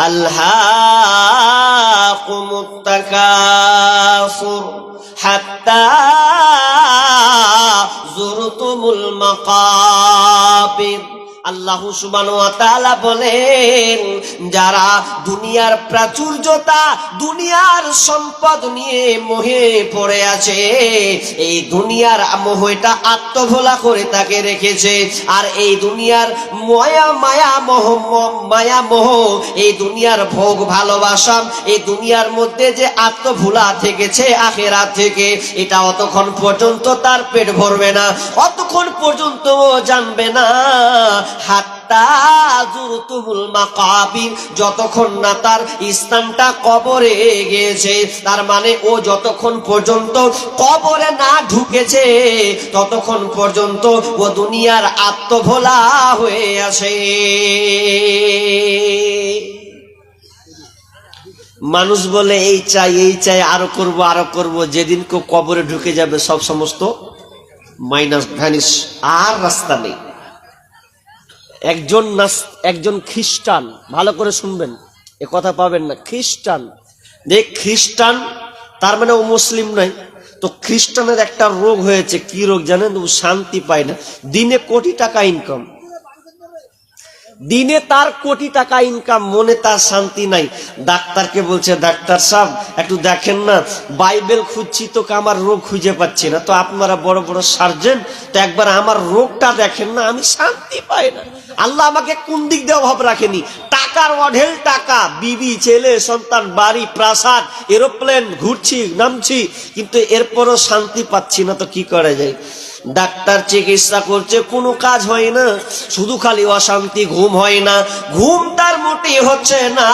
আলহাকুমুত তাকাসুর হাত্তা যুরতুমুল মাকাবির। আল্লাহ সুবহানাহু ওয়া তাআলা বলেন, যারা দুনিয়ার প্রাচুর্যতা, দুনিয়ার সম্পদ নিয়ে মোহে পড়ে আছে, এই দুনিয়ার মোহটা আত্মভোলা করে তাকে রেখেছে। আর এই দুনিয়ার মায়া মোহ, এই দুনিয়ার ভোগ ভালোবাসা, এই দুনিয়ার মধ্যে যে আত্মভোলা থেকেছে আখিরাত থেকে, এটা অতক্ষণ পর্যন্ত তার পেট ভরবে না, অতক্ষণ পর্যন্ত জানবে না হাত্তা যুরতুমুল মাকাবির, যতক্ষণ না তার স্থানটা কবরে গিয়েছে। তার মানে ও যতক্ষণ পর্যন্ত কবরে না ঢুকেছে ততক্ষণ পর্যন্ত ও দুনিয়ার আত্মভোলা হয়ে আছে। মানুষ বলে এই চাই আরো করব, যেদিন কেউ কবরে ঢুকে যাবে সব সমস্ত মাইনাস ভ্যানিশ, আর রাস্তা নেই। একজন খ্রিস্টান, ভালো করে শুনবেন, এ কথা পাবেন না, খ্রিস্টান, খ্রিস্টান তার মানে ও মুসলিম নয়। তো খ্রিস্টানের একটা রোগ হয়েছে, কি রোগ জানেন? ও শান্তি পায় না। দিনে কোটি টাকা ইনকাম, দিনে তার কোটি টাকা ইনকাম, মনে তার শান্তি নাই। ডাক্তারকে বলছে, ডাক্তার সাহেব একটু দেখেন না, বাইবেল খুঁজছি তো আমার রোগ খুঁজে পাচ্ছি না, তো আপনারা বড় বড় সার্জন, তো একবার আমার রোগটা দেখেন না, আমি শান্তি পাই না। আল্লাহ আমাকে কোন দিক দিয়ে অভাব রাখেনি? টাকার অঢেল টাকা, বিবি, ছেলে, সন্তান, বাড়ি, প্রাসাদ, এরোপ্লেন, ঘুরছি নামছি, কিন্তু এরপরও শান্তি পাচ্ছি না, তো কি করা যায়? ডাক্তার চিকিৎসা করছে, কোনো কাজ হয় না, শুধু খালি অশান্তি, ঘুম হয় না, ঘুম তার মোটেই হচ্ছে না।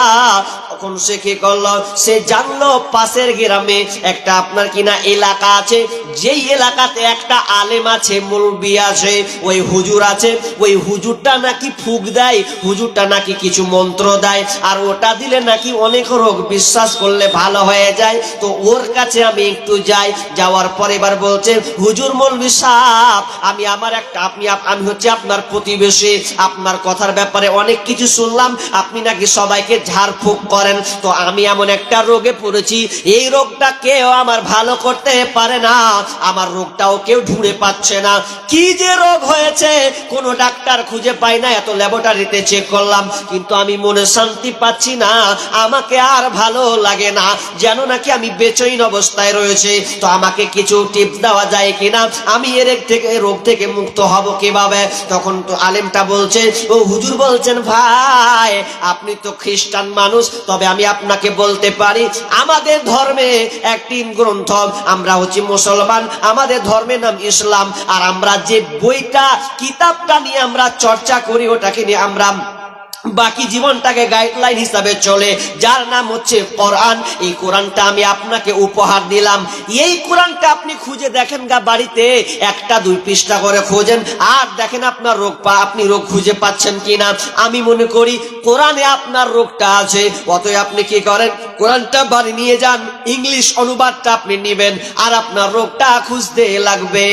তখন সে কি করলো? সে জানলো পাশের গ্রামে একটা আপনার কিনা এলাকা আছে, যেই এলাকাতে একটা আলেম আছে, মুলবি আছে, ওই হুজুর আছে, ওই হুজুরটা নাকি ফুক দেয়, হুজুরটা নাকি কিছু মন্ত্র দেয়, আর ওটা দিলে নাকি অনেক রোগ বিশ্বাস করলে ভালো হয়ে যায়। তো ওর কাছে আমি একটু যাই। যাওয়ার পর এবার বলছে, হুজুর মৌলভী সাহেব, আমি হচ্ছে আপনার প্রতিবেশী, আপনার কথার ব্যাপারে অনেক কিছু শুনলাম, আপনি নাকি সবাইকে ঝাড়ফুঁক করেন, তো আমি এমন একটা রোগে পড়েছি, এই রোগটা কেউ আমার ভালো করতে পারে না, আমার রোগটাও কেউ ঢুঁড়ে পাচ্ছে না। কি যে রোগ হয়েছে কোনো ডাক্তার খুঁজে পায় না, এত ল্যাবরেটরিতে চেক করলাম, কিন্তু আমি মনে শান্তি পাচ্ছি না, আমাকে আর ভালো লাগে না, যেন নাকি আমি বেচৈন অবস্থায় রয়েছে। তো আমাকে কিছু টিপস দেওয়া যায় কিনা, আমি রোগ থেকে মুক্ত হব কিভাবে? তখন তো আলেমটা বলছে, ও হুজুর বলছেন, ভাই আপনি তো খ্রিস্টান মানুষ, তবে আমি আপনাকে বলতে পারি, আমাদের ধর্মে একটি গ্রন্থ, আমরা হচ্ছি মুসলমান, আমাদের ধর্মের নাম ইসলাম, আর আমরা যে বইটা কিতাবটা নিয়ে আমরা চর্চা করি, ওটাকে নিয়ে আমরা বাকি জীবনটাকে গাইডলাইন হিসাবে চলে, যার নাম হচ্ছে কোরআন। এই কোরআনটা আমি আপনাকে উপহার দিলাম, এই কোরআনটা আপনি খুঁজে দেখেন গা, বাড়িতে একটা 2 পৃষ্ঠা করে খোঁজেন, আর দেখেন আপনার আপনি রোগ খুঁজে পাচ্ছেন কিনা। আমি মনে করি কোরআনে আপনার রোগটা আছে, অতএব আপনি কি করেন, কোরআনটা বাড়ি নিয়ে যান, ইংলিশ অনুবাদটা আপনি নেবেন, আর আপনার রোগটা খুঁজতে লাগবে।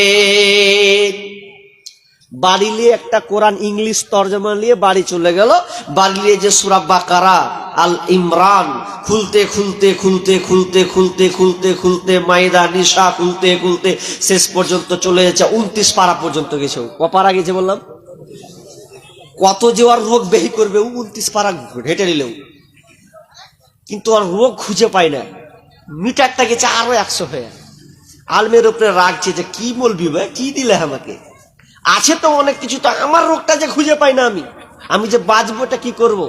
বাড়ি নিয়ে একটা কোরআন ইংলিশ তর্জমা নিয়ে বাড়ি চলে গেল, বাড়ি নিয়ে যে সূরা বাকারা, আল ইমরান খুলতে খুলতে খুলতে খুলতে খুলতে খুলতে খুলতে মাইদা, নিসা খুলতে খুলতে শেষ পর্যন্ত চলে যাচ্ছে 29 পারা পর্যন্ত গেছে। কপারা গেছে বললাম, কত যে ওর রোগ বেহি করবে, 29 পারা হেঁটে নিলেও, কিন্তু ওর রোগ খুঁজে পায় না। মিটারটা গেছে আরো 100 হয়ে। আলমের উপরে রাগছে যে কি বলবি ভাই, কি দিলে আমাকে, আছে তো অনেক কিছু, তো আমার রোগটা যে খুঁজে পাই না, আমি যে বাঁচবোটা কি করব?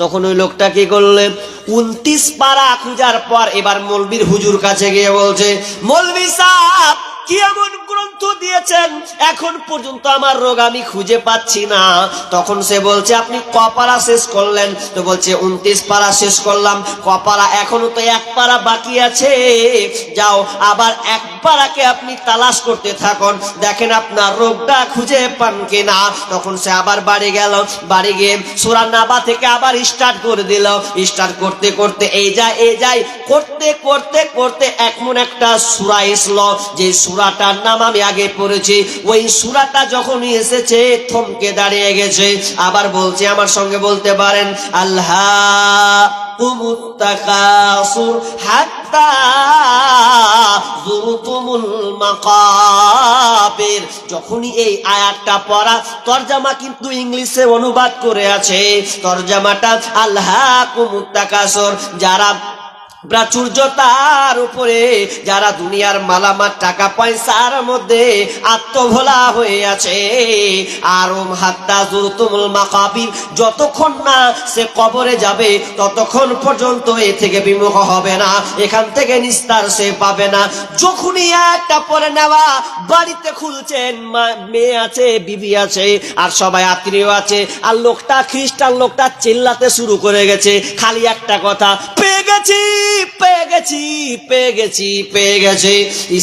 তখন ওই লোকটা কি করলেন, 29 পারা খুঁজার পর এবার মৌলবীর হুজুর কাছে গিয়ে বলছে, মৌলবী সাহেব কি এমন গ্রন্থ দিয়েছেন, এখন পর্যন্ত আমার রোগ আমি খুঁজে পাচ্ছি না। তখন সে বলছে, আপনি কপারা শেষ করলেন? তো বলছে 29 পারা শেষ করলাম, কপারা এখনো তো 1 পারা বাকি আছে, যাও আবার 1 পারাকে আপনি তালাশ করতে থাকুন, দেখেন আপনার রোগটা খুঁজে পান কিনা। তখন সে আবার বাড়ি গেল, বাড়ি গিয়ে সূরা নাবা থেকে আবার স্টার্ট করে দিল। স্টার্ট করতে করতে এই যায় করতে করতে করতে এমন একটা সূরা এসলো, যে সূরাটার নাম আমি আগে পড়েছি, ওই সূরাটা যখনই এসেছে থমকে দাঁড়িয়ে গেছে। আবার বলছে, আমার সঙ্গে বলতে পারেন, আল্লাহুমুত তাকাসুর হাত্তা যুরতুমুল মাকাবির। যখনই এই আয়াতটা পড়া, তরজমা কিন্তু ইংলিশে অনুবাদ করে আছে, তরজমাটা আল্লাহুমুত তাকাসুর, যারা প্রাচুর্যতার উপরে, যারা দুনিয়ার মালামাল টাকা পয়সার মধ্যে আত্মভোলা হয়ে আছে, আর হাত্তা যুরতুমুল মাকাবির, যতক্ষণ না সে কবরে যাবে ততক্ষণ পর্যন্ত এ থেকে বিমুখ হবে না, এখান থেকে নিস্তার সে পাবে না। যখনই একটা পরে নেওয়া, বাড়িতে খুলছেন, মেয়ে আছে, বিবি আছে, আর সবাই আত্মীয় আছে, আর লোকটা খ্রিস্টান লোকটা চিল্লাতে শুরু করে গেছে, খালি একটা কথা, পেয়ে গেছি পেয়ে গেছি পেয়ে গেছি পেয়ে গেছি।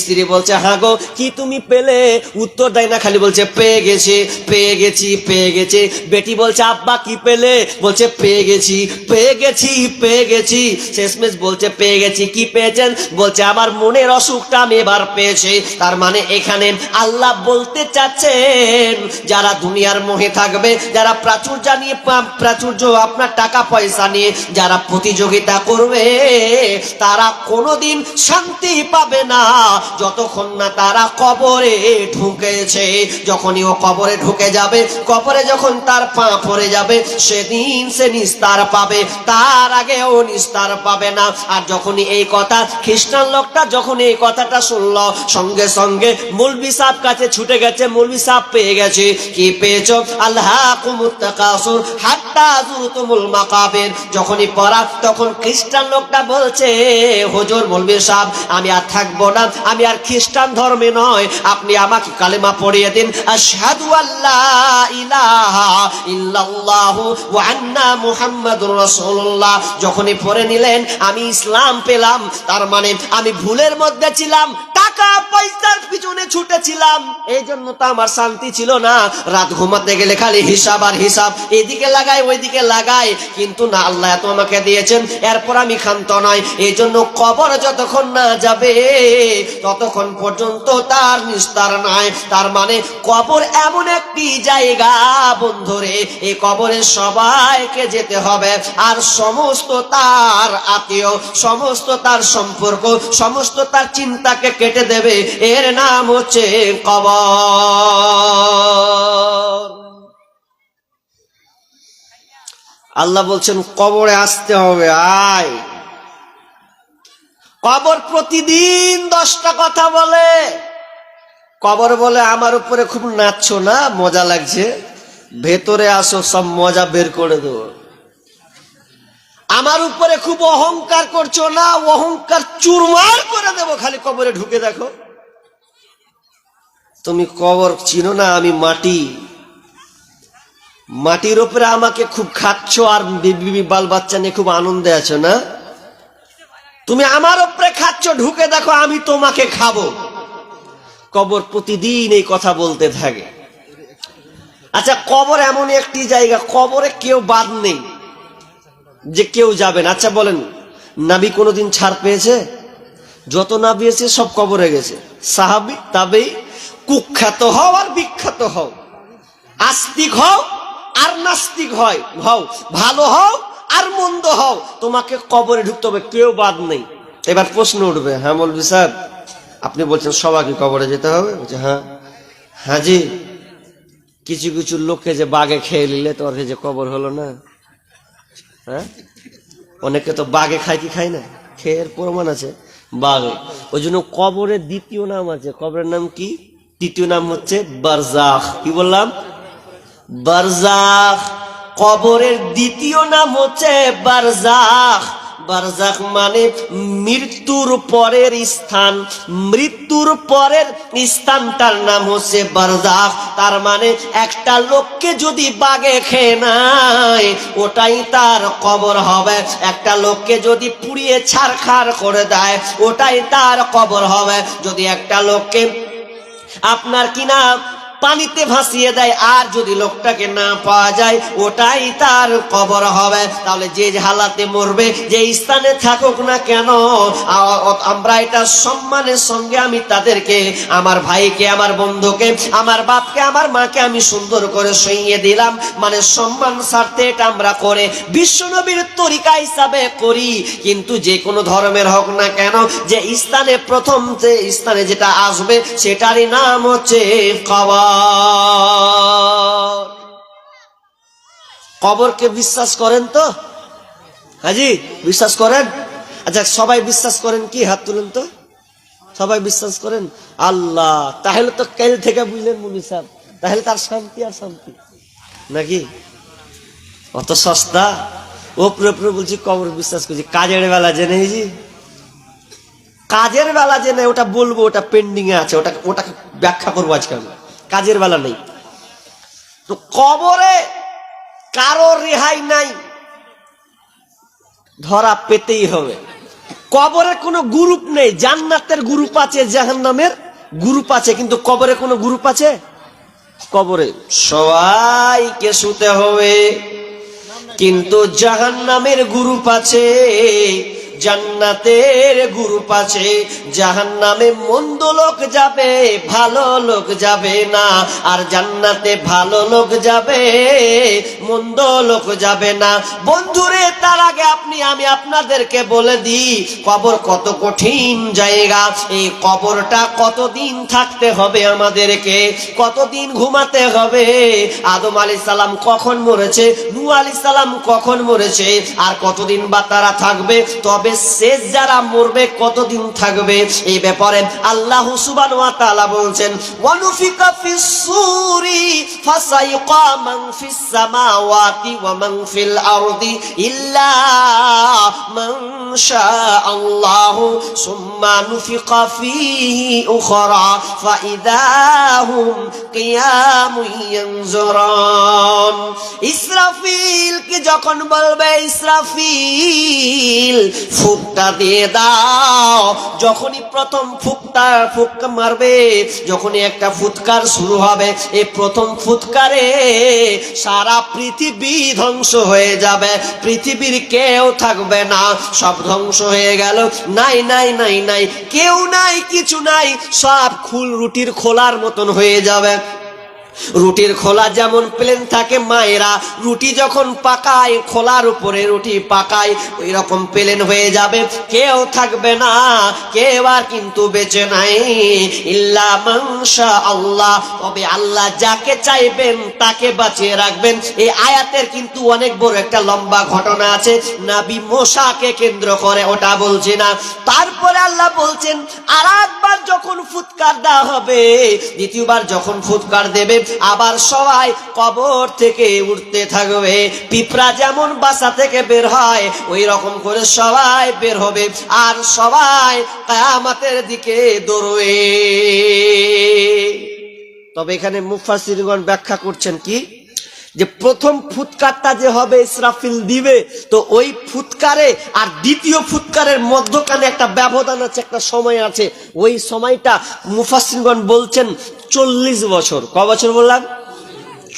স্ত্রী বলছে, হ্যাঁ গো, কি তুমি পেলে? উত্তর দেয় না, খালি বলছে পেয়ে গেছে পেয়ে গেছি পেয়ে গেছে। বেটি বলছে, আব্বা কি পেলে? বলছে পেয়ে গেছি পেয়ে গেছি পেয়ে গেছি। শেষমেশ বলছে, পেয়ে গেছি, কি পেয়েছেন? বলছে, আমার মনের অসুখটা আমি এবার পেয়েছি। তার মানে এখানে আল্লাহ বলতে চাচ্ছেন, যারা দুনিয়ার মোহে থাকবে, যারা প্রাচুর্য নিয়ে, প্রাচুর্য আপনার টাকা পয়সা নিয়ে যারা প্রতিযোগিতা করবে, তারা কোনোদিন শান্তি পাবে না যতক্ষণ না তারা কবরে ঢুকেছে। যখনই ও কবরে ঢুকে যাবে, কবরে যখন তার পা পড়ে যাবে, সেদিন সে নিস্তার পাবে, তার আগে ও নিস্তার পাবে না। আর যখনই এই কথা, খ্রিস্টান লোকটা যখন এই কথাটা শুনলো, সঙ্গে সঙ্গে মৌলভী সাহেব কাছে ছুটে গেছে। মৌলভী সাহেব পেয়ে গেছে। কি পেয়েছো? আল্লাহুমুত তাকাসুর হাত্তা যুরতুমুল মাকাবির। যখনই পড়া, তখন খ্রিস্টান লোকটা বলছে, হুজুর, মৌলভী সাহেব, আমি আর থাকবো না, আমি আর খ্রিস্টান ধর্মে নয়, আপনি আমাকে কালেমা পড়িয়ে দিন, আশহাদু আল্লা ইলাহা ইল্লাল্লাহু ওয়া আন্না মুহাম্মাদুর রাসূলুল্লাহ। যখনই পড়ে নিলেন, আমি ইসলাম পেলাম। তার মানে আমি ভুলের মধ্যে ছিলাম, টাকা পয়সার পিছনে ছুটেছিলাম, এই জন্য তো আমার শান্তি ছিল না। রাত ঘুমাতে গেলে খালি হিসাব আর হিসাব, এদিকে লাগাই ওইদিকে লাগাই, কিন্তু না, আল্লাহ এত আমাকে দিয়েছেন, এরপর আমি ক্ষান্ত নয়। এই জন্য কবর যতক্ষণ না যাবে ততক্ষণ পর্যন্ত তার নিস্তার নাই। তার মানে কবর এমন একটি জায়গা বন্ধুরে, এই কবরে সবাইকে যেতে হবে, আর সমস্ত তার আত্মীয়, সমস্ত তার সম্পর্ক, সমস্ত তার চিন্তাকে কেটে দেবে। এর নাম হচ্ছে কবর। আল্লাহ বলছেন, কবরে আসতে হবে, আয়। কবর প্রতিদিন 10টা কথা বলে। কবর বলে, আমার উপরে খুব নাচছো না, মজা লাগছে, ভেতরে আসো, সব মজা বের করে দেবো। আমার উপরে খুব অহংকার করছো না, অহংকার চুরমার করে দেবো, খালি কবরে ঢুকে দেখো। তুমি কবর চিনো না, আমি মাটি, মাটির উপরে আমাকে খুব খাচ্ছ, আর বিবি বাল বাচ্চা নিয়ে খুব আনন্দে আছো না। তুমি আমার উপরে খাচ্ছ, ঢুকে দেখো, আমি তোমাকে খাবো। কবর প্রতিদিন এই কথা বলতে থাকে। আচ্ছা, কবর এমন একটি জায়গা, কবরে কেউ বাদ নেই যে কেউ যাবেন। আচ্ছা বলেন, নবী কোনোদিন ছাড় পেয়েছে? যত নবী এসে সব কবরে গেছে। সাহাবী, তাবেঈ, কুখ্যাত হও আর বিখ্যাত হও, আস্তিক হও আর নাস্তিক হও, ভালো হও আর মন্দ হও, তোমাকে কবরে ঢুকতে হবে, কেউ বাদ নেই। এবার প্রশ্ন উঠবে, হ্যাঁ মৌলভী সাহেব, আপনি বলছেন সবাইকে কবরে যেতে হবে? বলছে, হ্যাঁ। হাজি, কিছু কিছু লোককে যে বাঘে খেয়ে নিলে তোর যে কবর হলো না? হ্যাঁ, অনেকে তো বাঘে খায়, কি খায় না, খেয়ের প্রমাণ আছে বাঘে। ওই জন্য কবরের দ্বিতীয় নাম আছে। কবরের নাম কি? তৃতীয় নাম হচ্ছে বারজাখ। কি বললাম? বারজাখ। কবরের দ্বিতীয় নাম হচ্ছে বারজাখ। বারজাখ মানে মৃত্যুর পরের স্থান, মৃত্যুর পরের স্থানটার নাম হচ্ছে বারজাখ। তার মানে একটা লোককে যদি বাঘে খেয়ে নেয়, ওটাই তার কবর হবে। একটা লোককে যদি পুড়িয়ে ছারখার করে দেয়, ওটাই তার কবর হবে। যদি একটা লোককে আপনার কিনা পানিতে ভাসিয়ে দেয়, আর যদি লোকটাকে না পাওয়া যায় ওটাই তার কবর হবে। তাহলে যে হালাতে মরবে, যে স্থানে থাকুক না কেন, আমরা এটা সম্মানের সঙ্গে আমি তাদেরকে, আমার ভাইকে, আমার বন্ধুকে, আমার বাপকে, আমার মাকে আমি সুন্দর করে সইয়ে দিলাম, মানে সম্মান স্বার্থে এটা আমরা করে বিশ্বনবীর তরিকা হিসাবে করি। কিন্তু যে কোনো ধর্মের হোক না কেন, যে স্থানে প্রথম যে স্থানে যেটা আসবে সেটারই নাম হচ্ছে কবর। কবরকে বিশ্বাস করেন তো হাজি? বিশ্বাস করেন? আচ্ছা, সবাই বিশ্বাস করেন কি? হাত তুলেন তো। সবাই বিশ্বাস করেন? আল্লাহ, তাহলে তো কাল থেকে বুঝলেন মুনি সাহেব, তাহলে তার শান্তি আর শান্তি নাকি? অত সস্তা ওপরে ওপরে বলছি কবর বিশ্বাস করছি, কাজের বেলা জেনেছি, কাজের বেলা জেনে ওটা বলবো, ওটা পেন্ডিং এ আছে, ওটাকে ব্যাখ্যা করবো আজকে আমি, কাজের বেলা নেই। তো কবরে কারো রেহাই নাই, ধরা পেতেই হবে। কবরে কোনো গ্রুপ নেই, জান্নাতের গ্রুপ আছে, জাহান্নামের গ্রুপ আছে, কিন্তু কবরে কোনো গ্রুপ আছে? কবরে সবাইকে শুতে হবে, কিন্তু জাহান্নামের গ্রুপ আছে, জান্নাতের গ্রুপ আছে। জাহান্নামে মন্দ লোক যাবে, ভালো লোক যাবে না, আর জান্নাতে ভালো লোক যাবে, মন্দ লোক যাবে না। বন্ধুরে, তার আগে আমি আপনাদেরকে বলে দিই, কবর কত কঠিন জায়গা। এই কবরটা কতদিন থাকতে হবে আমাদেরকে, কতদিন ঘুমাতে হবে। আদম আলাইহিস সালাম কখন মরেছে, নূহ আলাইহিস সালাম কখন মরেছে, আর কতদিন বা তারা থাকবে, তবে শেষ যারা মরবে কতদিন থাকবে, এই ব্যাপারে আল্লাহ সুবহানাহু ওয়া তাআলা বলছেন, ওয়ানুফিকা ফিস সূরি ফাসাইকা মান ফিস সামাওয়াতি ওয়া মান ফিল আরদি ইল্লা মান শাআল্লাহু সুম্মা নুফিকা ফীহি উখরা ফাইদাহুম কিয়ামুন ইয়ানজুরুন। ইসরাফিলকে যখন বলবে, ইসরাফিল ফুঁকটা দিয়ে দাও, যখনই প্রথম ফুঁক মারবে, যখনই একটা ফুৎকার শুরু হবে, এই প্রথম ফুৎকারে সারা পৃথিবী ধ্বংস হয়ে যাবে, পৃথিবীর কেউ থাকবে না, সব ধ্বংস হয়ে গেল, নাই নাই নাই নাই, কেউ নাই, কিছু নাই, সব রুটির খোলার মতন হয়ে যাবে। রুটির খোলা যেমন প্লেন থাকে, মায়েরা রুটি যখন পাকায়, খোলার উপরে রুটি পাকায়, ওই রকম প্লেন হয়ে যাবে, কেউ থাকবে না, কেউ আর কিন্তু বেঁচে নাই, ইল্লা মান শাআল্লাহ, তবে আল্লাহ যাকে চাইবেন তাকে বাঁচিয়ে রাখবেন। এই আয়াতের কিন্তু অনেক বড় একটা লম্বা ঘটনা আছে, নবী মুসাকে কেন্দ্র করে, ওটা বলছি না। তারপরে আল্লাহ বলছেন, আর একবার যখন ফুৎকার দেওয়া হবে, দ্বিতীয়বার যখন ফুৎকার দেবে, আবার সবাই কবর থেকে উঠতে থাকবে, পিঁপড়া যেমন বাসা থেকে বের হয় ওই রকম করে সবাই বের হবে, আর সবাই কিয়ামতের দিকে দৌড়বে। তবে এখানে মুফাসসিরগণ ব্যাখ্যা করছেন কি, যে প্রথম ফুৎকারটা যে হবে ইসরাফিল দিবে, তো ওই ফুৎকারে আর দ্বিতীয় ফুৎকারের মধ্যখানে একটা ব্যবধান আছে, একটা সময় আছে, ওই সময়টা মুফাসসিরগণ বলছেন 40 বছর। ক বছর বললাম?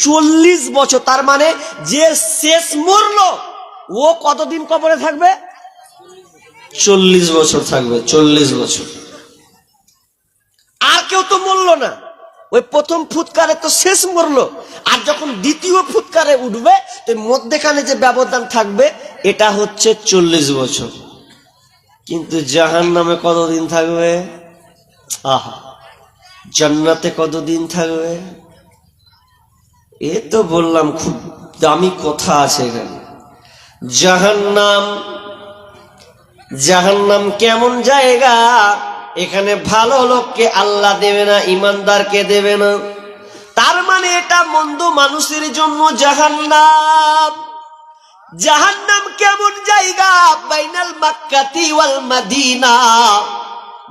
40 বছর। তার মানে যে শেষ মরলো ও কতদিন কবরে থাকবে? 40 বছর থাকবে, 40 বছর। আর কেউ তো মরলো না, ওই প্রথম ফুৎকারে তো শেষ মরলো, আর যখন দ্বিতীয় ফুৎকারে উঠবে তো মধ্যখানে যে ব্যবধান থাকবে এটা হচ্ছে 40 বছর। কিন্তু জাহান্নামে কতদিন থাকবে? আহা, জান্নাতে কতদিন থাকবে? এ তো বললাম খুব দামি কথা আছে এখানে। জাহান্নাম কেমন জায়গা, এখানে ভালো লোককে আল্লাহ দেবে না, ইমানদারকে দেবে না। তার মানে এটা মন্দ মানুষের জন্য জাহান্নাম। জাহান্নাম কেমন জায়গা? বাইনাল মাক্কাতি ওয়াল মাদিনা,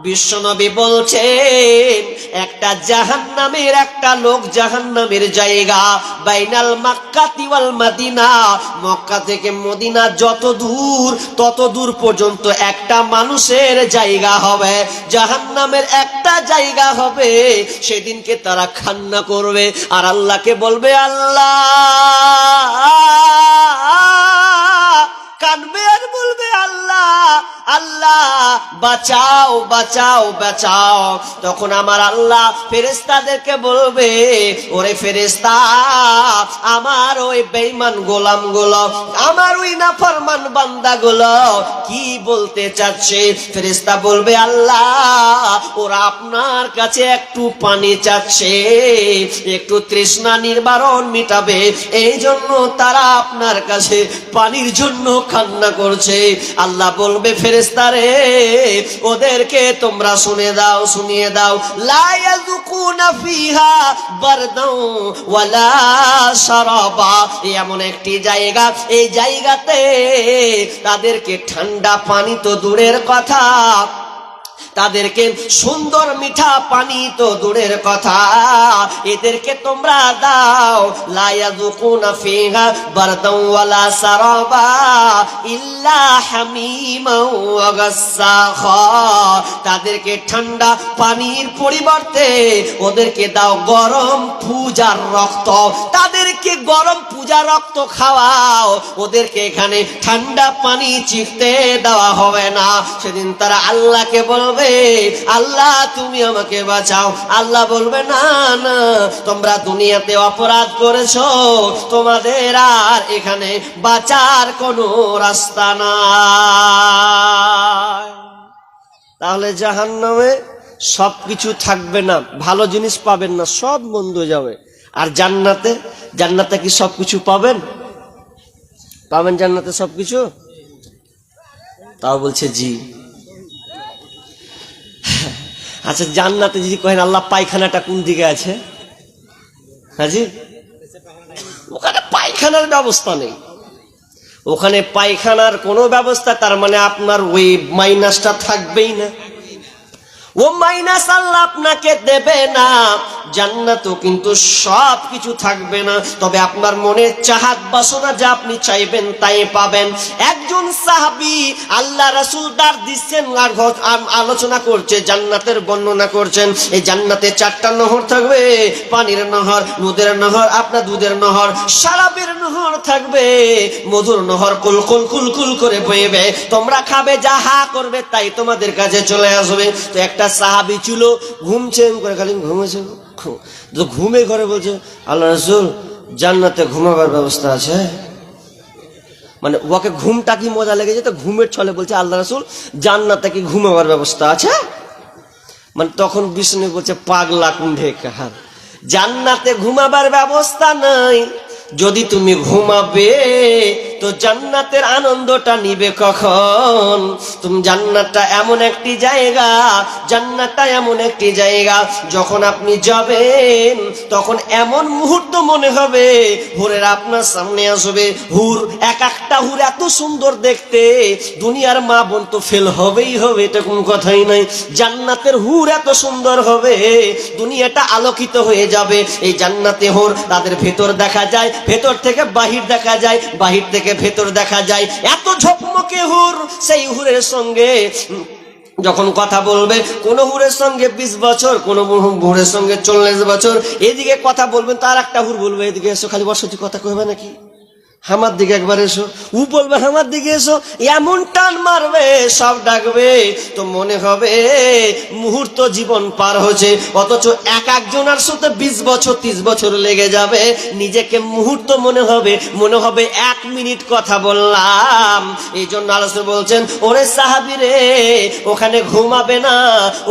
বিশ্বনবী বলছেন একটা জাহান্নামের একটা লোক জাহান্নামের জায়গা বাইনাল মাক্কাতি ওয়াল মদিনা, মক্কা থেকে মদিনা যত দূর তত দূর পর্যন্ত একটা মানুষের জায়গা হবে, জাহান্নামের একটা জায়গা হবে। সেদিনকে তারা কান্না করবে আর আল্লাহকে বলবে, আল্লাহ, কাঁদবে আর বলবে, আল্লাহ আল্লাহ বাঁচাও বাঁচাও বাঁচাও। তখন আমার আল্লাহ ফেরেশতাদেরকে বলবে, ওরে ফেরেশতা, আমার ওই বেঈমান গোলামগুলো, আমার ওই নাফরমান বান্দাগুলো কি বলতে চাচ্ছে? ফেরেশতা বলবে, আল্লাহ ওরা আপনার কাছে একটু পানি চাচ্ছে, একটু তৃষ্ণা নিবারণ মিটাবে, এই জন্য তারা আপনার কাছে পানির জন্য কান্না করছে। আল্লাহ বলবে, ফেরেশতারে ওদেরকে তোমরা শুনিয়ে দাও, লা ইয়াযুকুনা ফিহা বারদাও ওয়ালা শারাবা, এমন একটি জায়গা, এই জায়গাতে তাদেরকে ঠান্ডা পানি তো দূরের কথা, তাদেরকে সুন্দর মিঠা পানি তো দূরের কথা, এদেরকে তোমরা দাও, লা ইয়াযুকুনা ফিহা বারদাও ওয়ালা শারাবা ইল্লা হামিমান ওয়া গাসসাখা, তাদেরকে ঠান্ডা পানির পরিবর্তে ওদেরকে দাও গরম পূজার রক্ত, তাদেরকে গরম পূজা রক্ত খাওয়াও, ওদেরকে এখানে ঠান্ডা পানি চিখতে দেওয়া হবে না। সেদিন তারা আল্লাহকে বলবে, আল্লাহ তুমি আমাকে বাঁচাও। আল্লাহ বলবে, না না, তোমরা দুনিয়াতে অপরাধ করেছো, তোমাদের আর এখানে বাঁচার কোনো রাস্তা নাই। তাহলে জাহান্নামে সবকিছু থাকবে না, ভালো জিনিস পাবেন না, সব বন্ধ হয়ে যাবে। আর জান্নাতে, জান্নাতে কি সবকিছু পাবেন? পাবেন জান্নাতে সবকিছু? তাও বলছে জি। আচ্ছা, জান্নাতে যদি কহেন আল্লাহ পায়খানাটা কোন দিকে আছে, হাজি, ওখানে পায়খানার ব্যবস্থা নেই, ওখানে পায়খানার কোনো ব্যবস্থা, তার মানে আপনার ওই মাইনাসটা থাকবেই না, ও মাইনাস আল্লাহ আপনাকে দেবে না। জান্নাতও কিন্তু সব কিছু থাকবে না, তবে আপনার মনের চাহাত বাসনা যা আপনি চাইবেন তাই পাবেন। একজন সাহাবী আল্লাহ রাসূল দার দিচ্ছেন আর আলোচনা করছে, জান্নাতের বর্ণনা করছেন। এই জান্নাতে 4টা নহর থাকবে, পানির নহর, দুধের নহর, আপনার দুধের নহর, শরাবের নহর থাকবে, মধুর নহর কুলকুল কুলকুল করে বইবে, তোমরা খাবে, যা হা করবে তাই তোমাদের কাছে চলে আসবে। তো একটা সাহাবী ছিল, ঘুমছে করে, খালি ঘুমেছে, তো ঘুমে ঘরে বলছে, আল্লাহ রাসূল জান্নাতে ঘুমাবার ব্যবস্থা আছে? মানে ওকে ঘুমটা কি মজা লেগেছে, তো ঘুমের ছলে বলছে, আল্লাহ রাসূল জান্নাতে কি ঘুমাবার ব্যবস্থা আছে? মানে তখন বিষ্ণু বলছে, পাগলা কুণ্ঠে কাহার, জান্নাতে ঘুমাবার ব্যবস্থা নাই। যদি তুমি ঘুমাবে তো জান্নাতের আনন্দটা নিবে কখন? তুমি জান্নাতটা এমন একটি জায়গা, জান্নাতটা এমন একটি জায়গা, যখন আপনি যাবেন তখন এমন মুহূর্ত মনে হবে হুরের আপনার সামনে আসবে। হুর, এক একটা হুর এত সুন্দর দেখতে, দুনিয়ার মা বোন তো ফেল হবেই হবে, এটা কোনো কথাই নাই। জান্নাতের হুর এত সুন্দর হবে, দুনিয়াটা আলোকিত হয়ে যাবে। এই জান্নাতে হুর, তাদের ভেতর দেখা যায়, ভেতর থেকে বাহির দেখা যায়, বাহির থেকে ভেতর দেখা যায়, এত ঝকমকে হুর। সেই হুরের সঙ্গে যখন কথা বলবে, কোন হুরের সঙ্গে 20 বছর, কোন হুরের সঙ্গে 40 বছর, এদিকে কথা বলবেন, তার একটা হুর বলবে, এদিকে এসো, খালি বসতি কথা কইবে নাকি, আমার দিকে একবার এসো, ও বলবে আমার দিকে এসো, এমন টান মারবে, সব ডাকবে, তো মনে হবে মুহূর্ত জীবন পার হচ্ছে। অথচ এক একজনের সাথে 20 বছর 30 বছর লেগে যাবে, নিজেকে মুহূর্ত মনে হবে 1 মিনিট কথা বললাম। এই জন্য আল্লাহ বলছেন, ওরে সাহাবী রে, ওখানে ঘুমাবে না,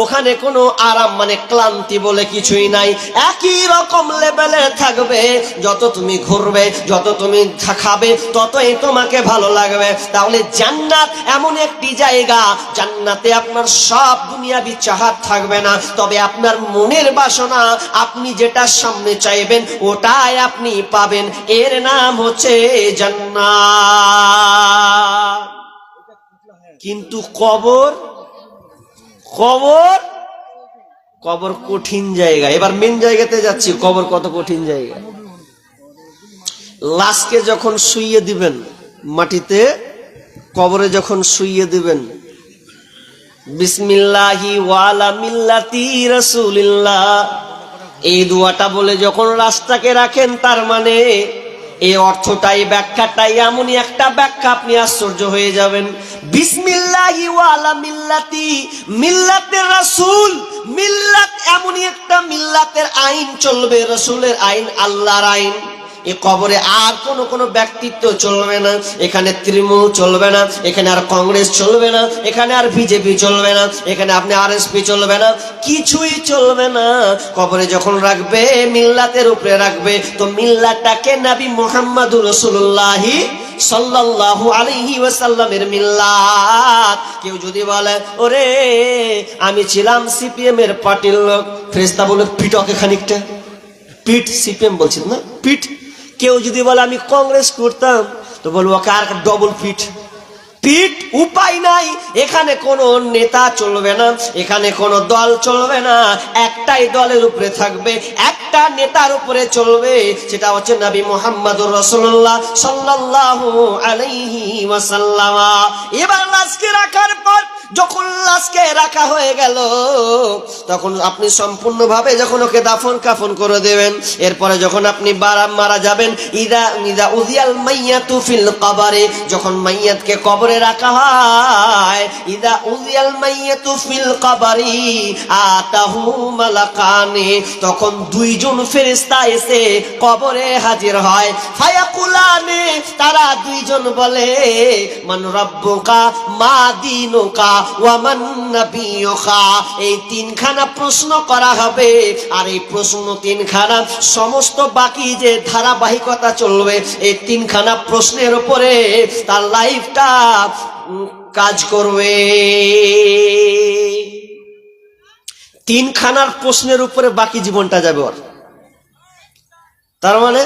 ওখানে কোনো আরাম মানে ক্লান্তি বলে কিছুই নাই, একই রকম লেভেলে থাকবে। যত তুমি ঘুরবে, যত তুমি খাবে, ততই তোমাকে ভালো লাগবে। তাহলে জান্নাত এমন একটি জায়গা, জান্নাতে আপনার সব দুনিয়াবি চাহাত থাকবে না, তবে আপনার মনের বাসনা, আপনি যেটা সামনে চাইবেন ওটাই আপনি পাবেন। এর নাম হচ্ছে জান্নাত। কিন্তু কবর কবর কঠিন জায়গা। এবার মেন জায়গাতে যাচ্ছি, কবর কত কঠিন জায়গা। লাশকে যখন শুইয়ে দিবেন মাটিতে, কবরে যখন শুইয়ে দিবেন, বিসমিল্লাহি ওয়ালা মিল্লাতি রাসূলিল্লাহ এই দোয়াটা বলে যখন লাশটাকে রাখেন, তার মানে এই অর্থটাই, ব্যাখ্যাটাই এমনই একটা ব্যাখ্যা, আপনি আশ্চর্য হয়ে যাবেন। বিসমিল্লাহি ওয়ালা মিল্লাতি, মিল্লাতের রাসূল, মিল্লাত এমনই একটা মিল্লাতের আইন চলবে, রাসূলের আইন, আল্লাহর আইন। এই কবরে আর কোনো ব্যক্তিত্ব চলবে না, এখানে তৃণমূল চলবে না, এখানে আর কংগ্রেস চলবে না, এখানে আর বিজেপি চলবে না, এখানে আপনি আরএসপি চলবে না, কিছুই চলবে না। কবরে যখন রাখবে মিল্লাতের উপরে রাখবে, তো মিল্লাতটাকে নবী মুহাম্মদুর রাসূলুল্লাহ সাল্লাল্লাহু আলাইহি ওয়াসাল্লামের মিল্লাত। কেউ যদি বলে ওরে আমি ছিলাম সিপিএম এর পার্টির লোক, ফেরেশতা বলে পিটকে খানিকটা, পিট, সিপিএম বলছেন না, পিট। কেউ যদি বলে আমি কংগ্রেস করতাম, তো বলবো কার ডবল পিট, পিট। উপায় নাই, এখানে কোনো নেতা চলবে না, এখানে কোনো দল চলবে না, একটাই দলের উপরে থাকবে, একটা নেতার উপরে চলবে, সেটা হচ্ছে নবী মুহাম্মদুর রাসূলুল্লাহ সাল্লাল্লাহু আলাইহি ওয়াসাল্লাম। এবার লাশকে রাখার পর, যখন লাশকে রাখা হয়ে গেল, তখন আপনি সম্পূর্ণভাবে যখন ওকে দাফন কাফন করে দেবেন, এরপরে যখন আপনি মারা যাবেন, ইদা উযিয়াল মাইয়াতু ফিল কবরে, যখন মাইয়াতকে কবরে রাখা হয়, ইদা উযিয়াল মাইয়াতু ফিল কবরি আতাহু মালাকানি, তখন দুইজন ফেরেশতা এসে কবরে হাজির হয়। ফায়াকুলানি, তারা দুইজন বলে মান রাব্বুকা মা দীনুকা ওয়া মান নাবিয়ুকা। এই তিনখানা প্রশ্ন করা হবে, আর এই প্রশ্ন তিনখানা সমস্ত বাকি যে ধারাবাহিকতা চলবে, এই তিনখানা প্রশ্নের উপরে তার লাইফটা কাজ করবে। তিনখানার প্রশ্নের উপরে বাকি জীবনটা যাবে ওর। তার মানে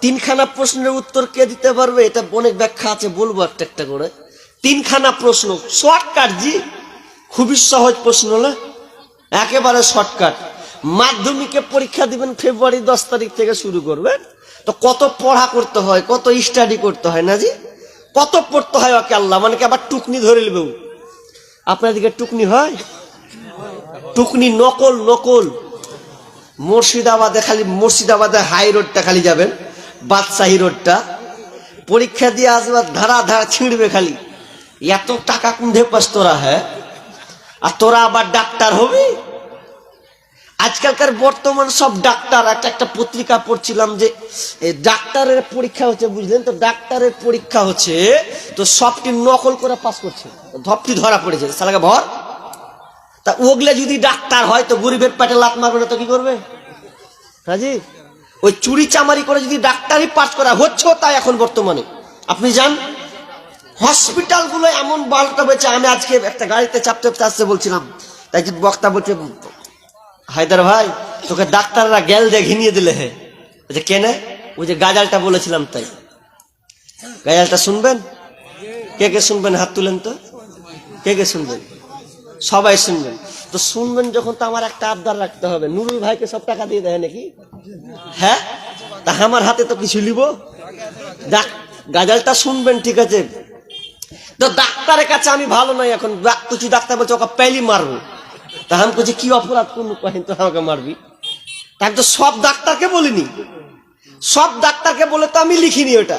তিনখানা প্রশ্নের উত্তর কে দিতে পারবে, এটা অনেক ব্যাখ্যা আছে, বলবো একটা একটা করে। তিনখানা প্রশ্ন, শর্টকাট জি, খুবই সহজ প্রশ্ন না, একেবারে শর্টকাট। মাধ্যমিকে পরীক্ষা দিবেন ফেব্রুয়ারি 10 তারিখ থেকে শুরু করবেন, তো কত পড়া করতে হয়, কত স্টাডি করতে হয় না জি, কত পড়তে হয় ওকে আল্লাহ, মানে কি আবার টুকনি ধরে নেবে। আপনার দিকে টুকনি হয়? টুকনি নকল, নকল। মুর্শিদাবাদে, খালি মুর্শিদাবাদে হাই রোডটা খালি যাবেন, বাদশাহী রোডটা, পরীক্ষা দিয়ে আসবার ধারা ধারা ছিঁড়বে খালি। এত টাকা কুঁধে পাস তোরা, হ্যাঁ, আর তোরা আবার ডাক্তার হবি। আজকালকার বর্তমান সব ডাক্তার, একটা পত্রিকা পড়ছিলাম যে ডাক্তারের পরীক্ষা হচ্ছে, বুঝলেন তো, ডাক্তারের পরীক্ষা হচ্ছে, তো সবটি নকল করে পাস করছে, ধপটি ধরা পড়েছে সালাকে ভর। তা ওগুলা যদি ডাক্তার হয়, তো গরিবের পেটে লাত মারবে না তো কি করবে হাজি? ওই চুরি চামারি করে যদি ডাক্তারই পাস করা হচ্ছে, তাই এখন বর্তমানে আপনি যান হসপিটাল গুলো এমন বালটা হয়েছে। আমি আজকে একটা গাড়িতে চাপতে আসতে বলছিলাম, তাই বক্তা বলছে হায়দার ভাই তোকে ডাক্তাররা গেল দিয়ে ঘিনিয়ে দিলে, হে কেনে, ওই যে গাজালটা বলেছিলাম, তাই গাজালটা শুনবেন? কে কে শুনবেন হাত তুলেন তো, কে কে শুনবেন? সবাই শুনবেন। তো শুনবেন যখন, তো আমার একটা আবদার রাখতে হবে, নুরুল ভাইকে সব টাকা দিয়ে দেয় নাকি? হ্যাঁ, তা আমার হাতে তো কিছু নিব, গাজালটা শুনবেন, ঠিক আছে? তো ডাক্তারের কাছে আমি ভালো নয় এখন, কিছু ডাক্তার বলছে ওকে পেলি মারবো, তা আমি বলছি কি অপরাধ করবো কহেন তো আমাকে মারবি? তাই তো সব ডাক্তারকে বলিনি, সব ডাক্তারকে বলে তো আমি লিখিনি, ওটা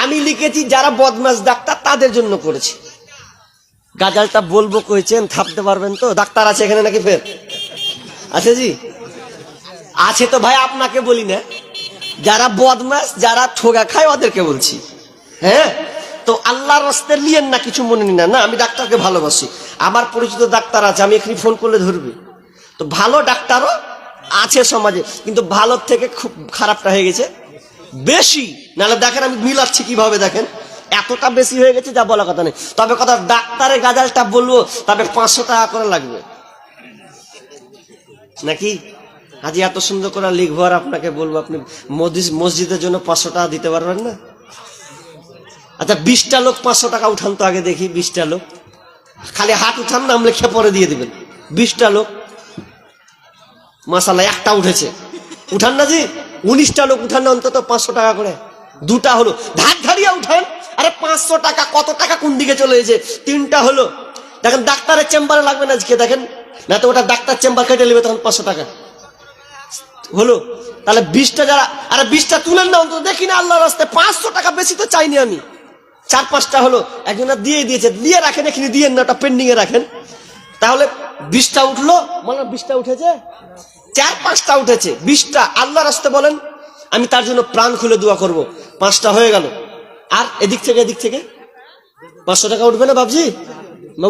আমি লিখেছি যারা বদমাস ডাক্তার তাদের জন্য করেছি। গাজালটা বলবো কইছেন, থাপতে পারবেন তো? ডাক্তার আছে এখানে নাকি? ফের আছে জি, আছে তো ভাই, আপনাকে বলি না, যারা বদমাস, যারা ঠোগা খায় ওদেরকে বলছি। হ্যাঁ, তো আল্লাহর রাস্তে নিয়েন না, কিছু মনে নিন না। আমি ডাক্তারকে ভালোবাসি, আমার পরিচিত ডাক্তার আছে, আমি এখানে ফোন করলে ধরবে। তো ভালো ডাক্তারও আছে সমাজে, কিন্তু ভালোর থেকে খুব খারাপটা হয়ে গেছে বেশি। নাহলে দেখেন আমি মিলাচ্ছি কিভাবে, দেখেন এতটা বেশি হয়ে গেছে যা বলা কথা নেই। তবে কথা, ডাক্তারের গাজালটা বলবো, তবে 500 টাকা করে লাগবে নাকি? আজ এত সুন্দর করে লিখবো আর আপনাকে বলবো, আপনি মসজিদের জন্য 500 টাকা দিতে পারবেন না? আচ্ছা 20টা লোক 500 টাকা উঠান তো আগে দেখি, 20টা লোক খালি হাত উঠান, নাম লেখে পরে দিয়ে দিবেন। 20টা লোক, মাশাআল্লাহ একটা উঠেছে, উঠান না জি, 19টা লোক উঠান না, অন্তত 500 টাকা করে। 2টা হলো, ধার ধারিয়া উঠান, আরে 500 টাকা, কত টাকা কোন দিকে চলে গেছে। 3টা হলো, দেখেন ডাক্তারের চেম্বারে লাগবে না আজকে, দেখেন না তো ওটা ডাক্তার চেম্বার কেটে নেবে তখন 500 টাকা হলো। তাহলে 20টা যারা, আরে 20টা তুলেন না অন্তত, দেখি না আল্লাহর রাস্তায়, 500 টাকা বেশি তো চাইনি আমি। 4-5টা হলো, একজনা দিয়ে দিয়েছে, দিয়ে রাখেন এখানে, দিয়েন না, ওটা পেন্ডিং এ রাখেন। তাহলে 20টা উঠলো, মানে 20টা উঠেছে, 4-5টা উঠেছে, 20টা আল্লাহর রাস্তায় বলেন, আমি তার জন্য প্রাণ খুলে দোয়া করব। 5টা হয়ে গেল, আর এদিক থেকে 500 টাকা উঠবে না বাবজি?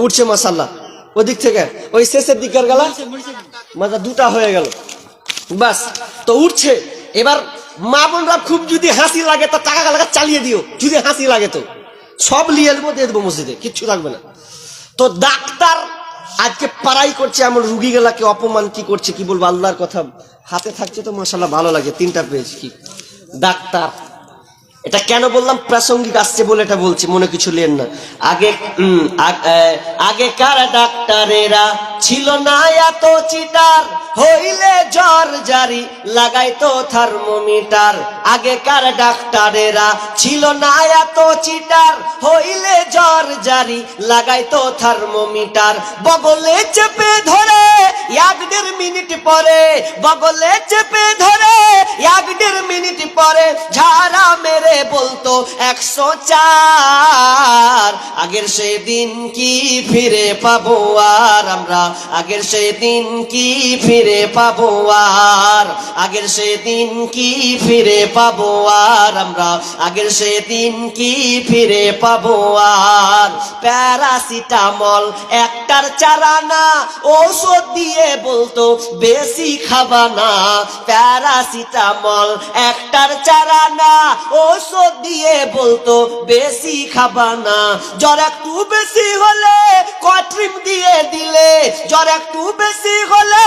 উঠছে মাশাআল্লাহ। ওদিক থেকে ওই শেষের দিকের গেলা মাথা 2টা হয়ে গেল, বাস তো উঠছে। এবার মা বোনরা খুব যদি হাসি লাগে তা টাকা লাগা চালিয়ে দিও, যদি হাসি লাগে তো সব লিয়ে দেবো, দিয়ে দেবো মসজিদে, কিচ্ছু লাগবে না। তো ডাক্তার আজকে পাড়াই করছে, এমন রুগী গেলাকে অপমান কি করছে, কি বলবো, আল্লাহর কথা হাতে থাকছে তো মাশাআল্লাহ ভালো লাগে। 3টা পেজ কি ডাক্তার, এটা কেন বললাম, প্রাসঙ্গিক আসছে বলে এটা বলছি, মনে কিছু লেন না। আগেকার ডাক্তারেরা ছিল না এত চিটার, হইলে জ্বর জারি লাগাইতো থার্মোমিটার। আগেকার ডাক্তারেরা ছিল না এত চিটার, হইলে জ্বর জারি লাগাইতো থার্মোমিটার। বগলে চেপে ধরে 1-1.5 মিনিট পরে, বগলে চেপে ধরে 1-1.5 মিনিট পরে ঝাড়া মেরে বলতো 104। আগের সেদিন কি ফিরে পাবো আর আমরা, আগের সেদিন কি ফিরে পাবো আর, আগের সেদিন কি ফিরে পাবো আর আমরা, আগের সেদিন কি ফিরে পাবো আর। প্যারাসিটামল একটার চারানা, ঔষধ দিয়ে বলতো বেশি খাবা না। প্যারাসিটামল একটার চারানা, ঔষধ দিয়ে বলতো বেশি খাবা না। জ্বর একটু বেশি হলে কট্রিম দিয়ে দিলে, জ্বর একটু বেশি হলে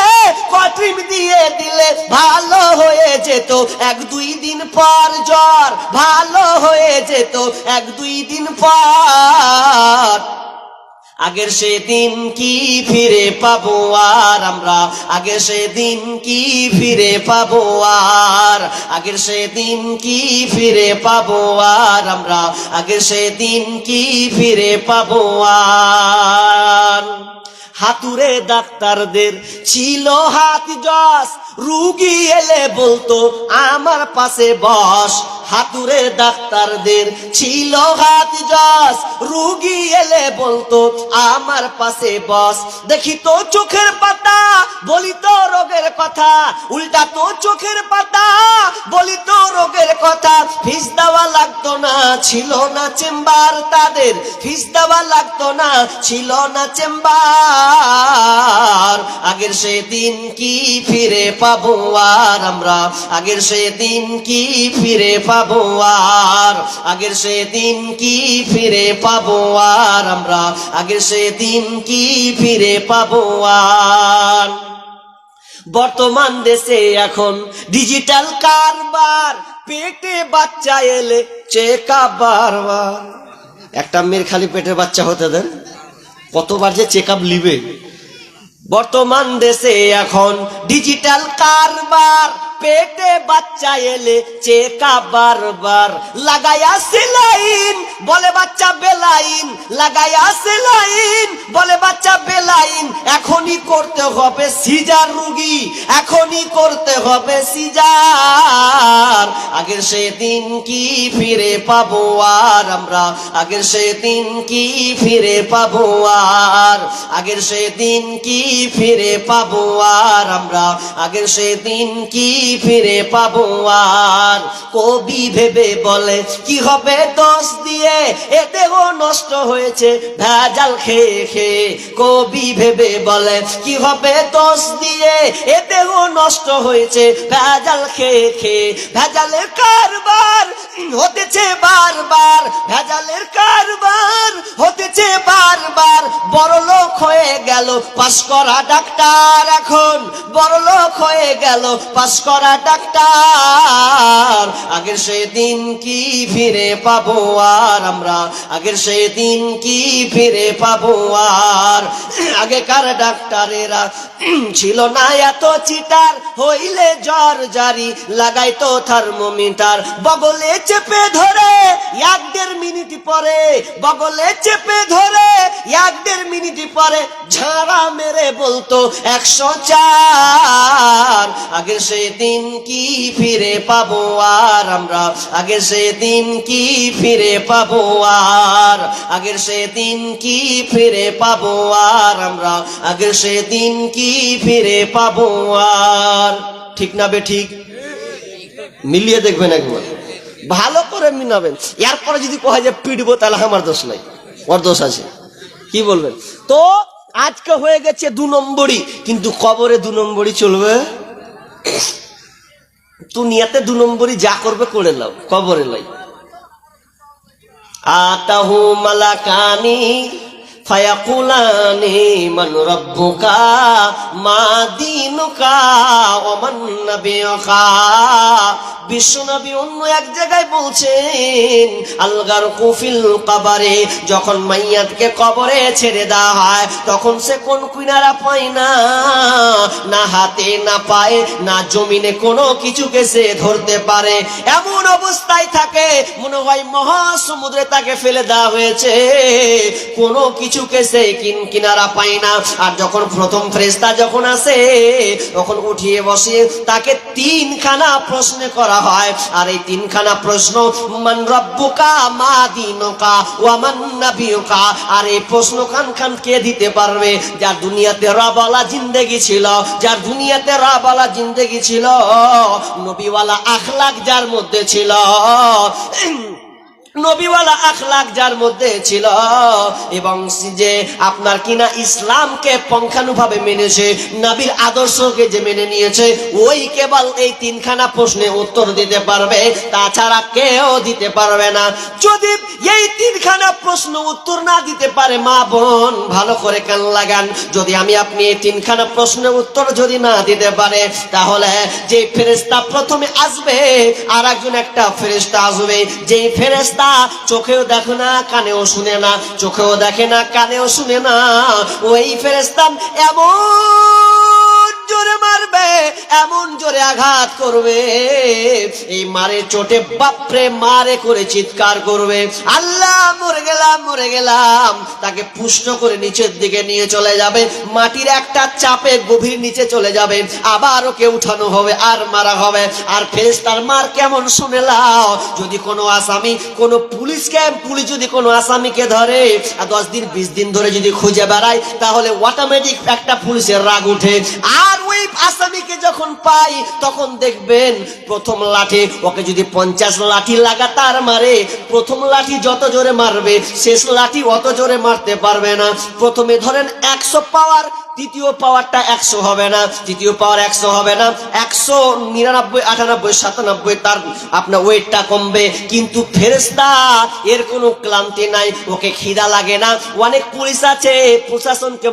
কট্রিম দিয়ে দিলে ভালো হয়ে যেত 1-2 দিন পর। জ্বর ভালো হয়ে যেত 1-2 দিন পর। আগের সেদিন কি ফিরে পাবো আর আমরা, আগের সেদিন কি ফিরে পাবো আর, আগের সেদিন কি ফিরে পাবো আর আমরা, আগের সেদিন কি ফিরে পাবো আর। হাতুড়ে ডাক্তারদের ছিল হাত যশ, রুগী এলে বলতো আমার পাশে বস। হাতুড়ে ডাক্তারদের ছিল হাত যশ, রুগী এলে বলতো আমার পাশে বস। দেখি তো চোখের পাতা বলি তো রোগের কথা, উল্টা তো চোখের পাতা বলি তো রোগের কথা। ফিস দেওয়া লাগতো না, ছিল না চেম্বার তাদের, ফিস দেওয়া লাগতো না, ছিল না চেম্বার। আগের সেদিন কি ফিরে পাবো আর আমরা, আগের সেদিন কি ফিরে পাবো আর, আগের সেদিন কি ফিরে পাবো আর আমরা, আগের সেদিন কি ফিরে পাবো আর। বর্তমান দেশে এখন ডিজিটাল কারবার, পেটে বাচ্চা এলে চেকআপ বারবার। একটা মেয়ের খালি পেটে বাচ্চা হতে দেন, কতবার যে চেকআপ লিবে। বর্তমান দেশে এখন ডিজিটাল কারবার, পেটে বাচ্চা এলে চেকআপ বারবার। লাগায়া সেলাইন বলে বাচ্চা বেলাইন, লাগায়া সেলাইন বলে বাচ্চা বেলাইন। এখনই করতে হবে সিজার রুগী, এখনই করতে হবে সিজার। আগের সেদিন কি ফিরে পাবো আর আমরা, আগের সেদিন কি ফিরে পাবো আর, আগের সেদিন কি ফিরে পাবো আর আমরা, আগের সেদিন কি ফিরে পাবো আর। কবি ভেবে বলে কি হবে দোষ দিয়ে, এ দেহ নষ্ট হয়েছে ভেজাল খেয়ে খেয়ে। কবি ভেবে বলে কি হবে দোষ দিয়ে, এ দেহ নষ্ট হয়েছে ভেজাল খেয়ে খেয়ে। ভেজালের কারবার হতেছে বারবার, ভেজালের কারবার হতেছে বারবার। বড়লোক হয়ে গেল পাশ করা ডাক্তার, এখন বড়লোক হয়ে গেল পাশ করা করা ডাক্তার, আগের সেই দিন কি ফিরে পাবো আর আমরা, আগের সেই দিন কি ফিরে পাবো আর। আগেকার ডাক্তারেরা ছিল না এত চিটার, হইলে জ্বর জারি লাগাইতো থার্মোমিটার, বগলে চেপে ধরে 1-1.5 মিনিট পরে, বগলে চেপে ধরে 1-1.5 মিনিট পরে ঝাড়া মেরে বলতো 104। আগের সেই দিন কি ফিরে পাবো আর আমরা, আগের সেই দিন কি ফিরে পাবো আর, আগের সেই দিন কি ফিরে পাবো আর আমরা, আগের সেই দিন কি ফিরে পাবো আর। ঠিক না বে ঠিক? মিলিয়ে দেখবেন একবার, ভালো করে মিলাবেন। এরপরে যদি কয় যে পিটবো, তাহলে আমার দোষ নাই, ওর দোষ আছে। কি বলবেন? তো আজকে হয়ে গেছে 2 নম্বরই, কিন্তু কবরে 2 নম্বরই চলবে? দুনিয়াতে 2 নম্বরই যা করবে করে নাও, কবরে লাই। আতাহু মালাকানি ফায়াকুলানি মান রাব্বুকা মা দীনুকা ওয়া মান নাবিয়ুকা। বিশ্বনবী অন্য এক জায়গায় বলছেন, আলগার কুফিল কবরে, যখন মাইয়াতকে কবরে ছেড়ে দেওয়া হয় তখন সে কোন কিনারা পায় না, না হাতে না পায়ে না জমিনে কোনো কিছুকে সে ধরতে পারে। এমন অবস্থায় থাকে মনে হয় মহাসমুদ্রে তাকে ফেলে দেওয়া হয়েছে, কোনো কিছুকে সে কিনারা পায় না। আর যখন প্রথম ফেরেশতা যখন আসে তখন উঠিয়ে বসে তাকে 3খানা প্রশ্ন করা হয়। আর এই 3খানা প্রশ্ন, মান রাব্বুকা মা দীনুকা ওয়া মান নাবিয়ুকা। আর এই প্রশ্ন খান কে দিতে পারবে? যার দুনিয়াতে রাবালা জিন্দেগি ছিল, যার দুনিয়াতে রাবালা জিন্দেগি ছিল, নবীওয়ালা আখলাক যার মধ্যে ছিল, নবীওয়ালা আখলাক যার মধ্যে ছিল, এবং যে আপনার কিনা ইসলামকে পঙ্খানুভাবে মেনেছে, নবীর আদর্শকে যে মেনে নিয়েছে, ওই কেবল এই 3খানা প্রশ্নে উত্তর দিতে পারবে, তাছাড়া কেউ দিতে পারবে না। যদি এই 3খানা প্রশ্ন উত্তর না দিতে পারে, মা বোন ভালো করে কান লাগান, যদি আমি আপনি এই 3খানা প্রশ্নের উত্তর যদি না দিতে পারে, তাহলে যে ফেরেশতা প্রথমে আসবে আর একজন একটা ফেরেশতা আসবে, যেই ফেরেশতা চোখেও দেখে না কানেও শুনে না, চোখেও দেখে না কানেও শুনে না, ওই ফেরেশতা এমন জোরে মারবে, এমন জোরে আঘাত করবে, এই মারে চোটে বাপরে মারে করে চিৎকার করবে, আল্লাহ মরে গেলাম মরে গেলাম। তাকে পুষ্ট করে নিচের দিকে নিয়ে চলে যাবে, মাটির একটা চাপে গভীর নিচে চলে যাবে, আবার ওকে উঠানো হবে আর মারা হবে। আর ফেরেশতার মার কেমন শুনে লাও, যদি কোনো আসামি, কোনো পুলিশ যদি কোনো আসামিকে ধরে 10 দিন 20 দিন ধরে যদি খুঁজে বেড়ায়, তাহলে অটোমেটিক একটা পুলিশের রাগ উঠে। আর ওই আসামিকে যখন পাই তখন দেখবেন প্রথম লাঠি ওকে যদি 50 লাঠি লাগাতার মারে, প্রথম লাঠি যত জোরে মারবে শেষ লাঠি অত জোরে মারতে পারবে না। প্রথমে ধরেন 100 পাওয়ার, দ্বিতীয় পাওয়ারটা 100 হবে না, তৃতীয় পাওয়ার 100 হবে না, 199 98 97 তার আপনার ওয়েটটা কমবে। কিন্তু ফেরেশতা এর কোনো ক্লান্তি নাই, ওকে খিদা লাগে না। অনেক পুলিশ আছে প্রশাসনকে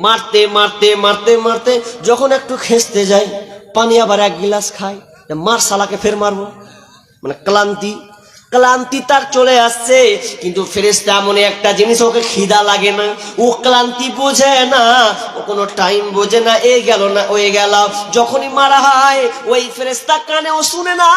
মারতে মারতে মারতে মারতে যখন একটু খেসতে যায়, পানি আবার 1 গিলাস খায়, মার শালাকে ফের মারবো, মানে ক্লান্তি তার চলে আসছে। কিন্তু ফেরেশতা এমন একটা জিনিস, ওকে খিদা লাগে না, ও ক্লান্তি বোঝে না, ও কোনো টাইম বোঝে না, এই গেল না ওই গেল। যখনই মারা হয় ওই ফেরেশতা কানেও শুনে না,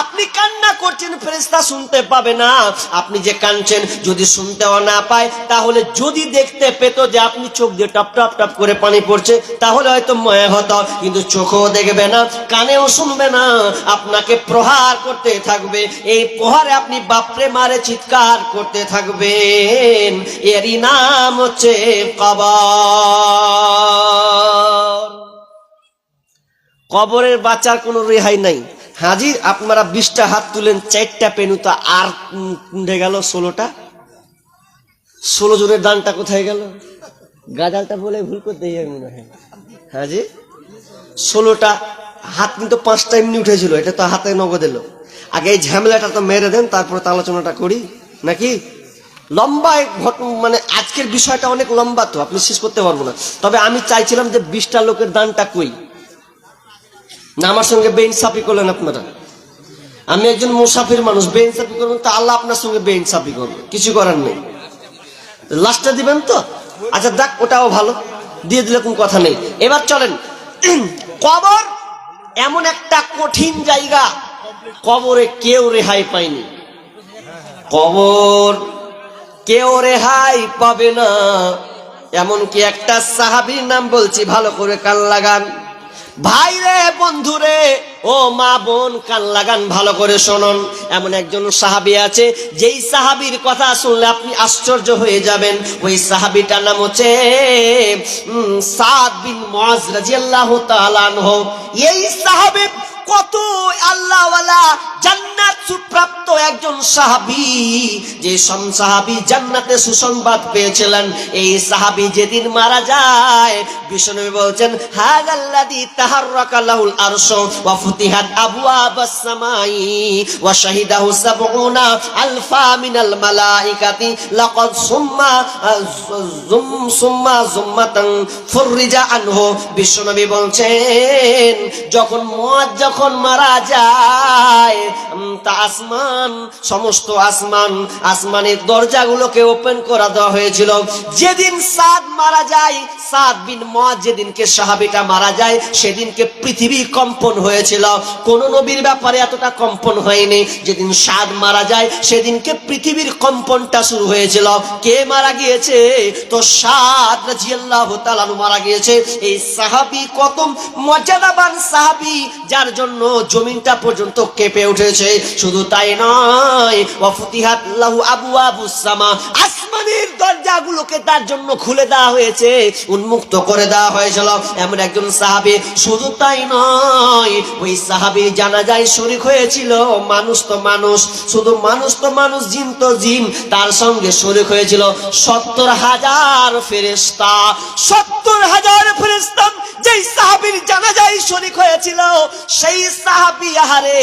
আপনি কান্না করছেন ফেরেশতা শুনতে পাবে না, আপনি যে কাঁদছেন যদি শুনতেও না পায়, তাহলে যদি দেখতে পেত যে আপনি চোখ দিয়ে টপ টপ টপ করে পানি পড়ছে, তাহলে হয়তো মায়া হতো। কিন্তু চোখও দেখবে না, কানেও শুনবে না, আপনাকে প্রহার করতে থাকবে। এই প্রহারে আপনি বাপরে মারে চিৎকার করতে থাকবেন। এরই নাম হচ্ছে কবর। কবরের বাঁচার কোনো রেহাই নাই। হাজির আপনারা 20টা হাত তুলেন, 4টা পেনুতা আর উঠে গেল 16টা। 16 জনের দানটা কোথায় গেল? গাজালটা বলে ভুল করতে মনে হয়। হাজির 16টা হাত কিন্তু 5টা এমনি উঠেছিল, এটা তো হাতে নগদ এলো। আগে এই ঝামেলাটা তো মেরে দেন, তারপরে তো আলোচনাটা করি নাকি? লম্বা মানে আজকের বিষয়টা অনেক লম্বা, তো আপনি শেষ করতে পারবো না। তবে আমি চাইছিলাম যে 20টা লোকের দানটা কই, না আমার সঙ্গে বেইনসাফি করলেন আপনারা? আমি একজন মুসাফির মানুষ, বেইনসাফি করবেন তো আল্লাহ আপনার সঙ্গে বেইনসাফি করবে, কিছু করার নেই। লাস্টটা দিবেন তো? আচ্ছা দেখ, ওটাও ভালো, দিয়ে দিলে কোনো কথা নেই। এবার চলেন, কবর এমন একটা কঠিন জায়গা, কবরে কেউ রেহাই পায়নি। কবর কেউ রেহাই পাবে না। এমনকি একটা সাহাবীর নাম বলছি, ভালো করে কান লাগান ভাই রে, বন্ধু রে, ও মা বোন, কান লাগান, ভালো করে শুনুন। এমন একজন সাহাবী আছে, যেই সাহাবীর কথা শুনলে আপনি আশ্চর্য হয়ে যাবেন। ওই সাহাবীটার নাম হচ্ছে সাদ বিন মুআজ রাদিয়াল্লাহু তাআলা আনহু। এই সাহাবী কত আল্লাহওয়ালা, জান্নাত সুপ্রাপ্ত একজন সাহাবী, যে সাহাবী জান্নাতে সুসংবাদ পেয়েছিলেন। এই সাহাবী যেদিন মারা যায়, বিষ্ণু বলছেন হাযাল্লাযী তাহাররাকা লাহুল আরশু ওয়া ফুতিহাত আবওয়াবাস সামাই ওয়া শাহিদাহু ৭০ আলফা মিনাল মালাইকাতি লাকাদ সুম্মাতান ফুররিজা আনহু। বিষ্ণু বলছেন যখন যখন মারা যায়, তা আসমান, সমস্ত আসমানের দরজাগুলোকে ওপেন করে দেওয়া হয়েছিল। যেদিন সাদ মারা যায়, সাদ বিন মুআজ যেদিনকে সাহাবীটা মারা যায়, সেদিনকে পৃথিবী কম্পন হয়েছিল। কোন নবীর ব্যাপারে এতটা কম্পন হয়নি। যেদিন সাদ মারা যায়, সেদিনকে পৃথিবীর কম্পনটা শুরু হয়েছিল। কে মারা গিয়েছে? তো সাদ রাদিয়াল্লাহু তাআলা মারা গিয়েছে। এই সাহাবী কত মর্যাদাবান সাহাবী, যার জন্য জমিনটা পর্যন্ত কেঁপে উঠেছে। শুধু তাই নয়, ওয়া ফুতিহাত লাহু আবওয়াবুস সামা, আসমানের দরজাগুলোকে তার জন্য খুলে দেওয়া হয়েছে, উন্মুক্ত করে দেওয়া হয়েছিল। এমন একজন সাহাবী। শুধু তাই নয়, ওই সাহাবীর জানাজায় শরীক হয়েছিল মানুষ তো মানুষ, শুধু মানুষ তো মানুষ, জিন তো জিন, তার সঙ্গে শরীক হয়েছিল ৭০,০০০ ফেরেশতা। ৭০,০০০ ফেরেশতা যেই সাহাবীর জানাজায় শরীক হয়েছিল, সেই সাহাবী, আহারে,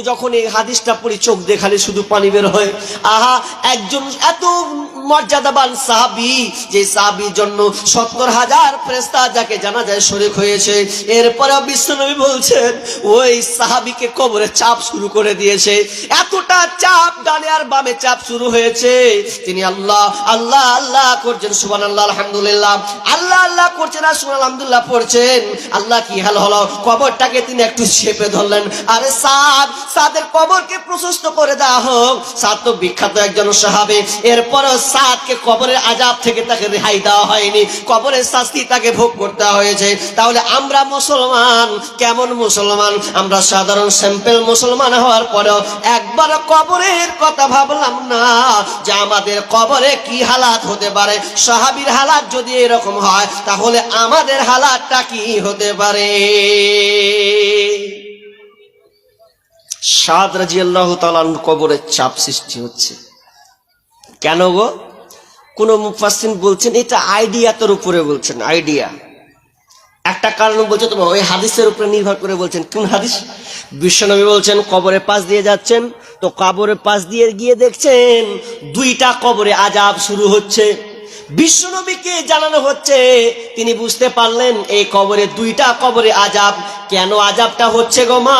যখন এই হাদিসটা পড়ি চোখ দিয়ে খালি শুধু পানি বের হয়। আহা, একজন এত মর্যাদাবান সাহাবী, যে সাহাবীর জন্য ৭০,০০০ ফেরেশতা যাকে জানাজায় শরীক হয়েছে। এরপরে বিশ্বনবী বলছেন ওই সাহাবীকে কবরে চাপ শুরু করে দিয়েছে। এতটা চাপ, ডানে আর বামে চাপ শুরু হয়েছে। তিনি আল্লাহ আল্লাহ আল্লাহ করছেন, সুবহানাল্লাহ, আলহামদুলিল্লাহ, আল্লাহ আল্লাহ করছেন আর সুবহানাল্লাহ, আলহামদুলিল্লাহ পড়ছেন। আল্লাহ কি হাল হলো, কবরটাকে তিনি একটু চেপে ধরলেন। আরে সাদের কবরকে প্রশস্ত করে দেওয়া হোক। সাদ তো বিখ্যাত একজন সাহাবী। এরপরও সাদকে কবরের আযাব থেকে তাকে রেহাই দেওয়া হয়নি, কবরের শাস্তি তাকে ভোগ করতে হয়েছে। তাহলে আমরা মুসলমান কেমন মুসলমান? আমরা সাধারণ স্যাম্পল মুসলমান হওয়ার পরেও একবার কবরের কথা ভাবলাম না, যে আমাদের কবরে কি হালাত হতে পারে। সাহাবীর হালাত যদি এরকম হয়, তাহলে আমাদের হালাতটা কি হতে পারে? সাদ রাদিয়াল্লাহু তাআলা কবরে চাপ সৃষ্টি হচ্ছে কেন গো? কোন মুফাসসির বলছেন এটা আইডিয়াতের উপরে বলছেন, আইডিয়া। একটা কারণ বলছে তোমার ওই হাদিসের উপরে নির্ভর করে বলছেন। কোন হাদিস? বিশ্বনবী বলছেন কবরের পাশ দিয়ে যাচ্ছেন, তো কবরের পাশ দিয়ে গিয়ে দেখছেন দুইটা কবরে আযাব শুরু হচ্ছে। বিশ্বনবীকে জানানো হচ্ছে, তিনি বুঝতে পারলেন এই কবরে দুইটা কবরে আযাব। কেন আযাবটা হচ্ছে গো মা?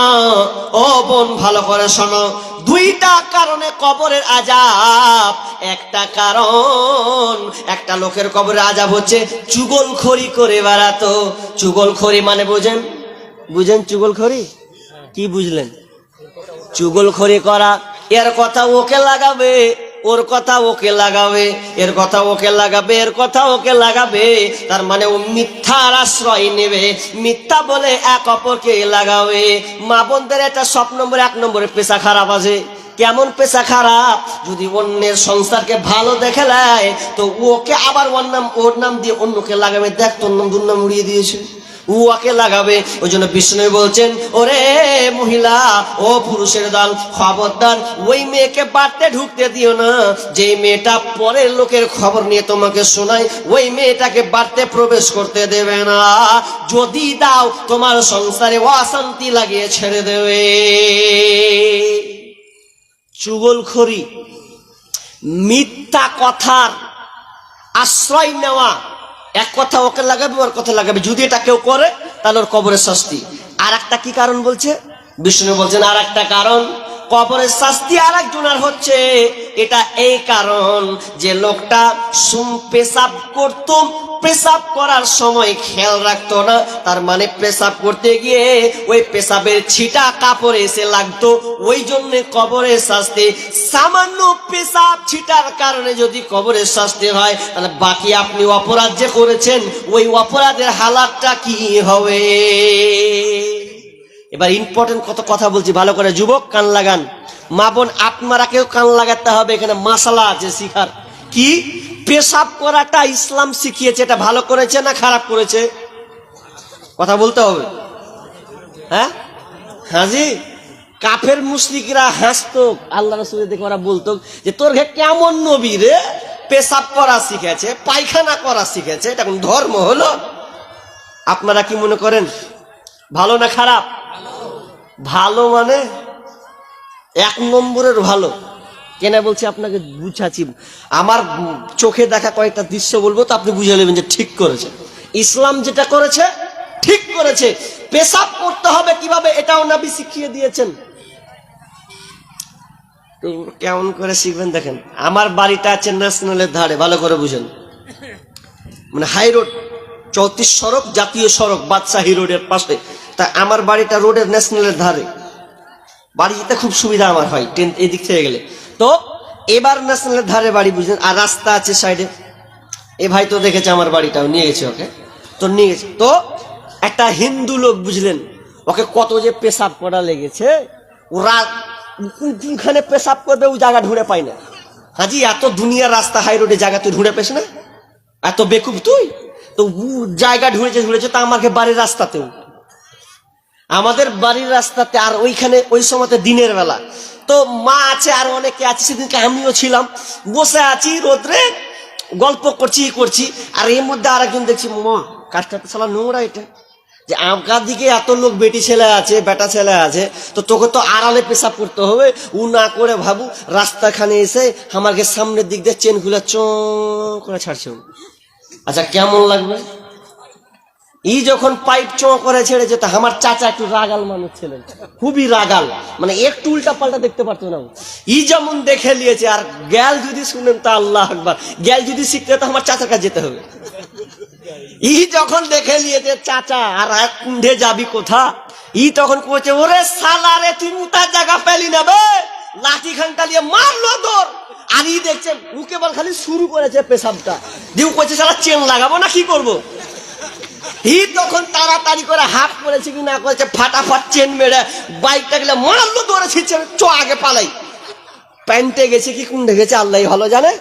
ও বোন, ভালো করে শোনো। দুইটা কারণে কবরের আযাব। একটা কারণ, একটা লোকের কবরের আযাব হচ্ছে চুগলখড়ি করে বেড়াতো। চুগলখড়ি মানে বুঝেন? চুগলখড়ি কি বুঝলেন? চুগলখড়ি করা, এর কথা ওকে লাগাবে, ওর কথা ওকে লাগাবে, এর কথা ওকে লাগাবে, এর কথা ওকে লাগাবে। তার মানে ও মিথ্যার আশ্রয় নেবে, মিথ্যা বলে এক অপরকে লাগাবে। মা বোনদের এটা সব নম্বরে ১ নম্বরে পেশা খারাপ আছে। কেমন পেশা খারাপ? যদি অন্যের সংসারকে ভালো দেখে নেয়, তো ওকে আবার ওর নাম দিয়ে অন্যকে লাগাবে। দেখ তোর নাম দুর নাম উড়িয়ে দিয়েছে, উয়াকে লাগাবে। ওই জন্য বিষ্ণু বলছেন, ওরে মহিলা, ও পুরুষের দল, খবরদার ওই মেয়েকে বাড়তে ঢুকতে দিও না। যে মেয়েটা পরের লোকের খবর নিয়ে তোমাকে শোনায়, ওই মেয়েটাকে বাড়তে প্রবেশ করতে দেবে না। যদি দাও, তোমার সংসারে অশান্তি লাগিয়ে ছেড়ে দেবে। চুগলখড়ি, মিথ্যা কথার আশ্রয় নেওয়া। এক কথা ওকে লাগাবে, ওর কথা লাগাবে। যদি এটা কেউ করে, তাহলে ওর কবরের শাস্তি। আর একটা কি কারণ বলছে? বিষ্ণু বলছেন আর একটা কারণ, কবরের শাস্তি আর একজনের হচ্ছে এটা এই কারণ যে লোকটা পেশাব করত, পেশাব করার সময় খেয়াল রাখতো না, তার মানে পেশাব করতে গিয়ে ওই পেশাবের ছিটা কাপড়ে এসে লাগতো, ওই জন্য কবরের শাস্তি। সামান্য পেশাব ছিটার কারণে যদি কবরের শাস্তি হয়, তাহলে বাকি আপনি অপরাধ যে করেছেন ওই অপরাধের হালাতটা কি হবে? এবার ইম্পর্টেন্ট কত কথা বলছি, ভালো করে যুবক কান লাগান, মা বোন আপনারাকেও কান লাগাতে হবে, এখানে মাসালা আছে শিখার। কি পেশাব করাটা ইসলাম শিখিয়েছে, এটা ভালো করেছে না খারাপ করেছে? কথা বলতে হবে। হ্যাঁ হাজি, কাফের মুশরিকরা হাসতো, আল্লাহ রাসূল দেখে ওরা বলতো যে তোর ঘে কেমন নবী রে, পেশাব করা শিখেছে, পায়খানা করা শিখেছে, এটা কোন ধর্ম হলো? আপনারা কি মনে করেন ভালো না খারাপ? ভালো মানে এক নম্বরের ভালো। কেন বলছি আপনাকে বুঝাচ্ছি, আমার চোখে দেখা কয়েকটা দৃশ্য বলবো, তো আপনি বুঝে নেবেন যে ঠিক করেছে ইসলাম, যেটা করেছে ঠিক করেছে। পেশাব করতে হবে কিভাবে এটাও নবী শিখিয়ে দিয়েছেন। তো কেমন করে শিখবেন দেখেন, আমার বাড়িটা আছে ন্যাশনালের ধারে, ভালো করে বুঝেন, মানে হাই রোড 34 সড়ক, জাতীয় সড়ক বাদশাহী রোডের পাশে। তা আমার বাড়িটা রোডের ন্যাশনালের ধারে, বাড়িতে খুব সুবিধা আমার হয় ট্রেন এদিক থেকে গেলে। তো এবার ন্যাশনালের ধারে বাড়ি, বুঝলেন, আর রাস্তা আছে সাইডে। এ ভাই তো দেখেছে আমার বাড়িটাও, নিয়ে গেছে ওকে, তো নিয়ে গেছে। তো একটা হিন্দু লোক, বুঝলেন, ওকে কত যে পেশাব করা লেগেছে, ওরা কোনখানে পেশাব করবে ও জায়গা ঢুঁড়ে পায় না। হাজি এত দুনিয়ার রাস্তা হাই রোডে জায়গা তুই ঢুঁড়ে পেস না, এত বেকুব তুই? তো জায়গা ঢুঁড়েছে তা আমাকে বাড়ির রাস্তাতেও, আমাদের বাড়ির রাস্তাতে, আর ওইখানে ওই সময়তে দিনের বেলা। তো মা আছে আর অনেকে আছে, সেদিনকে আমিও ছিলাম, বসে আছি রোদ্রে, গল্প করছি, আর এর মধ্যে আরেকজন দেখছি, মা কাজটা তো সালা নোংরা, এটা যে আমার দিকে এত লোক বেটি ছেলে আছে, বেটা ছেলে আছে, তো তোকে তো আড়ালে পেশাব করতে হবে। ও না করে ভাবু রাস্তাখানে এসে আমাকে সামনের দিক দিয়ে চেন খুলে চ করে ছাড়ছে। আচ্ছা কেমন লাগবে? ই যখন পাইপ চ করে ছেড়েছে, তা আমার চাচা একটু রাগাল মানুষ ছিলেন, খুবই রাগাল, মানে একটু উল্টা পাল্টা দেখতে পারতো না। ই যেমন দেখে নিয়েছে, আর গ্যাল যদি শুনেন তা আল্লাহ আকবার, গ্যাল যদি শিখতে তো আমার চাচার কাছে যেতে হবে। ই যখন দেখে নিয়েছে চাচা, আর কুণ্ঠে যাবি কোথা, ই তখন করেছে, ওরে সালা রে তুই মুতার জায়গা পেলি না বে, লাঠি খানটা নিয়ে মারলো তোর। আর ই দেখছে মুখে বল খালি শুরু করেছে পেশাবটা, দিউ করছে সালা চেন লাগাবো না কি করবো। হি তখন তাড়াতাড়ি করে হাফ করেছে কি না করেছে, ফাটাফাট চেন মেরে বাইকটা গেলে মারলো, ধরেছি চ আগে পালাই। প্যান্টে গেছে কি কুন্ডে গেছে আল্লাহ ভালো জানে।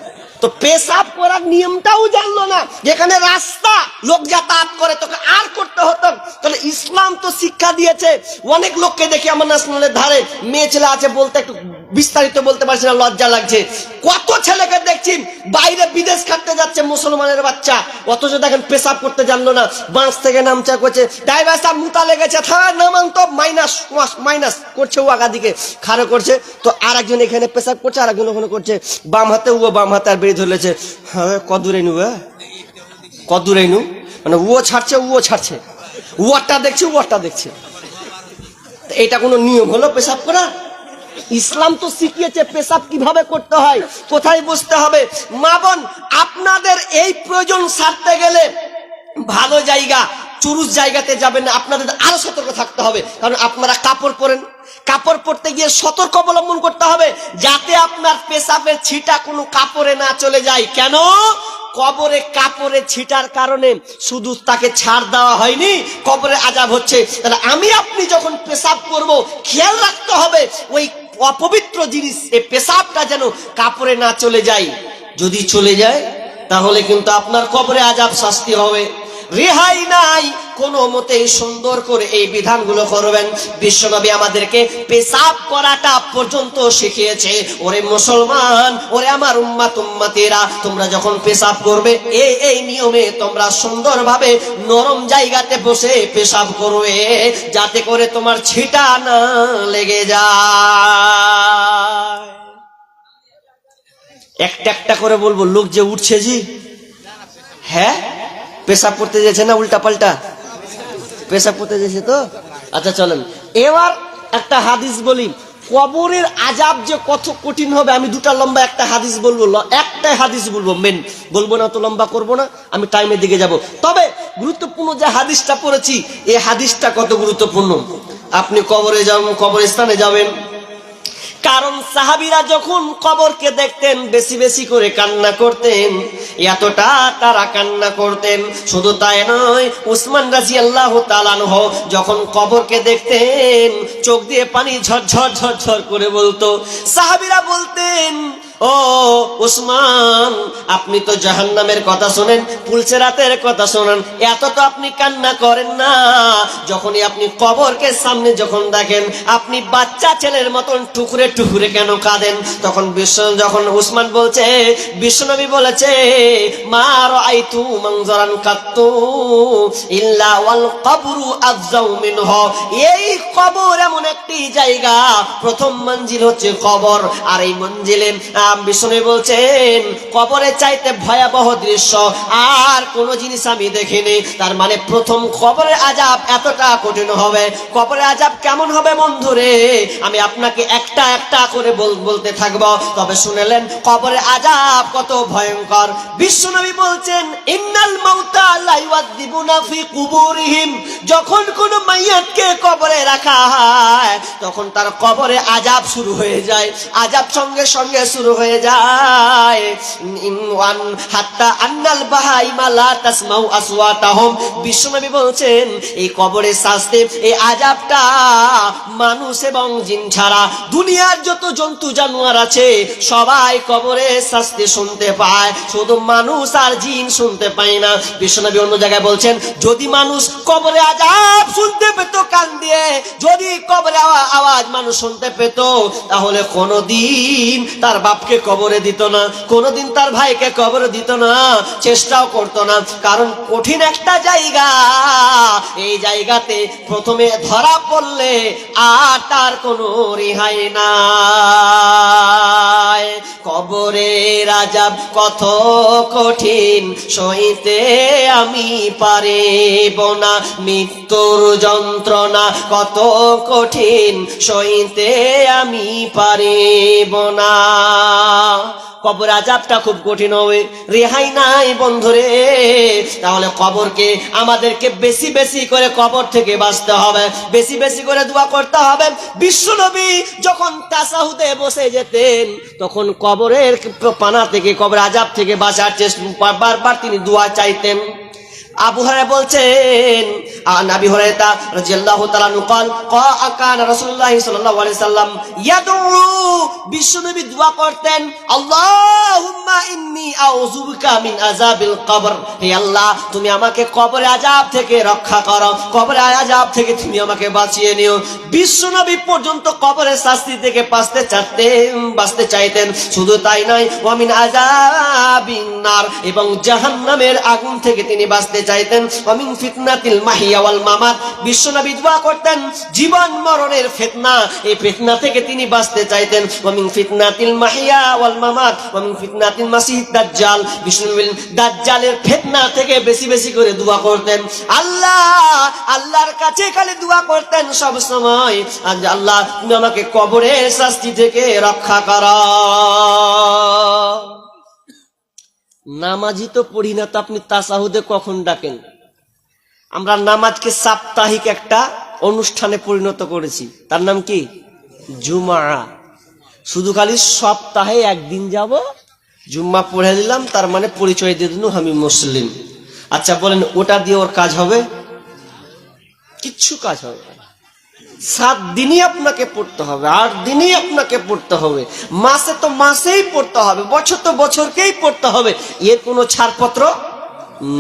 তো পেশাব করার নিয়মটাও জানলো না, যেখানে রাস্তা লোক যাতায়াত করে তোকে আর করতে হতো। তাহলে ইসলাম তো শিক্ষা দিয়েছে। অনেক লোককে দেখি আমার ন্যাশনালের ধারে, মেয়ে ছেলে আছে, বলতে একটু বিস্তারিত বলতে পারছি না, লজ্জা লাগছে। কত ছেলেকে দেখছি বাইরে বিদেশ খাটতে যাচ্ছে, মুসলমানের বাচ্চা, অথচ দেখেন পেশাব করতে জানলো না, বাঁশ থেকে নামচা করছে, ড্রাইভার সাহেব মুতা লেগেছে, থানায় নামান তো, মাইনাস করছে, ও আগা দিকে খাড়ো করছে। তো আর একজন এখানে পেশাব করছে, আর একজন ওখানে করছে, বাম হাতে ও বাম হাতে আর বেরিয়ে ধরেছে। হ্যাঁ কদূরে নু, কদূরে নু, মানে ও ছাড়ছে, ওটা দেখছে। এটা কোনো নিয়ম হলো পেশাব করা? ইসলাম তো শিখিয়েছে পেশাব কিভাবে করতে হয়, কোথায় বসতে হবে। মা বোন আপনাদের এই প্রয়োজন সারতে গেলে ভালো জায়গা, চুরুস জায়গাতে যাবেন না, আপনাদের আরো সতর্ক থাকতে হবে। কারণ আপনারা কাপড় পরেন, কাপড় পরতে গিয়ে সতর্ক অবলম্বন করতে হবে, যাতে আপনার পেশাবের ছিটা কোনো কাপড়ে না চলে যায়। কেন? কবরে কাপড়ে ছিটার কারণে শুধু তাকে ছাড় দেওয়া হয়নি, কবরে আযাব হচ্ছে। তাহলে আমি আপনি যখন পেশাব করব, খেয়াল রাখতে হবে ওই অপবিত্র জিনিস, এই পেশাবটা যেন কাপড়ে না চলে যায়। যদি চলে যায় তাহলে কিন্তু আপনার কবরে আযাব, শাস্তি হবে, রেহাই নাই। কোন মতেই সুন্দর করে এই বিধানগুলো করবেন। বিশ্বনবী আমাদেরকে পেশাব করাটা পর্যন্ত শিখিয়েছে। ওরে মুসলমান, ওরে আমার উম্মতেরা, তোমরা যখন পেশাব করবে এই নিয়মে তোমরা সুন্দরভাবে নরম জায়গাতে বসে পেশাব করবে, যাতে করে তোমার ছিটা না লেগে যায়। একটা করে বলবো, লোক যে উঠছে জি, হ্যাঁ পেশাব করতে যাচ্ছে না উল্টা পাল্টা, পেশা পড়তে গেছে তো। আচ্ছা চলেন এবার একটা হাদিস বলি, কবরের আযাব যে কত কঠিন হবে। আমি দুটা লম্বা একটা হাদিস বলবো, একটাই হাদিস বলবো, মেন বলবো না, তো লম্বা করবো না, আমি টাইমের দিকে যাব। তবে গুরুত্বপূর্ণ যে হাদিসটা পড়েছি, এই হাদিসটা কত গুরুত্বপূর্ণ। আপনি কবরে যাবেন, কবরস্থানে যাবেন, কারণ সাহাবীরা যখন কবরকে দেখতেন বেশি বেশি করে কান্না করতেন, এতটা তারা কান্না করতেন। শুধু তাই নয়, উসমান রাদিয়াল্লাহু তাআলা আনহু যখন কবরকে দেখতেন চোখ দিয়ে পানি ঝরঝর ঝরঝর করে বলতো। সাহাবীরা বলতেন, ও উসমান, আপনি তো জাহান্নামের কথা শোনেন, পুলসেরাতের কথা শোনেন, এত তো আপনি কান্না করেন না। যখনই আপনি কবরকে সামনে যখন দেখেন, আপনি বাচ্চা ছেলের মতন টুকরে টুকরে কেন কাঁদেন? তখন যখন উসমান বলছে, বিশ্বনবী বলেছে, মা রাআইতু মানজারান কাত্তু ইল্লা ওয়াল কবরু আফজাউ মিনহু। এই কবর এমন একটি জায়গা, প্রথম মঞ্জিল হচ্ছে কবর, আর এই মঞ্জিলে বিষ্ণু বলছেন কবরে চাইতে ভয়াবহ দৃশ্য আর কোন জিনিস আমি দেখিনি। তার মানে প্রথম কবরের আযাব এতটা কঠিন হবে। কবরের আযাব কেমন হবে বন্ধুরে, আমি আপনাকে একটা একটা করে বলতে থাকবো, তবে শুনেলেন কবরের আযাব কত ভয়ঙ্কর। বিশ্বনবী বলছেন, ইন্নাল মাউতা লা ইউআযিবুনা ফি কুবুরিহিম। যখন কোন মাইয়াতকে কবরে রাখা হয়, তখন তার কবরে আযাব শুরু হয়ে যায়, আযাব সঙ্গে সঙ্গে শুরু হয়ে যায়। হাত্তা আন্নাল বাহাইমা লা তাসমাউ আসওয়াতাহুম। বিশ্বনবী বলছেন এই কবরের শাস্তি, এই আযাবটা মানুষ এবং জিন ছাড়া দুনিয়ার যত জন্তু জানোয়ার আছে সবাই কবরের শাস্তি শুনতে পায়, শুধু মানুষ আর জিন শুনতে পায় না। বিশ্বনবী অন্য জায়গায় বলছেন, যদি মানুষ কবরে আযাব শুনতে পেত কান দিয়ে, যদি কবরে আওয়াজ মানুষ শুনতে পেত, তাহলে কোনদিন তার বাপকে কবরে দিত না, কোনদিন তার ভাইকে কবরে দিত না, চেষ্টাও করতো না। কারণ কঠিন একটা জায়গা, এই জায়গাতে প্রথমে ধরা পড়লে আর তার কোনো রেহাই নাই। কবরের আযাব কত কঠিন, সইতে আমি পারিব না। মৃত্যুর যন্ত্রণা কত কঠিন, সইতে আমি পারিব না। কবর আযাবটা খুব কঠিন হবে, রেহাই নাই বন্ধুরে। তাহলে কবরকে আমাদেরকে বেশি বেশি করে কবর থেকে বাঁচতে হবে, বেশি বেশি করে দোয়া করতে হবে। বিশ্বনবী যখন তাসাহুদে বসে যেতেন, তখন কবরের পানা থেকে, কবর আযাব থেকে বাঁচার চেষ্টা বারবার তিনি দোয়া চাইতেন। আবু হুরায়রা বলছেন, নবী হুরায়রা রাদিয়াল্লাহু তাআলা قال কানা রাসূলুল্লাহ সাল্লাল্লাহু আলাইহি সাল্লাম ইয়াদউ, বিশ্বনবী দোয়া করতেন, আল্লাহুম্মা ইন্নী আউযু বিকা মিন আযাবিল কবর। হে আল্লাহ, তুমি আমাকে কবরের আযাব থেকে রক্ষা করো, কবরের আযাব থেকে তুমি আমাকে বাঁচিয়ে নিও। বিশ্বনবী পর্যন্ত কবরের শাস্তি থেকে বাঁচতে চাইতেন। শুধু তাই নয়, ওয়া মিন আযাবিন নার, এবং জাহান্নামের আগুন থেকে তিনি বাঁচতে চাইতেন। ওয়া মিন ফিতনাতিল মাহিয়া ওয়াল মামাত, বিশ্বনবী দোয়া করতেন জীবন মরণের ফিতনা, এই ফিতনা থেকে তিনি বাঁচতে চাইতেন। ওয়া মিন ফিতনাতিল মাহিয়া ওয়াল মামাত ওয়া মিন ফিতনাতিল মাসিহিদ দাজ্জাল, বিশ্বনবী দাজ্জালের ফিতনা থেকে বেশি বেশি করে দোয়া করতেন। আল্লাহর কাছে খালি দোয়া করতেন সব সময়, আল্লাহ তুমি আমাকে কবরের শাস্তি থেকে রক্ষা করো। নামাজি তো পড়ি না, তো আপনি তাসাহুদে কখন ডাকেন? আমরা নামাজকে সাপ্তাহিক একটা অনুষ্ঠানে পরিণত করেছি, তার নাম কি? জুমা। শুধু খালি সপ্তাহে একদিন যাব, জুম্মা পড়ে দিলাম, তার মানে পরিচয় দিয়ে দিলাম আমি মুসলিম। আচ্ছা বলেন, ওটা দিয়ে ওর কাজ হবে? কিচ্ছু কাজ হবে না। 7 দিনই আপনাকে পড়তে হবে, 8 দিনই আপনাকে পড়তে হবে, মাসে তো মাসেই পড়তে হবে, বছর তো বছরকেই পড়তে হবে, এর কোনো ছাড়পত্র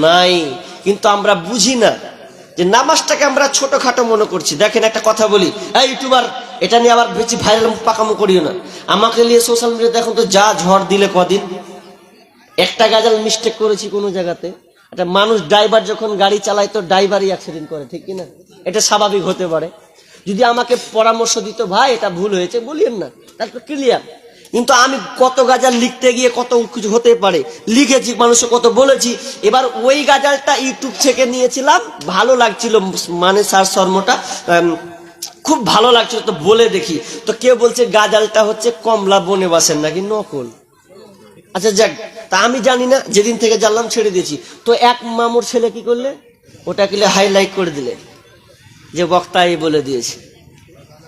নাই। কিন্তু আমরা বুঝি না যে নামাজটাকে আমরা ছোটখাটো মনে করছি। দেখেন একটা কথা বলি, এই ইউটিউবার, এটা নিয়ে আবার বেশি ভাইরাল পাকামো করিও না। আমাকে নিয়ে সোশ্যাল মিডিয়া দেখুন তো যা ঝড় দিলে কদিন। একটা গাজাল মিস্টেক করেছি কোনো জায়গাতে, একটা মানুষ ড্রাইভার যখন গাড়ি চালায় তো ড্রাইভারই অ্যাক্সিডেন্ট করে, ঠিক কিনা? এটা স্বাভাবিক হতে পারে। যদি আমাকে পরামর্শ দিত, ভাই এটা ভুল হয়েছে, বলিয়েন না, তারপর ক্লিয়ার। কিন্তু আমি কত গাজাল লিখতে গিয়ে কত কিছু হতে পারে, লিখেছি, মানুষকে কত বলেছি। এবার ওই গাজালটা ইউটিউব থেকে নিয়েছিলাম, ভালো লাগছিল, মানে স্যার শর্মটা খুব ভালো লাগছিল, তো বলে দেখি। তো কেউ বলছে গাজালটা হচ্ছে কমলা বনেবাসের নাকি নকল। আচ্ছা যাক, তা আমি জানি না, যেদিন থেকে জানলাম ছেড়ে দিয়েছি। তো এক মামুর ছেলে কি করলে, ওটা কিলে হাইলাইট করে দিলে যে বক্তা এই বলে দিয়েছে।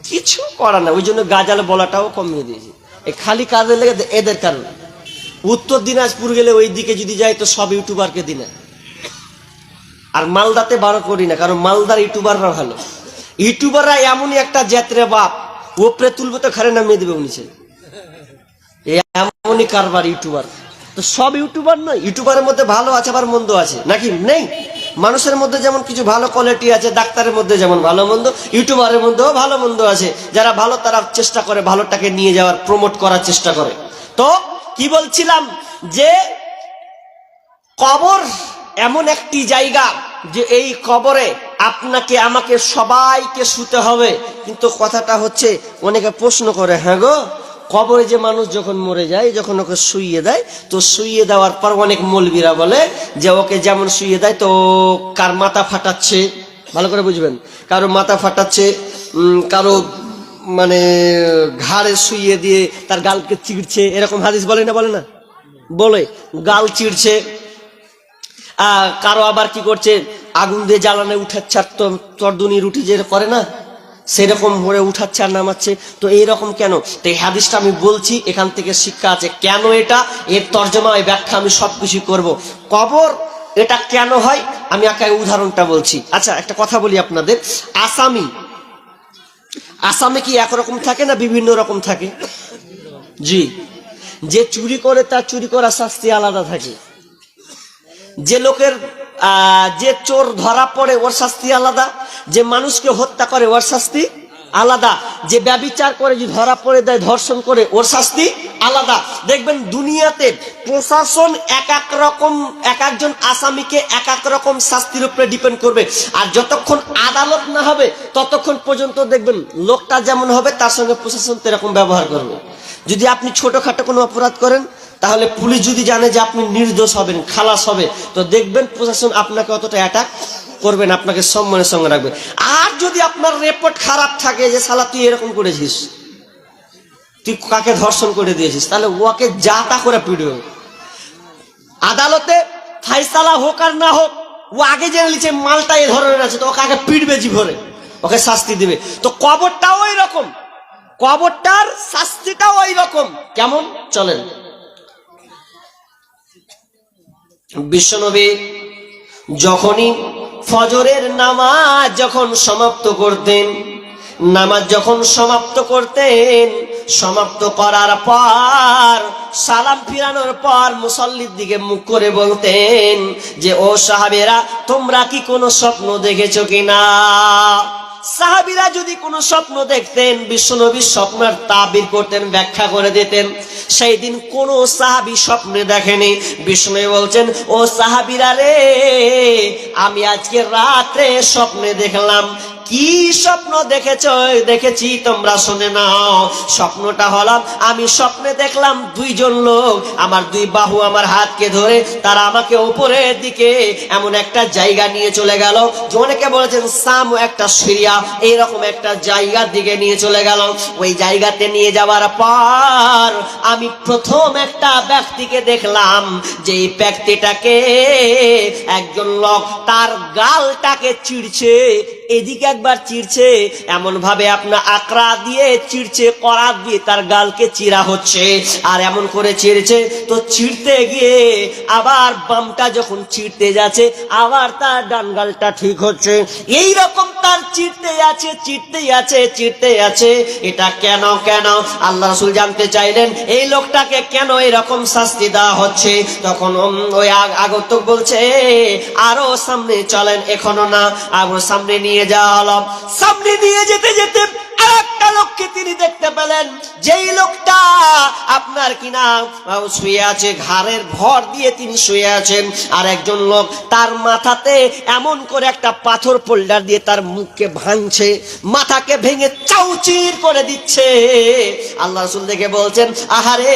কিছু করার না, ওই জন্য গাজাল বলাটাও কমিয়ে দিয়েছি। এই খালি কাজে লেগে এদের কারণে। উত্তর দিনাজপুর গেলে ওই দিকে যদি যাই তো সব ইউটিউবারকে দিনে, আর মালদাতে বারো করি না, কারণ মালদার ইউটিউবাররা ভালো। ইউটিউবাররা এমনই একটা জাতরে বাপ, ওপরে তুলবে তো ঘরে নামিয়ে দেবে উনিছে, এমনই কারবার ইউটিউবার। তো সব ইউটিউবার নয়, ইউটিউবারের মধ্যে ভালো আছে আবার মন্দ আছে, নাকি নেই? মানুষের মধ্যে যেমন কিছু ভালো কোয়ালিটি আছে, ডাক্তারের মধ্যে যেমন ভালো মন্দ, ইউটিউবারের মধ্যেও ভালো মন্দ আছে। যারা ভালো তারা চেষ্টা করে ভালোটাকে নিয়ে যাওয়ার, প্রমোট করার চেষ্টা করে। তো কি বলছিলাম, যে কবর এমন একটি জায়গা যে এই কবরে আপনাকে আমাকে সবাইকে শুতে হবে। কিন্তু কথাটা হচ্ছে, অনেকে প্রশ্ন করে, হ্যাঁ গো, কবরে যে মানুষ যখন মরে যায়, যখন ওকে শুইয়ে দেয়, তো শুইয়ে দেওয়ার পর অনেক মৌলবীরা বলে যে ওকে যেমন শুইয়ে দেয় তো কার মাথা ফাটাচ্ছে, ভালো করে বুঝবেন, কারো মাথা ফাটাচ্ছে, কারো মানে ঘাড়ে শুইয়ে দিয়ে তার গালকে চিড়ছে, এরকম হাদিস বলে না, বলে না, বলে গাল চিড়ছে। কারো আবার কি করছে, আগুন দিয়ে জ্বালানে উঠাচ্ছে, আর তর্দুনি রুটি যে করে না, সেরকম ভরে উঠাচ্ছে আর নামাচ্ছে। তো এইরকম কেন? তো এই হাদিসটা আমি বলছি, এখান থেকে শিক্ষা আছে কেন এটা, এর তর্জমা, এই ব্যাখ্যা আমি সবকিছু করব। কবর এটা কেন হয় আমি একটা উদাহরণটা বলছি। আচ্ছা একটা কথা বলি আপনাদের, আসামে কি একরকম থাকে না বিভিন্ন রকম থাকে? জি, যে চুরি করে তার চুরি করা শাস্তি আলাদা থাকে, যে লোকের যে চোর ধরা পড়ে ওর শাস্তি আলাদা, যে মানুষকে হত্যা করে ওর শাস্তি আলাদা, যে ব্যভিচার করে যে ধরা পড়ে দেয়, ধর্ষণ করে, ওর শাস্তি আলাদা। দেখবেন দুনিয়াতে প্রশাসন এক এক রকম, এক একজন আসামিকে এক এক রকম শাস্তির উপরে ডিপেন্ড করবে। আর যতক্ষণ আদালত না হবে ততক্ষণ পর্যন্ত দেখবেন লোকটা যেমন হবে তার সঙ্গে প্রশাসন এরকম ব্যবহার করবে। যদি আপনি ছোটখাটো কোনো অপরাধ করেন, তাহলে পুলিশ যদি জানে যে আপনি নির্দোষ হবেন, খালাস হবে, তো দেখবেন প্রশাসন আপনাকে অতটা অ্যাটাক করবেন, আপনাকে সম্মানের সঙ্গে রাখবে। আর যদি আপনার রেপোর্ট খারাপ থাকে যে শালা তুই এরকম করেছিস, তুই কাকে ধর্ষণ করে দিয়েছিস, তাহলে ওকে যা তা করে পিটবে। আদালতে ফাইসালা হোক আর না হোক, ও আগে জেনে নিচ্ছে মালটা এ ধরনের আছে, তো ওকে আগে পিটবে জীবনে, ওকে শাস্তি দিবে। তো কবরটাও ওই রকম, কবরটার শাস্তিটাও ওই রকম। কেমন? চলেন, বিশ্বনবী যখনই ফজরের নামাজ যখন সমাপ্ত করতেন, নামাজ যখন সমাপ্ত করতেন, সমাপ্ত করার পর সালাম ফিরানোর পর মুসল্লির দিকে মুখ করে বলতেন যে ও সাহাবেরা, তোমরা কি কোনো স্বপ্ন দেখেছো কিনা? সাহাবীরা যদি কোনো স্বপ্ন দেখতেন, বিশ্বনবী স্বপ্নের তাবির করতেন, ব্যাখ্যা করে দিতেন। সেই দিন কোনো সাহাবী স্বপ্নে দেখেনি। বিশ্বনবী বলছেন, ও সাহাবীরা রে, আমি আজকে রাতে স্বপ্নে দেখলাম। কি স্বপ্ন দেখেছি তোমরা শুনে নাও। স্বপ্নটা হলো, আমি স্বপ্নে দেখলাম দুইজন লোক আমার দুই বাহু আমার হাতকে ধরে তারা আমাকে উপরের দিকে এমন একটা জায়গা নিয়ে চলে গেল, অনেকে বলেছেন সাম একটা সিরিয়া, এইরকম একটা জায়গার দিকে নিয়ে চলে গেল। ওই জায়গাতে নিয়ে যাওয়ার পর আমি প্রথম একটা ব্যক্তিকে দেখলাম, যে এই ব্যক্তিটাকে একজন লোক তার গালটাকে চিড়ছে, এদিকে একবার চিড়ছে, এমন ভাবে আপনার আকড়া দিয়ে চিড়ছে, করাত দিয়ে তার গালকে চিরা হচ্ছে, আর এমন করে চিড়ছে। তো চিড়তে গিয়ে আবার বামটা যখন চিড়তে যাচ্ছে, আবার তার ডান গালটা ঠিক হচ্ছে, এই রকম তার চিড়তে আছে। এটা কেন? আল্লাহ রাসূল জানতে চাইলেন এই লোকটাকে কেন এরকম শাস্তি দেওয়া হচ্ছে। তখন ওই আগন্তুক বলছে, আরো সামনে চলেন, এখনো না, আরো সামনে নিয়ে যাওয়া হলো। সামনে নিয়ে যেতে যেতে আরেকটা একটা লোককে তিনি দেখতে পেলেন, যেই লোকটা আপনার কিনা শুয়ে আছে, ঘাড়ের ভর দিয়ে তিনি শুয়ে আছেন। আর একজন লোক তার মাথাতে এমন করে একটা পাথর পোল্ডার দিয়ে তার মুখকে ভাঙছে, মাথাকে ভেঙে চাউচির করে দিচ্ছে। আল্লাহ রাসূল দেখে বলছেন, আহারে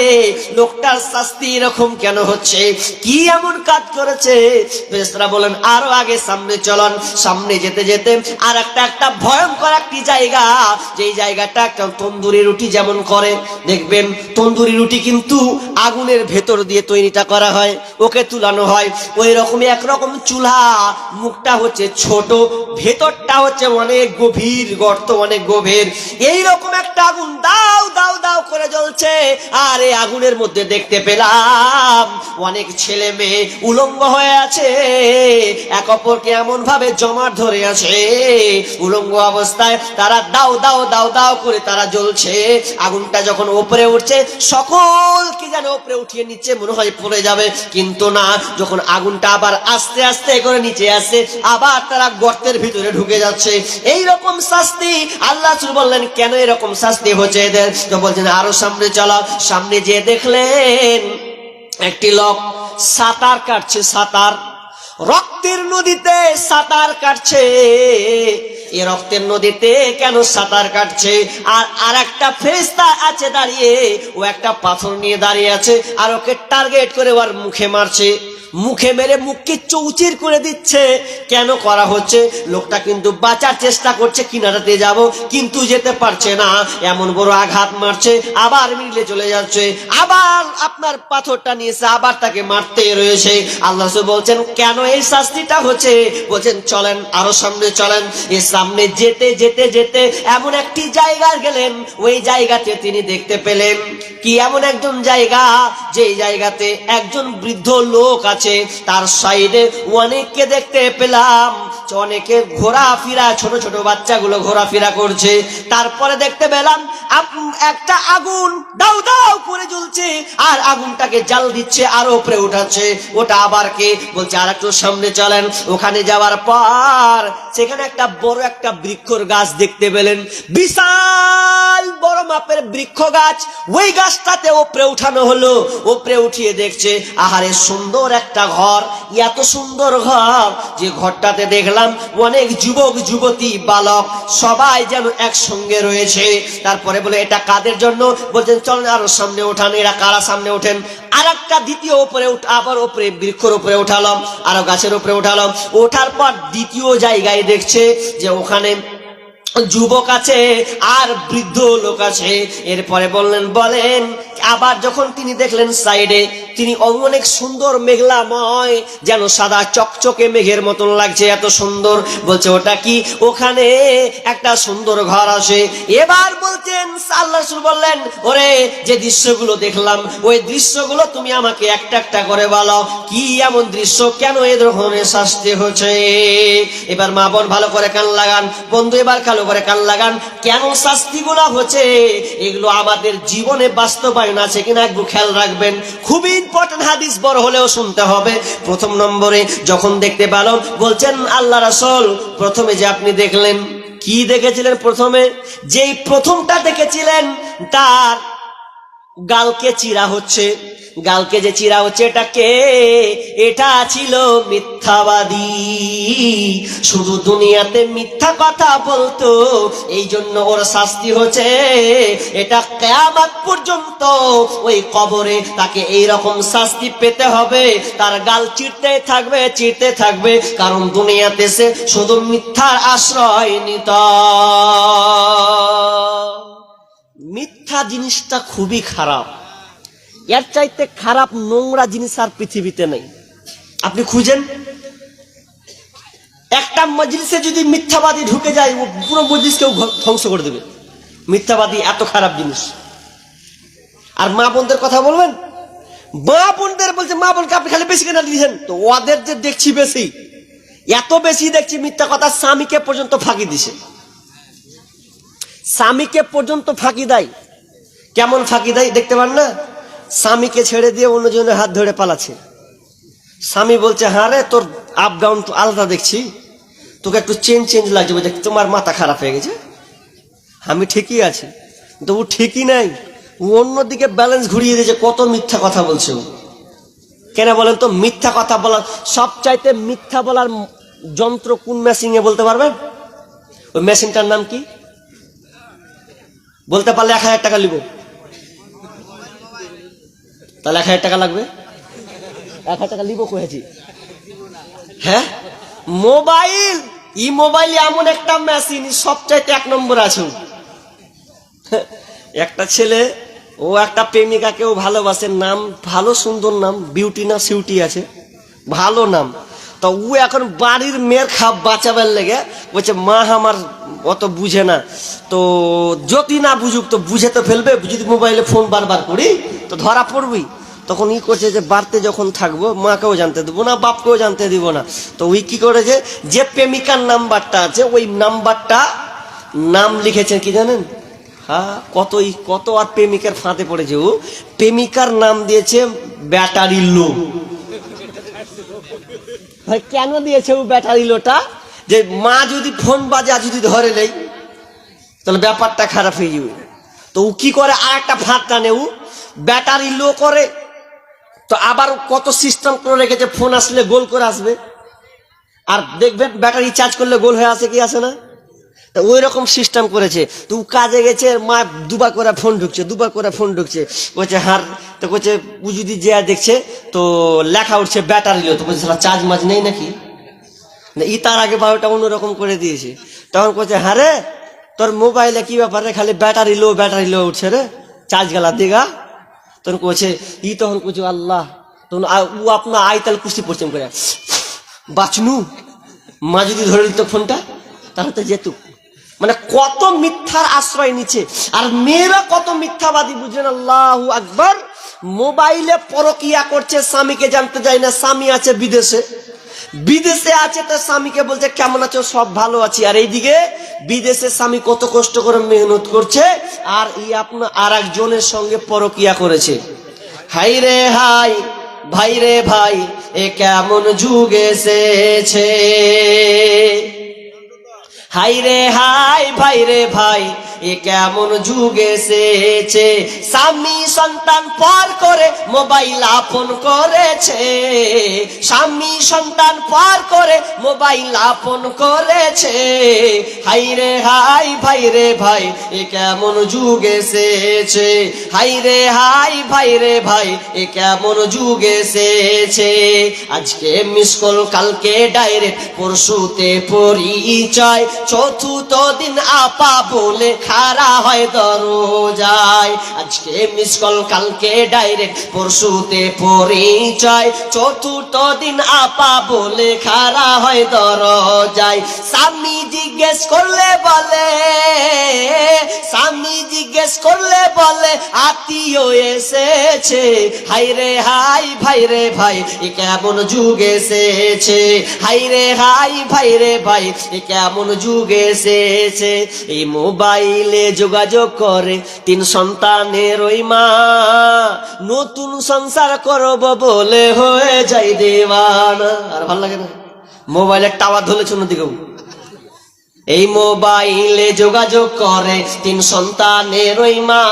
লোকটার শাস্তি এরকম কেন হচ্ছে, কি এমন কাজ করেছে? ফেরেশতারা বলেন, আরো আগে সামনে চলুন। সামনে যেতে যেতে আর একটা ভয়ঙ্কর একটি জায়গা, যেই জায়গাটা একটা তন্দুরি রুটি যেমন করে, দেখবেন তন্দুরি রুটি কিন্তু আগুনের ভেতর দিয়ে তৈরিটা করা হয়, ওকে তুলানো হয়। ওই রকমই একরকম চুলা, মুখটা হচ্ছে ছোট, ভেতরটা হচ্ছে অনেক গভীর, গর্ত অনেক গভীর। এইরকম একটা আগুন দাও দাও দাও করে জ্বলছে। আর এই আগুনের মধ্যে দেখতে পেলাম অনেক ছেলে মেয়ে উলঙ্গ হয়ে আছে, এক অপরকে এমন ভাবে জমাট ধরে আছে, উলঙ্গ অবস্থায় তারা দাও দাও দাও দাও করে তারা জ্বলছে। আগুনটা যখন উপরে উঠছে, সকলকে যেন উপরে উঠিয়ে নিচ্ছে, মনে হয় পড়ে যাবে, কিন্তু না, যখন আগুনটা আবার আস্তে আস্তে করে নিচে আসছে, আবার তারা গর্তের ভিতরে ঢুকে যাচ্ছে। এই রকম শাস্তি আল্লাহ রাসূল বললেন, কেন এরকম শাস্তি হচ্ছে এদের? তো বলছেন আরো সামনে চলো। সামনে যে দেখলেন একটি লোক সাঁতার কাটছে, সাঁতার, রক্তের নদীতে সাঁতার কাটছে। এই রক্তের নদীতে কেন সাঁতার কাটছে? আর একটা ফেরেশতা আছে দাঁড়িয়ে, ও একটা পাথর নিয়ে দাঁড়িয়ে আছে, আর ওকে টার্গেট করে ওর মুখে মারছে, মুখে মেরে মুখকে চৌচির করে দিচ্ছে। কেন করা হচ্ছে? লোকটা কিন্তু বাঁচার চেষ্টা করছে, কিনারাতে যাব, কিন্তু যেতে পারছে না, এমন বড় আঘাত মারছে, আবার মিলে চলে যাচ্ছে, আবার আপনার পাথরটা নিয়েছে, আবার তাকে মারতে রয়েছে। আল্লাহ রাসূল বলছেন, কেন এই শাস্তিটা হচ্ছে? বলছেন চলেন, আরো সামনে চলেন। এই সামনে যেতে যেতে যেতে এমন একটি জায়গায় গেলেন, ওই জায়গাতে তিনি দেখতে পেলেন কি, এমন একজন জায়গা, যে জায়গাতে একজন বৃদ্ধ লোক আছে, তার সাইডে অনেককে দেখতে পেলাম, অনেকে ঘোরাফেরা, ছোট ছোট বাচ্চাগুলো ঘোরাফেরা করছে। তারপরে দেখতে পেলাম একটা আগুন দাউ দাউ করে জ্বলছে, আর আগুনটাকে জাল দিচ্ছে, আর উপরে উঠাচ্ছে। ওটা আবার কে? বলছে আর একটু সামনে চলেন। ওখানে যাওয়ার পর সেখানে একটা বড় একটা বৃক্ষর গাছ দেখতে পেলেন, বিশাল বড় মাপের বৃক্ষ গাছ। ওই গাছটাতে উপরে উঠানো হলো, উপরে উঠিয়ে দেখছে, আহারে সুন্দর একটা ঘর, এত সুন্দর ঘর যে ঘরটাতে দেখলাম অনেক যুবক যুবতী বালক সবাই যেন একসঙ্গে রয়েছে। তারপরে বলে এটা কাদের জন্য? বলছেন চলেন আরো সামনে ওঠান। এরা কারা? সামনে ওঠেন। আর একটা দ্বিতীয় উপরে আবার উপরে বৃক্ষর উপরে উঠালাম, আরো গাছের উপরে উঠালাম। ওঠার পর দ্বিতীয় জায়গায় দেখছে যে ওখানে যুবক আছে আর বৃদ্ধ লোক আছে। এরপরে বলেন আবার যখন তিনি দেখলেন সাইডে, তিনি অনেক সুন্দর মেঘলাময়, যেন সাদা চকচকে মেঘের মতন লাগছে, এত সুন্দর। বলছে ওটা কি? ওখানে একটা সুন্দর ঘর আছে। এবার বলছেন আল্লাহ রাসূল বললেন, ওরে যে দৃশ্যগুলো দেখলাম, ওই দৃশ্যগুলো তুমি আমাকে একটা একটা করে বলো, কি এমন দৃশ্য, কেন এ ধরনের শাস্তি হচ্ছে? এবার মা বোন ভালো করে কান লাগান, বন্ধু এবার ভালো করে কান লাগান, কেন শাস্তিগুলো হচ্ছে এগুলো আমাদের জীবনে বাস্তবায়ন আছে কিনা একটু খেয়াল রাখবেন। খুবই ইম্পর্টেন্ট হাদিস, বড় হলেও শুনতে হবে। প্রথম নম্বরে যখন দেখতে পেল, বলছেন আল্লাহ রাসূল, প্রথমে যে আপনি দেখলেন, কি দেখেছিলেন? প্রথমে যেই প্রথমটা দেখেছিলেন, তার গালকে চিরা হচ্ছে। গালকে যে চিরা হচ্ছে, এটা কে? এটা ছিল মিথ্যাবাদী, শুধু দুনিয়াতে মিথ্যা কথা বলতো, এই জন্য ওর শাস্তি হচ্ছে এটা কিয়ামত পর্যন্ত। ওই কবরে তাকে এই রকম শাস্তি পেতে হবে, তার গাল চিরতে থাকবে, চিরতে থাকবে, কারণ দুনিয়াতে সে শুধু মিথ্যার আশ্রয় নিত। মিথ্যা জিনিসটা খুবই খারাপ, এর চাইতে খারাপ নোংরা জিনিস আর পৃথিবীতে নেই। আপনি খুঁজেন, একটা মজলিসে যদি মিথ্যাবাদী ঢুকে যায়, ও পুরো মজলিসকেও ধ্বংস করে দেবে। মিথ্যাবাদী এত খারাপ জিনিস। আর মা বোনদের কথা বলবেন, মা বোনদের বলছে, মা বোনকে আপনি খালি বেশি কেনা দিয়েছেন, তো ওদের যে দেখছি বেশি, এত বেশি দেখছি মিথ্যা কথা, স্বামীকে পর্যন্ত ফাঁকি দিছে, স্বামীকে পর্যন্ত ফাঁকি দেয়। কেমন ফাঁকি দেয় দেখতে পান না? স্বামীকে ছেড়ে দিয়ে অন্যজনের হাত ধরে পালাচ্ছে। স্বামী বলছে, হ্যাঁ রে, তোর আপ ডাউন আলাদা দেখছি, তোকে একটু চেঞ্জ লাগছে, বলছে তোমার মাথা খারাপ হয়ে গেছে। আমি ঠিকই আছি, কিন্তু ও ঠিকই নাই, ও অন্যদিকে ব্যালেন্স ঘুরিয়ে দিয়েছে। কত মিথ্যা কথা বলছে ও। কেন বলেন তো? মিথ্যা কথা বলার সবচাইতে মিথ্যা বলার যন্ত্র কোন মেশিনে বলতে পারবেন? ওই মেশিনটার নাম কি বলতে পারলে 1000 টাকা নিব। তাহলে 1000 টাকা লাগবে। 1000 টাকা নিব কয়েছি। হ্যাঁ, মোবাইল। ই মোবাইল এমন একটা মেশিন, সবচাইতে 1 নম্বর আছে। একটা ছেলে, ও একটা প্রেমিকাকেও ভালোবাসে, নাম ভালো সুন্দর নাম, বিউটি না সিউটি আছে, ভালো নাম। তো ও এখন বাড়ির মেয়ের খাপ বাঁচাবার লেগে বলছে, মা আমার অত বুঝে না, তো যদি না বুঝুক তো বুঝে তো ফেলবে, যদি মোবাইলে ফোন বারবার করি তো ধরা পড়বি। তখন ই করছে যে বাড়িতে যখন থাকবো মাকেও জানতে দেবো না, বাপকেও জানতে দিব না। তো ওই কি করেছে, যে প্রেমিকার নাম্বারটা আছে ওই নাম্বারটা নাম লিখেছেন কি জানেন? হ্যাঁ, কত আর প্রেমিকার ফাঁদে পড়েছে ও। প্রেমিকার নাম দিয়েছে ব্যাটারি লো। ভাই কেন দিয়েছে ও ব্যাটারি লোটা? যে মা যদি ফোন বাজে আর যদি ধরে নেই তাহলে ব্যাপারটা খারাপ হয়ে যাবে। তো ও কি করে, আর একটা ফাঁদ টানে, ও ব্যাটারি লো করে। তো আবার কত সিস্টেম করে রেখেছে, ফোন আসলে গোল করে আসবে। আর দেখবেন ব্যাটারি চার্জ করলে গোল হয়ে আসে কি আসে না, তো ওই রকম সিস্টেম করেছে। তো কাজে গেছে, মা দুবার করে ফোন ঢুকছে, দুবার করে ফোন ঢুকছে, বলছে হার। তো বলছে ও যদি যে দেখছে তো লেখা উঠছে ব্যাটারি লো। তো বলছে চার্জ মাঝ নেই নাকি, ই তার আগে 12টা অন্যরকম করে দিয়েছে। তখন বলছে হ্যাঁ রে, তোর মোবাইলে কি ব্যাপার রে, খালি ব্যাটারি লো উঠছে রে, চার্জ গেলা দিগা। তখন কইছে ই, তখন কইছে আল্লাহ। তখন ও আপনার আইতাল কুস্তি পড়ছে করে বাঁচনু, মা যদি ধরে দিত ফোনটা তাহলে তো যেত। মানে কত মিথ্যার আশ্রয় নিচ্ছে। আর মেয়েরা কত মিথ্যাবাদী বুঝলেন? আল্লাহু আকবার। মোবাইলে পরকিয়া করছে, স্বামীকে জানতে যায় না। স্বামী আছে বিদেশে আছে, তো স্বামীকে বলছে কেমন আছো, সব ভালো আছি। আর এইদিকে বিদেশে স্বামী কত কষ্ট করে মেহনত করছে, আর ই আপনার আর একজনের সঙ্গে পরকিয়া করেছে। হাই রে হাই, ভাই রে ভাই, এ কেমন যুগ এসেছে। হাই রে হাই, ভাই রে ভাই, এ কেমন যুগ এসেছে। স্বামী সন্তান পর করে মোবাইল আপন করেছে, স্বামী সন্তান পর করে মোবাইল আপন করেছে। হাই রে হাই, ভাই রে ভাই, এ কেমন যুগ এসেছে। হাই রে হাই, ভাই রে ভাই, এ কেমন যুগ এসেছে। আজকে মিস কল, কালকে ডাইরেক্ট, পরশুতে পরিচয়, চতুর্থ দিন আপা বলে খাড়া হয় দরজায়। আজকে মিস কল, কালকে ডাইরেক্ট, পরশুতে পরিচয়, চতুর্থ দিন আপা বলে খাড়া হয় দরজায়। স্বামী জিজ্ঞেস করলে বলে, স্বামী জিজ্ঞেস করলে বলে আত্মীয় এসেছে। হাই রে হাই, ভাই রে ভাই, এ কেমন যুগ এসেছে। হাই রে হাই, ভাই রে ভাই, এ কেমন যুগ এসেছে। এই মোবাইলে যোগাযোগ করে 3 সন্তানের ওই মা, নতুন সংসার করব বলে হয়ে যায় দেওয়ানা। আর ভাল লাগে না? মোবাইলের টাওয়ার ধরেছে অন্যদিকেও। এই মোবাইলে যোগাযোগ করে 3 সন্তানের ওই মা,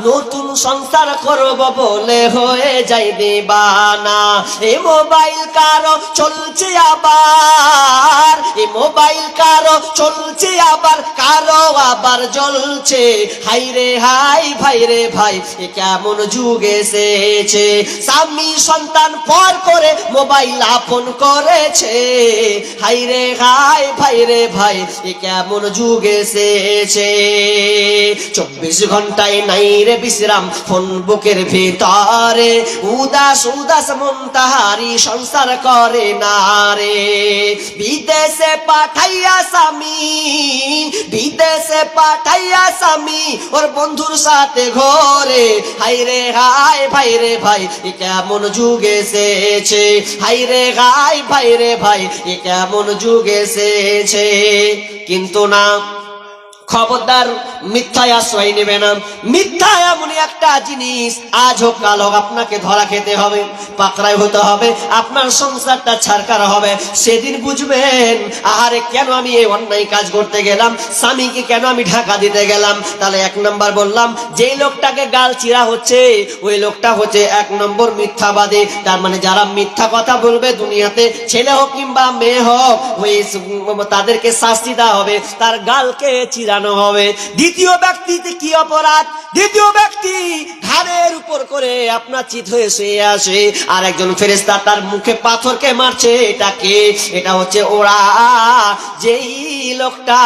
নতুন সংসার করব বলে হয়ে যাই দিবানা। এই মোবাইল কারো চলছে আবার, এই মোবাইল কারো চলছে আবার, কারো আবার জ্বলছে। হাই রে হাই, ভাই রে ভাই, এ কেমন যুগ এসেছে। স্বামী সন্তান পর করে মোবাইল আপন করেছে। হাই রে হাই, ভাই রে ভাই, এ কেমন যুগ এসেছে। 24 ঘন্টায় নাই রে বিশ্রাম, ফোন বুকের ভিতরে, উদাস উদাস মন তাহারি সংসার করে না রে। বিদেশে পাঠাইয়া স্বামী, বিদেশে পাঠাইয়া স্বামী, ওর বন্ধুর সাথে ঘরে। হাই রে হাই, ভাই রে ভাই, এ কেমন যুগ এসেছে। হাই রে হাই, ভাই রে ভাই, এ কেমন যুগ এসেছে। কিন্তু না, খবরদার মিথ্যায় আশ্রয় নেবে না। মিথ্যা এমনই একটা জিনিস, আজ হোক কাল হোক আপনাকে ধরা খেতে হবে, পাকড়ায় হতে হবে, আপনার সংসারটা ছাড়কার হবে। সেদিন বুঝবেন, আহারে কেন আমি এই অন্যায় কাজ করতে গেলাম, স্বামীকে কেন আমি ঢাকা দিতে গেলাম। তাহলে 1 নাম্বার বললাম, যেই লোকটাকে গাল চিরা হচ্ছে ওই লোকটা হচ্ছে 1 নম্বর মিথ্যাবাদী। তার মানে যারা মিথ্যা কথা বলবে দুনিয়াতে, ছেলে হোক কিংবা মেয়ে হোক, ওই তাদেরকে শাস্তি দেওয়া হবে, তার গালকে চিরানো হবে। দ্বিতীয় ব্যক্তিতে কি অপরাধ? দ্বিতীয় ব্যক্তি ঘাড়ের উপর করে আপনার চিত হয়ে শুয়ে আসে, আর একজন ফেরেশতা তার মুখে পাথরকে মারছে। এটাকে, এটা হচ্ছে ওরা যেই লোকটা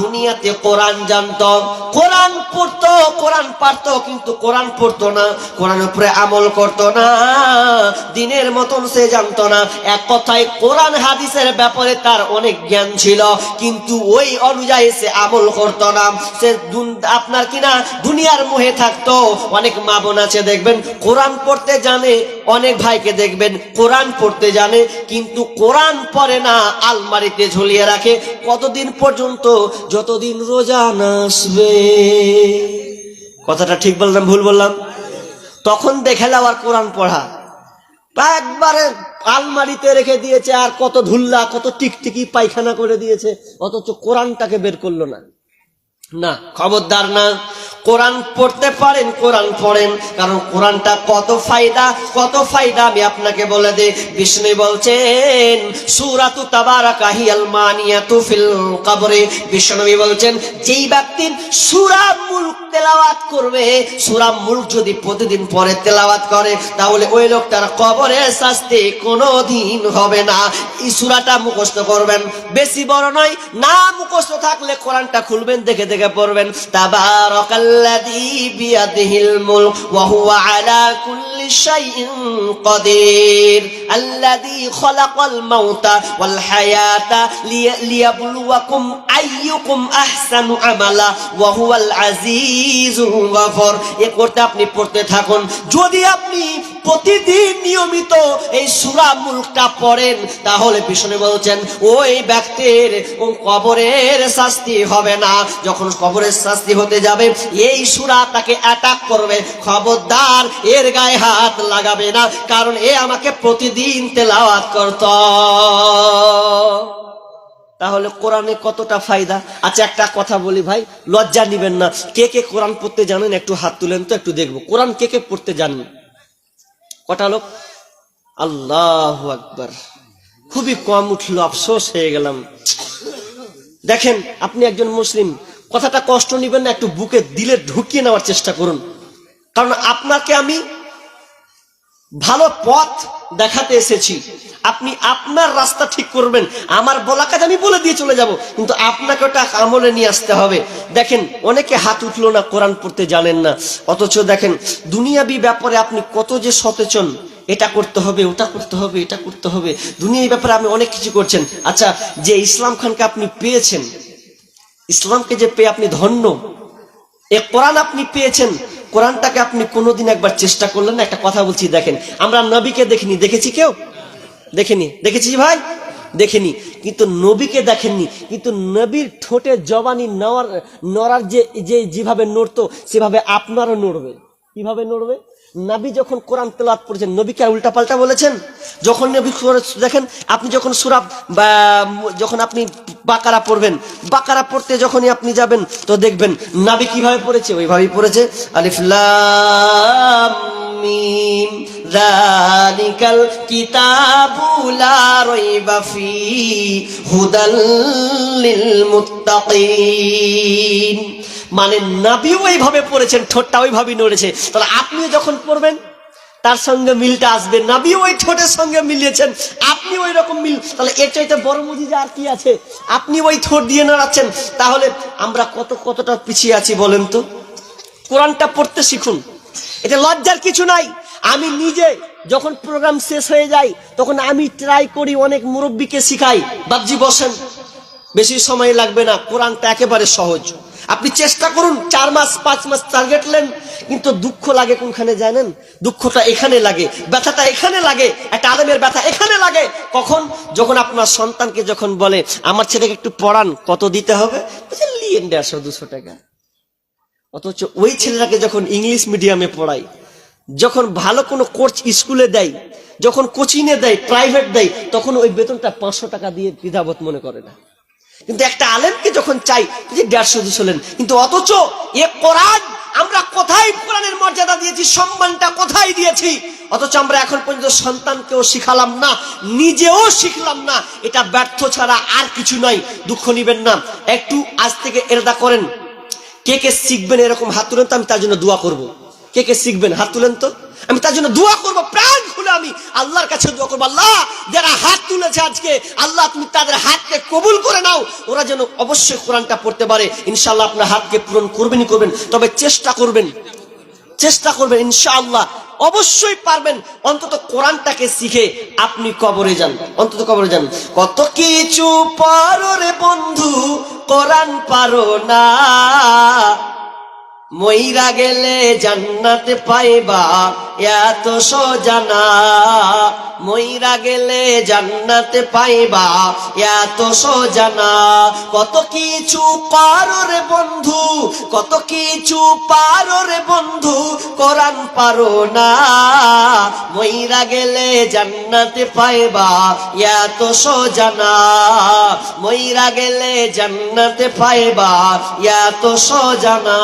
দুনিয়াতে কোরআন জানতো, কোরআন পড়তো, কোরআন পারতো, কিন্তু কোরআন পড়তো না, কোরআনের উপরে আমল করতো না, দিনের মতন সে জানতো না। এক কথায় কোরআন হাদিসের ব্যাপারে তার অনেক জ্ঞান ছিল, কিন্তু ওই অনুযায়ী সে আমল করতো না। সে আপনার কিনা দুনিয়ার মোহে থাকতো। অনেক মা বোন আছে দেখবেন কোরআন পড়তে জানে, অনেক ভাইকে দেখবেন কোরআন পড়তে জানে কিন্তু কোরআন পড়ে না, আলমারিতে ঝুলিয়ে রাখে। কতদিন পর্যন্ত? যতদিন রোজা না আসবে। কথাটা ঠিক বললাম ভুল বললাম? তখন দেখে আর কোরআন পড়া একবারে আলমারিতে রেখে দিয়েছে, আর কত ধুল্লা, কত টিকটিকি পায়খানা করে দিয়েছে, অথচ কোরআনটাকে বের করলো না। না, খবরদার না। কোরআন পড়তে পারেন, কোরআন পড়েন, কারণ কোরআনটা কত ফায়দা, কত ফায়দা আমি আপনাকে বলে দেই। বিষ্ণু বলছেন সূরাতু তাবারাকা হিয়াল মানিয়াতু ফিল কবরে। বিষ্ণু বলছেন যেই ব্যক্তি সূরা মুলক তেলাওয়াত করবে, সূরা মুলক যদি প্রতিদিন পড়ে তেলাওয়াত করে, তাহলে ওই লোকটার কবরের শাস্তি কোনোদিন হবে না। এই সূরাটা মুখস্থ করবেন, বেশি বড় নয়, না মুখস্থ থাকলে কোরআনটা খুলবেন, দেখে দেখে পড়বেন। তাবারাকাল্লাযী বিয়াদিহিল মুলক ওয়া হুয়া আলা কুল্লি শাইইন কাদির আল্লাযী খালাকাল মাউতা ওয়াল হায়াতা লিয়াবলুয়াকুম আইয়ুকুম আহসানু আমালা ওয়া হুয়াল আজিজুল গফুর। এ করতে আপনি পড়তে থাকুন। যদি আপনি প্রতিদিন নিয়মিত এই সূরা মুলকটা পড়েন, তাহলে বিষ্ণু বলছেন ওই ব্যক্তির কবরের শাস্তি হবে না। যখন কবরের শাস্তি হতে যাবে, এই সূরা তাকে অ্যাটাক করবে। খবরদার এর গায়ে হাত লাগাবে না, কারণ এ আমাকে প্রতিদিন তেলাওয়াত করত। তাহলে কোরআনে কতটা ফায়দা। আচ্ছা একটা কথা বলি ভাই, লজ্জা নিবেন না। কে কে কোরআন পড়তে জানেন একটু হাত তুলেন তো, একটু দেখবো কোরআন কে কে পড়তে জানেন। কটা লোক? আল্লাহু আকবার, খুবই কম উঠলো, আফসোস হয়ে গেলাম। দেখেন আপনি একজন মুসলিম, কথাটা কষ্ট নিবেন না, একটু বুকে দিলে ঢুকিয়ে নেওয়ার চেষ্টা করুন। কারণ আপনাকে আমি ভালো পথ দেখাতে এসেছি, আপনি আপনার রাস্তা ঠিক করবেন। আমার বলা কাজ আমি বলে দিয়ে চলে যাব, কিন্তু আপনাকে ওটা আমলে নিয়ে আসতে হবে। দেখেন অনেকে হাত উঠলো না, কোরআন পড়তে জানেন না, অথচ দেখেন দুনিয়াবি ব্যাপারে আপনি কত যে সচেতন। এটা করতে হবে, ওটা করতে হবে, এটা করতে হবে, দুনিয়ার ব্যাপারে আপনি অনেক কিছু করছেন। আচ্ছা, যে ইসলাম খানকে আপনি পেয়েছেন, ইসলামকে যে পেয়ে আপনি ধন্য, এ কোরআন আপনি পেয়েছেন, কোরআনটাকে আপনি কোনোদিন একবার চেষ্টা করলেন না? একটা কথা বলছি, দেখেন আমরা নবীকে দেখিনি, দেখেছি কেউ? দেখেনি। দেখেছি ভাই? দেখেনি। কিন্তু নবীকে দেখেননি, কিন্তু নবীর ঠোঁটে জবানি নড়ার যে যেভাবে নড়তো, সেভাবে আপনারও নড়বে। কিভাবে নড়বে? নবী যখন কোরআন তেলাওয়াত করেছেন, নবীকে আর উল্টা পাল্টা বলেছেন? যখন নবী দেখেন আপনি যখন সূরা বা যখন আপনি বাকারা পড়বেন, বাকারা পড়তে যখনই আপনি যাবেন, তো দেখবেন নবী কিভাবে পড়েছে, ওইভাবেই পড়েছে। আলিফ লাম মিম যালিকাল কিতাবু লা রাইবা ফীহি হুদাল লিল মুত্তাকিন। মানে নবীও এইভাবে পড়েছেন, ঠোঁটটা ওইভাবেই নড়েছে। তাহলে আপনিও যখন পড়বেন তার সঙ্গে মিলটা আসবে। নবী ওই ঠোঁটের সঙ্গে মিলিয়েছেন, আপনি ওই রকম মিল। তাহলে এর চাইতে বড় মুজিজা আর কি আছে? আপনি ওই ঠোঁট দিয়ে নাড়াচ্ছেন। তাহলে আমরা কতটা পিছিয়ে আছি বলেন তো? কোরআনটা পড়তে শিখুন, এটা লজ্জার কিছু নাই। আমি নিজে যখন প্রোগ্রাম শেষ হয়ে যায়, তখন আমি ট্রাই করি, অনেক মুরব্বীকে শিখাই, বাবজি বসেন, বেশি সময় লাগবে না, কোরআনটা একেবারে সহজ। আপনি চেষ্টা করুন, 4 মাস 5 মাস টার্গেট নেন। কিন্তু দুঃখ লাগে কোনখানে জানেন? দুঃখটা এখানে লাগে, ব্যথাটা এখানে লাগে, একটা আলেমের ব্যথা এখানে লাগে। কখন? যখন আপনার সন্তানকে যখন বলে আমার ছেলেকে একটু পড়ান, কত দিতে হবে? 150-200 টাকা। অথচ ওই ছেলেটাকে যখন ইংলিশ মিডিয়ামে পড়াই, যখন ভালো কোনো কোর্স স্কুলে দেয়, যখন কোচিংয়ে দেয়, প্রাইভেট দেয়, তখন ওই বেতনটা 500 টাকা দিয়ে দ্বিধাবোধ মনে করে না। কিন্তু একটা আলেমকে যখন চাই যে 150-200 নেন, কিন্তু অথচ এ কোরআন আমরা কোথায় কোরআনের মর্যাদা দিয়েছি, সম্মানটা কোথায় দিয়েছি? অথচ আমরা এখন পর্যন্ত সন্তানকেও শিখালাম না, নিজেও শিখলাম না। এটা ব্যর্থ ছাড়া আর কিছু নয়। দুঃখ নিবেন না, একটু আজ থেকে এরদা করেন। কে কে শিখবেন এরকম হাত তুলেন তো, আমি তার জন্য দোয়া করব। কে কে শিখবেন হাত তুলেন তো, আমি তার জন্য দোয়া করবো। প্রাণ খুলে আমি আল্লাহর কাছে দোয়া করবো, আল্লাহ যারা হাত তুলেছে আজকে, আল্লাহ তুমি তাদের হাতকে কবুল করে নাও। ওরা যেন অবশ্যই কোরআনটা পড়তে পারে। ইনশাআল্লাহ আপনার হাতকে পূরণ করবেনই করবেন, তবে চেষ্টা করবেন ইনশাআল্লাহ অবশ্যই পারবেন। অন্তত কোরআনটাকে শিখে আপনি কবরে যান, অন্তত কবরে যান। কত কিছু পারো রে বন্ধু, কোরআন পারো না। মইরা গেলে জান্নাতে পাইবা এত সোজা না। মইরা গেলে জান্নাতে পাইবা এত সোজা না। কত কিছু পারো রে বন্ধু, কত কিছু পারো রে বন্ধু, কোরআন পারো না। মইরা গেলে জান্নাতে পাইবা এত সোজা না। মইরা গেলে জান্নাতে পাইবা এত সোজা না।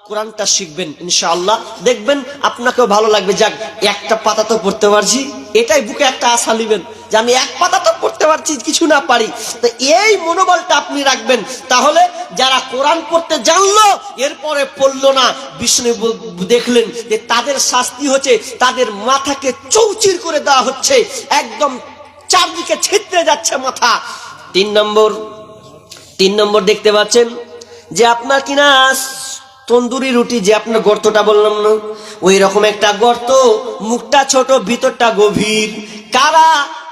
কোরআনটা শিখবেন ইনশাআল্লাহ, দেখবেন আপনাকেও ভালো লাগবে। যাক, একটা পাতা তো পড়তে পারছি, এটাই বুকে একটা আশা নিবেন যে আমি এক পাতা তো পড়তে পারছি, কিছু না পারি। তো এই মনোবলটা আপনি রাখবেন, তাহলে যারা কোরআন পড়তে জানলো এরপরে পড়লো না, বিষ্ণু দেখলেন যে তাদের শাস্তি হচ্ছে, তাদের মাথাকে চৌচির করে দেওয়া হচ্ছে, একদম চারদিকে ছিটতে যাচ্ছে মাথা। 3 নম্বর দেখতে পাচ্ছেন যে আপনার কিনা তন্দুরি রুটি, যে আপনার গর্তটা বললাম না, ওই রকম একটা গর্ত, মুখটা ছোট ভিতরটা গভীর। কারা?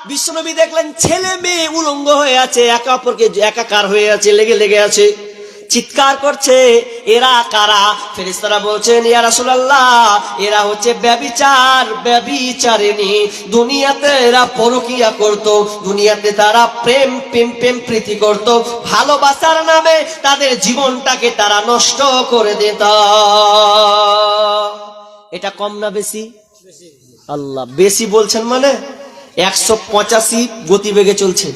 বিশ্বনবী দেখলেন ছেলে মেয়ে উলঙ্গ হয়ে আছে, একে অপরকে একাকার হয়ে আছে, লেগে আছে, চিৎকার করছে। এরা কারা? ফেরেশতারা বলছেন, ইয়া রাসূলুল্লাহ, এরা হচ্ছে ব্যভিচারিণী। দুনিয়াতে এরা পরকিয়া করত, দুনিয়াতে তারা প্রেম প্রীতি করত, ভালোবাসার নামে তাদের জীবনটাকে তারা নষ্ট করে দিত। এটা কম না বেশি? আল্লাহ বেশি বলছেন মানে 185 গতিবেগে চলছে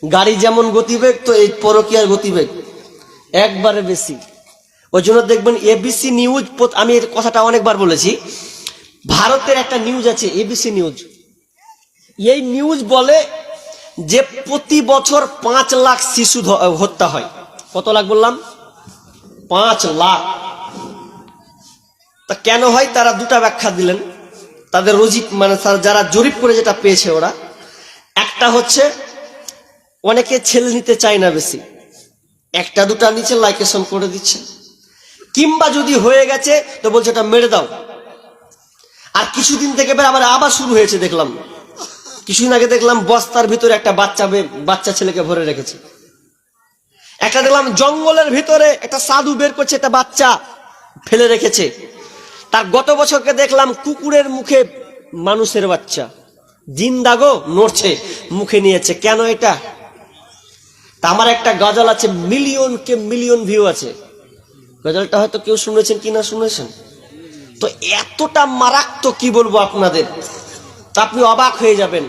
গাড়ি, যেমন গতিবেগ তো এই পরকিয়ার গতিবেগ একবারে বেশি। ওই জন্য দেখবেন এবিসি নিউজ, আমি এর কথাটা অনেকবার বলেছি, ভারতের একটা নিউজ আছে এবিসি নিউজ। এই নিউজ বলে যে প্রতি বছর 5 লাখ শিশু হত্যা হয়। কত লাখ বললাম? 5 লাখ। তা কেন হয় তারা দুটা ব্যাখ্যা দিলেন, তাদের রোজি মানে যারা জরিপ করে যেটা পেয়েছে ওরা। একটা হচ্ছে অনেকে ছেলে নিতে চায় না বেশি, একটা দুটা নিচে লাইকেশন করে দিচ্ছে, কিংবা যদি হয়ে গেছে তো বলছে এটা মেরে দাও। আর কিছুদিন থেকে আবার শুরু হয়েছে, দেখলাম কিছুদিন আগে দেখলাম বস্তার ভিতরে একটা বাচ্চা ছেলেকে ভরে রেখেছে। একটা দেখলাম জঙ্গলের ভিতরে একটা সাধু বের করছে, একটা বাচ্চা ফেলে রেখেছে। তার গত বছরকে দেখলাম কুকুরের মুখে মানুষের বাচ্চা জিন্দাগো নড়ছে, মুখে নিয়েছে। কেন এটা? তা আমার একটা গজল আছে, মিলিয়ন ভিউ আছে, গজলটা হয়তো কেউ শুনেছেন কিনা শুনেছেন। তো এতটা মারাত্মক, কি বলবো আপনাদের, তা আপনি অবাক হয়ে যাবেন।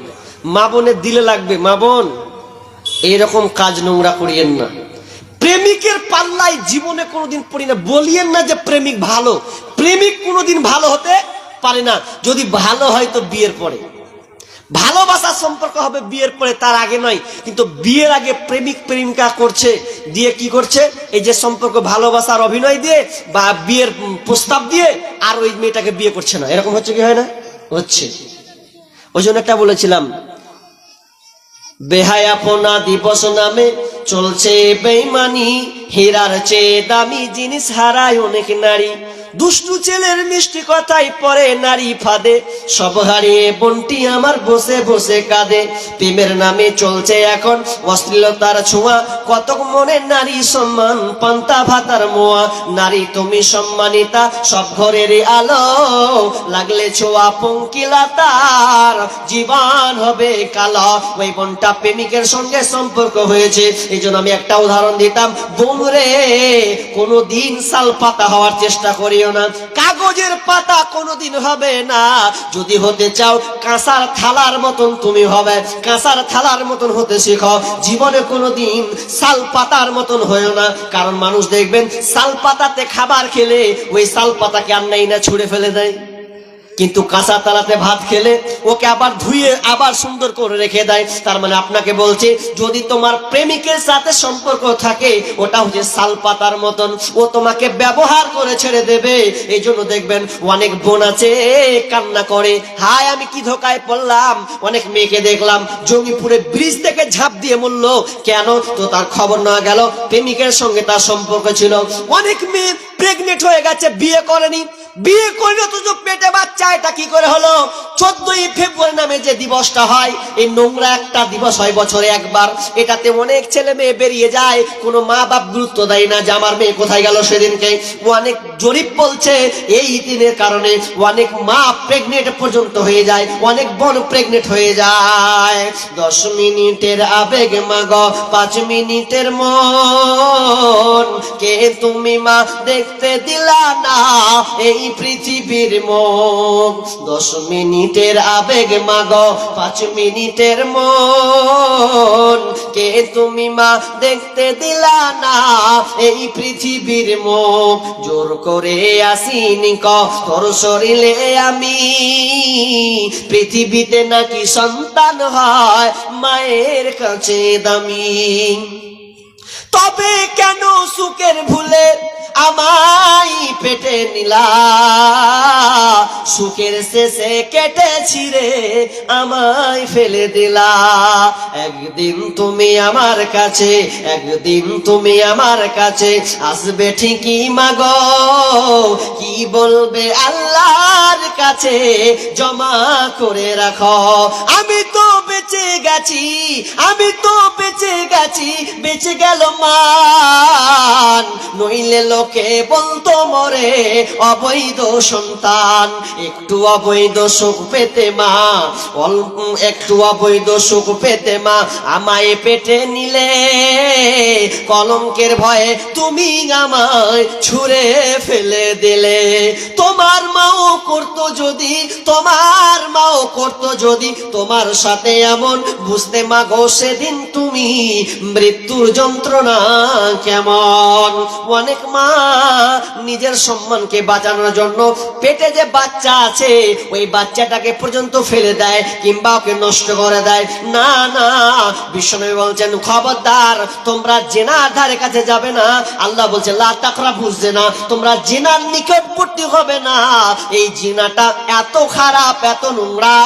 মা বোনের দিলে লাগবে, মা বোন এইরকম কাজ নোংরা করিয়েন না। প্রেমিকের পাল্লায় জীবনে কোনোদিন পড়ি না। বলিয়েন না যে প্রেমিক ভালো, প্রেমিক কোনোদিন ভালো হতে পারে না। যদি ভালো হয় তো বিয়ের পরে, ভালোবাসার সম্পর্ক হবে বিয়ের পরে, তার আগে নয়। কিন্তু বিয়ের আগে প্রেমিক প্রেমিকা করছে, দিয়ে কি করছে, এই যে সম্পর্ক ভালোবাসার অভিনয় দিয়ে বা বিয়ের প্রস্তাব দিয়ে, আর ওই মেয়েটাকে বিয়ে করছে না। এরকম হচ্ছে কি হয় না? হচ্ছে। ওই জন্য একটা বলেছিলাম, বেহায়াপনা দিবস নামে চলছে বেঈমানি, হীরার চেয়ে দামি জিনিস হারায় অনেক নারী। দুষ্টু ছেলের মিষ্টি কথাই পরে নারী ফাঁদে, সব হারিয়ে বোনটি আমার বসে বসে কাঁদে। প্রেমের নামে চলছে এখন অশ্লীলতার ছোঁয়া, কতক মনে নারী সম্মান পান্তা ভাতার মোয়া। নারী তুমি সম্মানিতা সব ঘরের আলো, লাগলে ছোঁয়া পঙ্কিলতার জীবন হবে কালো। ওই বোনটা প্রেমিকের সঙ্গে সম্পর্ক হয়েছে, এই জন্য আমি একটা উদাহরণ দিতাম, বোন রে কোনোদিন শাল পাতা হওয়ার চেষ্টা করিও না, কাগজের পাতা কোনোদিন হবে না। যদি হতে চাও কাঁসার থালার মতন তুমি হবে, কাঁসার থালার মতন হতে শেখো, জীবনে কোনোদিন শাল পাতার মতন হয়েও না। কারণ মানুষ দেখবেন শাল পাতাতে খাবার খেলে ওই শাল পাতাকে আর নাই না ছুঁড়ে ফেলে দেয়, কিন্তু কাঁচা তালাতে ভাত খেলে ওকে আবার ধুয়ে আবার সুন্দর করে রেখে দেয়। তার মানে আপনাকে বলছে, যদি তোমার প্রেমিকের সাথে সম্পর্ক থাকে ওটা হচ্ছে শাল পাতার মতন, ও তোমাকে ব্যবহার করে ছেড়ে দেবে। এই জন্য দেখবেন অনেক বোন আছে কান্না করে, হায় আমি কি ধোকায় পড়লাম। অনেক মেয়েকে দেখলাম জঙ্গিপুরে ব্রিজ থেকে ঝাঁপ দিয়ে মরল, কেন? তো তার খবর নেওয়া গেল প্রেমিকের সঙ্গে তার সম্পর্ক ছিল। অনেক মেয়ে প্রেগনেন্ট হয়ে গেছে, বিয়ে করেনি, বিয়ে করলে তো পেটে বাচ্চা, এটা কি করে হলো? 14ই ফেব্রুয়ারি নামে যে দিবসটা হয়, এই নোংরা একটা দিবস হয় বছরে একবার, এটাতে অনেক ছেলে মেয়ে বেরিয়ে যায়, কোনো মা বাপ গুরুত্ব দেয় না যে আমার মেয়ে কোথায় গেল সেদিনকে। অনেক জরিপ বলছে এই দিনের কারণে অনেক মা প্রেগনেন্ট পর্যন্ত হয়ে যায়, অনেক বোন প্রেগনেন্ট হয়ে যায়। 10 মিনিটের আবেগ মাগো 5 মিনিটের মন, কে তুমি মা দেখতে দিলা না এই পৃথিবীর মুখ। 10 মিনিটের আবেগ মাগো 5 মিনিটের মন, কে তুমি মা দেখতে দিলা না এই পৃথিবীর মুখ। জোর করে আসিনি ক তোর শরীরে আমি, পৃথিবীতে নাকি সন্তান হয় মায়ের কাছে দামি। তবে কেন সুখের ভুলে আমায় পেটে নিলা, সুখের শেষে কেটে ছিঁড়ে আমায় ফেলে দিলা। একদিন তুমি আমার কাছে, একদিন তুমি আমার কাছে আসবে ঠিকই মাগো, কি বলবে আল্লাহর কাছে জমা করে রাখো। আমি তো বেঁচে গেছি, আমি তো বেঁচে গেছি, বেঁচে গেল মান, নইলে লোকে বলতো মরে অবৈধ সন্তান। একটু অবৈধ সুখ পেতে মা, অল্প একটু অবৈধ সুখ পেতে মা আমায় পেটে নিলে, কলঙ্কের ভয়ে তুমি আমায় ছুঁড়ে ফেলে দিলে। তোমার মাও করতো যদি, তোমার মাও করতো যদি তোমার সাথে এমন, বুঝতে মাগো সেদিন তুমি মৃত্যুর যন্ত্রণা কেমন। অনেক মা নিজের সম্মানকে বাঁচানোর জন্য পেটে যে বাচ্চা আছে ওই বাচ্চাটাকে পর্যন্ত ফেলে দেয় কিংবা ওকে নষ্ট করে দেয়। না না, বিশ্বনবী বলছেন খবরদার তোমরা জিনার ধারে কাছে যাবে না। আল্লাহ বলছে লা তাকরাবুজ জিনা, তোমরা জিনার নিকটবর্তী হবে না। এই জিনাটা এত খারাপ, এত নোংরা,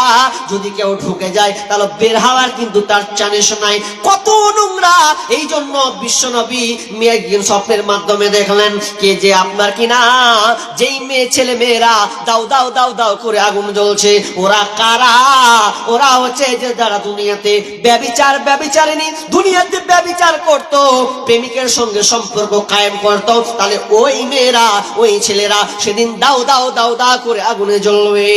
যদি কেউ ঢুকে যায় তাহলে বের হওয়ার কিন্তু তার চান্স নাই, কত নোংরা। এই জন্য বিশ্বনবী মেয়ে স্বপ্নের মাধ্যমে দেখলেন কে যে আপনার কিনা যেই মেয়ে ছেলে মেয়েরা দাও দাও দাও দাও করে আগুন জ্বলছে, ওরা কারা? ওরা হচ্ছে যে যারা দুনিয়াতে ব্যভিচার, ব্যভিচারিণী, দুনিয়াতে ব্যভিচার করতো, প্রেমিকের সঙ্গে সম্পর্ক কায়েম করতো, তাহলে ওই মেয়েরা ওই ছেলেরা সেদিন দাও দাও দাও দাও করে আগুনে জ্বলবে।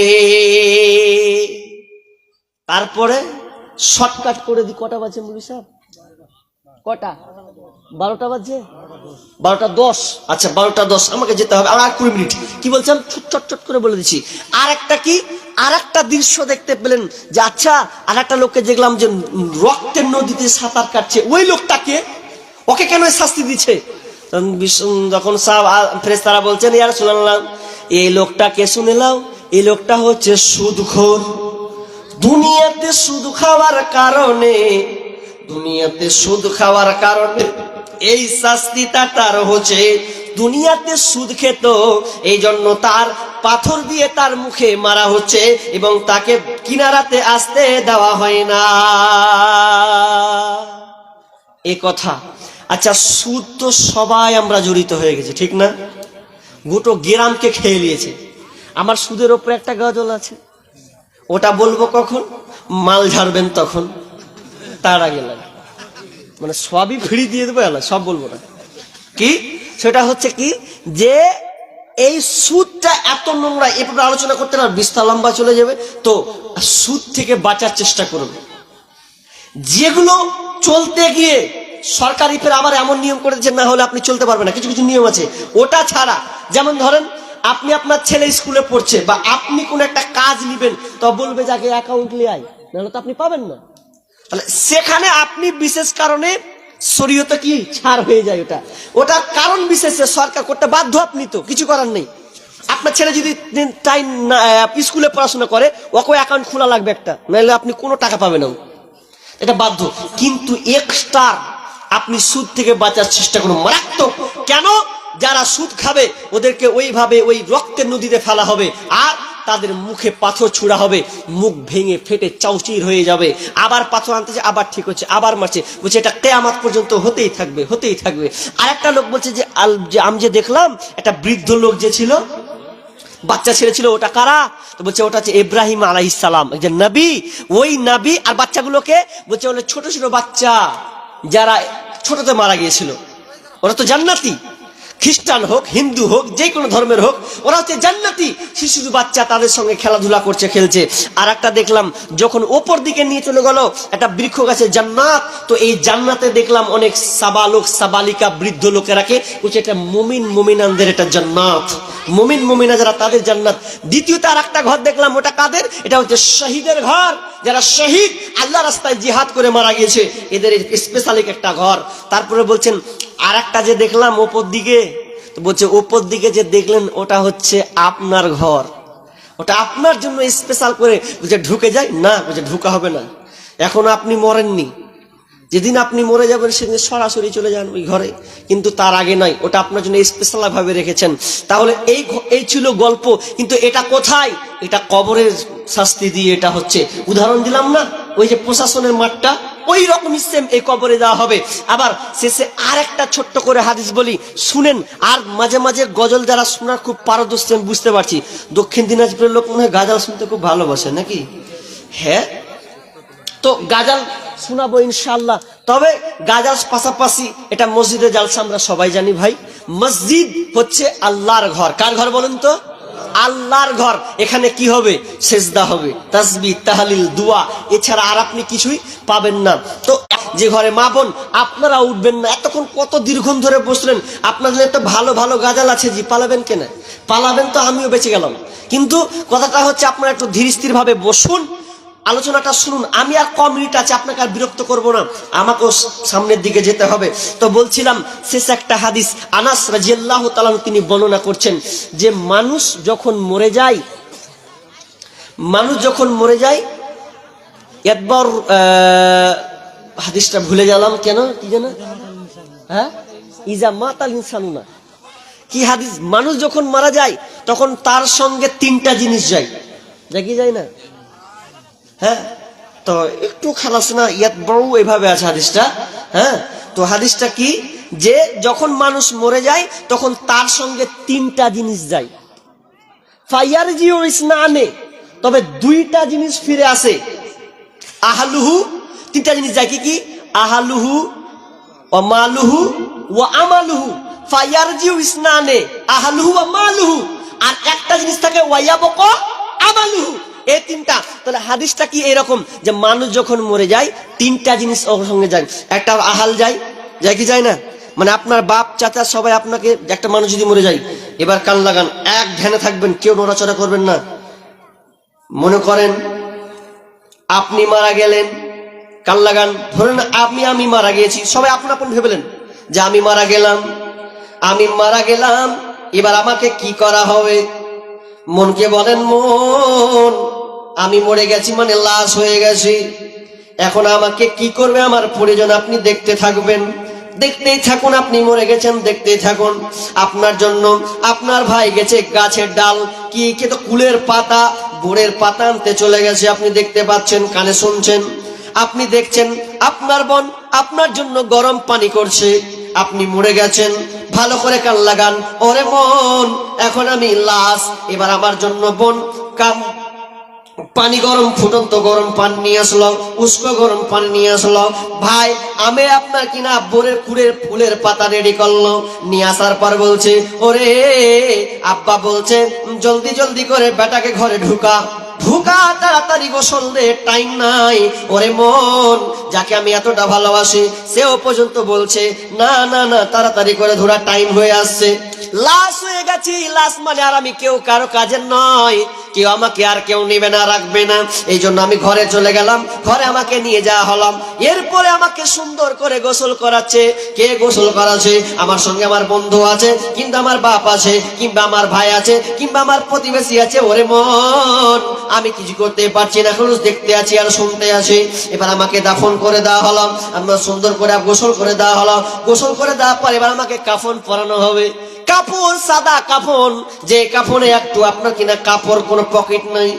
তারপরে শর্টকাট করে দি, কটা বাজে মুলি সাহেব? কটা? 12টা বাজে, 12টা 10। আচ্ছা 12টা 10, আমাকে যেতে হবে আর 20 মিনিট। কি বলছেন? চট করে বলে দিচ্ছি। আর একটা কি, আর একটা দৃশ্য দেখতে পেলেন যে আচ্ছা আর একটা লোককে দেখলাম যে রক্তের নদীতে সাঁতার কাটছে, ওই লোকটাকে ওকে কেন শাস্তি দিচ্ছে? যখন ফেরেশতারা বলছেন ইয়া রাসূলুল্লাহ এই লোকটাকে শুনে নাও, এই লোকটা হচ্ছে সুদখোর, দুনিয়াতে সুদ খাওয়ার কারণে, দুনিয়াতে সুদ খাওয়ার কারণে এই শাস্তিটা তার হচ্ছে। দুনিয়াতে সুদ খেত, এই জন্য তার পাথর দিয়ে তার মুখে মারা হচ্ছে এবং তাকে কিনারাতে আসতে দেওয়া হয় না। এ কথা। আচ্ছা সুদ তো সবাই আমরা জড়িত হয়ে গেছি, ঠিক না? গোটো গ্রামকে খেয়ে নিয়েছে। আমার সুদের ওপরে একটা গজল আছে, ওটা বলবো কখন? মাল ঝাড়বেন তখন, তার আগে লাগে। মানে সবই ফ্রি দিয়ে দেবো, সব বলবো না। কি সেটা হচ্ছে কি, যে এই সুদটা এত নোংরা, এরপরে আলোচনা করতে না বিস্তার লম্বা চলে যাবে। তো সুদ থেকে বাঁচার চেষ্টা করবে। যেগুলো চলতে গিয়ে সরকারি ফের আবার এমন নিয়ম করে দিচ্ছে, না হলে আপনি চলতে পারবেন না, কিছু কিছু নিয়ম আছে ওটা ছাড়া। যেমন ধরেন আপনি আপনার ছেলে স্কুলে পড়ছে, বা আপনি কোন একটা কাজ নিবেন, তো বলবে যাকে অ্যাকাউন্ট নিয়ে আয়, নাহলে তো আপনি পাবেন না। তাহলে সেখানে আপনি বিশেষ কারণে শরীয়তে কি ছাড় হয়ে যায়, ওটা কারণ বিশেষে সরকার করতে বাধ্য, আপনি তো কিছু করার নেই। আপনার ছেলে যদি টাইম স্কুলে পড়াশোনা করে, ওকে অ্যাকাউন্ট খোলা লাগবে একটা, নাহলে আপনি কোনো টাকা পাবেন না, এটা বাধ্য। কিন্তু এক্সট্রা আপনি সুদ থেকে বাঁচার চেষ্টা করুন, মারাত্মক। কেন? যারা সুদ খাবে ওদেরকে ওইভাবে ওই রক্তের নদীতে ফেলা হবে, আর তাদের মুখে পাথর ছুড়া হবে, মুখ ভেঙে ফেটে চাউচির হয়ে যাবে। আবার পাথর আনতেছে, আবার ঠিক হচ্ছে, আবার মারছে, বলছে এটা কিয়ামত পর্যন্ত হতেই থাকবে, হতেই থাকবে। আর একটা লোক বলছে যে আমি যে দেখলাম একটা বৃদ্ধ লোক যে ছিল, বাচ্চা ছেলে ছিল, ওটা কারা? তো বলছে ওটা হচ্ছে ইব্রাহিম আলাইহিস সালাম, একজন নবী। ওই নবী আর বাচ্চাগুলোকে বলছে ওরা ছোট ছোট বাচ্চা, যারা ছোটতে মারা গিয়েছিল, ওরা তো জান্নাতি। খ্রিস্টান হোক, হিন্দু হোক, যে কোনো ধর্মের হোক, ওরা হচ্ছে জান্নাতি। শিশু বাচ্চা তাদের সঙ্গে খেলাধুলা করছে, খেলছে। আর একটা দেখলাম যখন ওপর দিকে নিয়ে চলে গেল একটা বৃক্ষ গাছে জান্নাত, তো এই জান্নাতে দেখলাম অনেক সাবালক সাবালিকা বৃদ্ধ লোকেরাকে, বলছে এটা মুমিন মুমিনানদের এটা জান্নাত, মুমিন মুমিনা যারা তাদের জান্নাত। দ্বিতীয়ত আর একটা ঘর দেখলাম, ওটা কাদের? এটা হচ্ছে শহীদের ঘর, যারা শহীদ আল্লাহ রাস্তায় জিহাদ করে মারা গিয়েছে, এদের স্পেশালিক একটা ঘর। তারপরে বলছেন আর একটা যে দেখলাম ওপর দিকে, তো বলছে ওপর দিকে যে দেখলেন ওটা হচ্ছে আপনার ঘর, ওটা আপনার জন্য স্পেশাল করে বলছে ঢুকে যায় না, বলছে ঢুকা হবে না, এখনো আপনি মরেননি, যেদিন আপনি মরে যাবেন সেদিন সরাসরি চলে যান ওই ঘরে, কিন্তু তার আগে নয়, ওটা আপনার জন্য স্পেশাল ভাবে রেখেছেন। তাহলে এই ছিল গল্প, কিন্তু এটা কোথায়? এটা কবরের শাস্তি দিয়ে এটা হচ্ছে। উদাহরণ দিলাম না, ওই যে প্রশাসনের মাঠটা, ওই রকম সেম এই কবরে দেওয়া হবে। আবার শেষে আর একটা ছোট্ট করে হাদিস বলি, শুনেন। আর মাঝে মাঝে গজল যারা শোনার খুব পারদর্শী, আমি বুঝতে পারছি দক্ষিণ দিনাজপুরের লোক মনে হয় গাজাল শুনতে খুব ভালোবাসে নাকি? হ্যাঁ, তো গাজাল শোনাবো ইনশাআল্লাহ। তবে গাজাল পাশাপাশি এটা মসজিদে জালসা আমরা সবাই জানি ভাই। মসজিদ হচ্ছে আল্লাহর ঘর। কার ঘর বলেন তো? আল্লাহর ঘর। এখানে কি হবে? সেজদা হবে, তাসবিহ, তাহলিল, দোয়া, এছাড়া আর আপনি কিছুই পাবেন না। তো যে ঘরে মা বোন আপনারা উঠবেন না, এতক্ষণ কত দীর্ঘক্ষণ ধরে বসলেন, আপনাদের তো ভালো ভালো গাজাল আছে, জি পালাবেন কেন? পালাবেন তো আমিও বেঁচে গেলাম। কিন্তু কথাটা হচ্ছে আপনারা একটু ধীর স্থির ভাবে বসুন, আলোচনাটা শুনুন। আমি আর কম মিনিট আছে, আপনাকে আর বিরক্ত করব না, আমাকেও সামনের দিকে যেতে হবে। তো বলছিলাম শেষ একটা হাদিস, আনাস রাদিয়াল্লাহু তাআলা তিনি বর্ণনা করছেন যে মানুষ যখন মরে যায়, একবার হাদিসটা ভুলে গেলাম, কেন কি জানো? হ্যাঁ, ইজা মাতাল ইনসানুনা, কি হাদিস? মানুষ যখন মারা যায় তখন তার সঙ্গে তিনটা জিনিস যায়, কি যায় না? হ্যাঁ, তো একটু খালাস না, ইয়াত বড় এভাবে আছে হাদিসটা। হ্যাঁ, তো হাদিসটা কি, যে যখন মানুষ মরে যায় তখন তার সঙ্গে তিনটা জিনিস যায়। ফায়ারজিউ ইসনানে, তবে দুইটা জিনিস ফিরে আসে। আহলুহু, তিনটা জিনিস যায়, কি কি? আহলুহু ওয়া মালুহু ওয়া আমালুহু। ফায়ারজিউ ইসনানে আহলুহু ওয়া মালুহু, আর একটা জিনিস থাকে ওয়ায়াবকা আমালুহু। এই তিনটা। তাহলে হাদিসটা কি এরকম যে মানুষ যখন মরে যায় তিনটা জিনিস ওর সঙ্গে যায়। একটা আহাল যায় কি যায় না? মানে আপনার বাপ চাচা সবাই আপনাকে, একটা মানুষ যদি মরে যায়, এবার কান লাগান, এক ধ্যানে থাকবেন, কেউ নড়াচড়া করবেন না। মনে করেন আপনি মারা গেলেন, কান লাগান, ধরেন আমি মারা গিয়েছি, সবাই আপন আপন ভেবেলেন যে আমি মারা গেলাম, এবার আমাকে কি করা হবে? মনকে বলেন, মন আমি মরে গেছি, মানে লাশ হয়ে গেছি, এখন আমাকে কি করবে আমার প্রয়োজন? আপনি দেখতে থাকবেন, দেখতেই থাকুন, আপনি মরে গেছেন, দেখতেই থাকুন। আপনার জন্য আপনার ভাই গেছে গাছের ডাল, কি তো কুলের পাতা, বোরের পাতা আনতে চলে গেছে, আপনি দেখতে পাচ্ছেন, কানে শুনছেন। আপনি দেখছেন আপনার বোন আপনার জন্য গরম পানি করছে, আপনি মরে গেছেন, ভালো করে কান লাগান। ওরে মন, এখন আমি লাশ, এবার আমার জন্য বোন কাম পানি গরম, ফুটন্ত গরম পানি নিয়ে আসলো, উষ্ণ গরম পানি নিয়ে আসলো। ভাই আমি আপনার কিনা বোরের কুড়ের ফুলের পাতা রেডি করলো, নিয়ে আসার পর বলছে, ওরে আব্বা বলছে জলদি জলদি করে বেটাকে ঘরে ঢুকা, ঢুকা তাড়াতাড়ি গোসল দে, টাইম নাই। ওরে মন, যাকে আমি এতটা ভালোবাসি সেও পর্যন্ত বলছে না না না, তাড়াতাড়ি করে ধরা, টাইম হয়ে আসছে। লাশ হয়ে গেছি, লাশ মানে আর আমি কেউ কারো কাজের নয়, কেউ আমাকে আর কেউ নেবে না, রাখবে না। এই জন্য আমি ঘরে চলে গেলাম, ঘরে আমাকে নিয়ে যাওয়া হলাম। এরপরে আমাকে সুন্দর করে গোসল করাচ্ছে। কে গোসল করাচ্ছে? আমার সঙ্গে আমার বন্ধু আছে, কিংবা আমার বাপ আছে, কিংবা আমার ভাই আছে, কিংবা আমার প্রতিবেশী আছে। ওরে মন, আমি কিছু করতে পারছি না, এখন দেখতে আছি আর শুনতে আছি। এবার আমাকে দাফন করে দেওয়া হলো, আমরা সুন্দর করে গোসল করে দেওয়া হলো। গোসল করে দেওয়ার পর এবার আমাকে কাফন পরানো হবে। কাপড় সাদা কাফন, যে কাফনে একটু আপনার কিনা কাপড় কোনো পকেট নাই,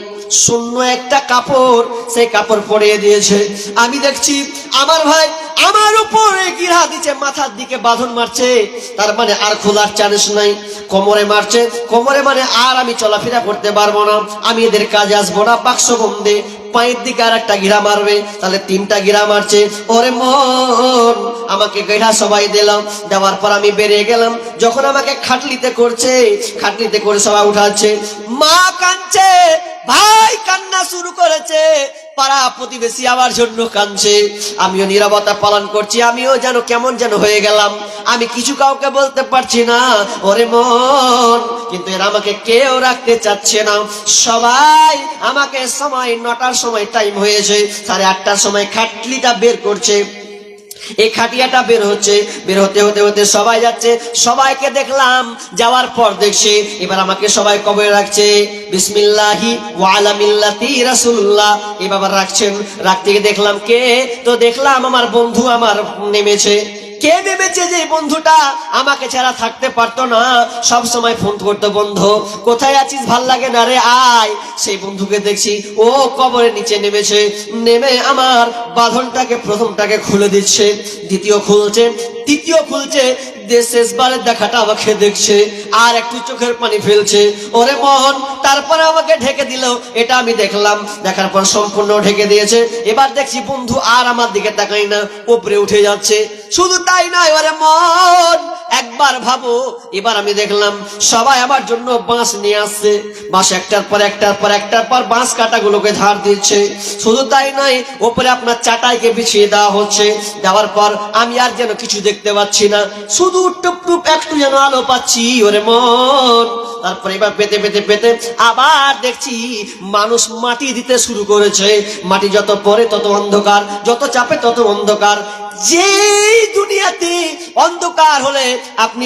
শূন্য একটা কাপড়, সেই কাপড় পরিয়ে দিয়েছে। আমি দেখছি আমার ভাই আমার উপরে গিরা দিচ্ছে, মাথার দিকে বাঁধন মারছে, তার মানে আর খোলার চান্স নাই। কোমরে মারছে, কোমরে মানে আর আমি চলাফেরা করতে পারবো না, আমি এদের কাজে আসবো না। বাক্স বন্ধে পায়ের দিকে আর একটা গিরা মারবে, তাহলে 3টা গিরা মারছে। ওরে মন, আমাকে গিরা সবাই দিলাম, দেওয়ার পর আমি বেরিয়ে গেলাম। যখন আমাকে খাটলিতে করছে, খাটলিতে করে সবাই উঠাচ্ছে, মা কাঁদছে, ভাই কান্না শুরু করেছে, পাড়া প্রতিবেশী আমার জন্য কাঁদছে। আমিও নীরবতা পালন করছি, আমিও যেন কেমন যেন হয়ে গেলাম, আমি কিছু কাউকে বলতে পারছি না। ওরে মন, কিন্তু এরা আমাকে কেউ রাখতে চাচ্ছে না। সবাই আমাকে সময় 9টার সময় টাইম হয়েছে, 8:30টার সময় খাটলিটা বের করছে, এই খাটিয়াটা বের হচ্ছে। বের হতে হতে হতে সবাই যাচ্ছে, সবাইকে দেখলাম। যাওয়ার পর দেখছি এবার আমাকে সবাই কবরে রাখছে, বিসমিল্লাহি ওয়া আলা মিল্লাতি রাসূলুল্লাহ এভাবে রাখছেন। রাখতে গিয়ে দেখলাম কে, তো দেখলাম আমার বন্ধু আমার নেমেছে। কে নেমেছে? যে বন্ধুটা আমাকে ছাড়া থাকতে পারতো না, সব সময় ফোন করতো, বন্ধু কোথায় আছিস, ভাল লাগে না রে, আয়। সেই বন্ধুকে দেখছি ও কবরের নিচে নেমেছে, নেমে আমার বাঁধনটাকে প্রথমটাকে খুলে দিচ্ছে, দ্বিতীয় খুলছে, তৃতীয় খুলছে, শেষবারের দেখাটা আমাকে দেখছে, আর একটু চোখের পানি ফেলছে। ওরে মন, তারপরে আমাকে ঢেকে দিল, এটা আমি দেখলাম। দেখার পর সম্পূর্ণ ঢেকে দিয়েছে। এবার দেখছি বন্ধু আর আমার দিকে তাকাই না, উপরে উঠে যাচ্ছে। শুধু তাই নয়, ওরে মন একবার ভাবো, এবার আমি দেখলাম সবাই আমার জন্য বাঁশ নিয়ে আসছে, বাঁশ একটার পর একটার পর একটার পর বাঁশ কাটাগুলোকে ধার দিচ্ছে। শুধু তাই নয়, ওপরে আপনার চাটাইকে বিছিয়ে দেওয়া হচ্ছে। দেওয়ার পর আমি আর যেন কিছু দেখতে পাচ্ছি না, শুধু টুপ টুপ একটু যেন আলো পাচ্ছি। ওরে মন, তারপরে এবার পেতে পেতে পেতে আবার দেখছি মানুষ মাটি দিতে শুরু করেছে। মাটি যত পরে তত অন্ধকার, যত চাপে তত অন্ধকার। যে দুনিয়াতে অন্ধকার হলে আপনি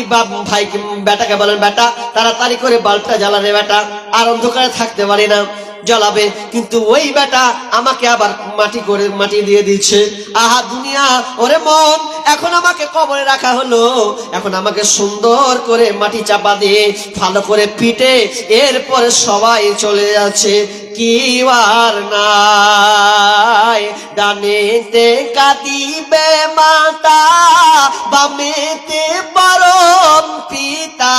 ভাই বেটাকে বলেন, বেটা তাড়াতাড়ি করে বাল্বটা জ্বালাবে, বেটা আর অন্ধকারে থাকতে পারি না, জ্বালাবে। কিন্তু ওই বেটা আমাকে আবার মাটি দিয়ে দিচ্ছে। আহা দুনিয়া! ওরে মন, এখন আমাকে কবরে রাখা হলো, এখন আমাকে সুন্দর করে মাটি চাপা দিয়ে ভালো করে পিটে এরপরে সবাই চলে যাচ্ছে। কি আর নাই, ডানেতে কাঁদিবে মাতা, বামেতে পরম পিতা।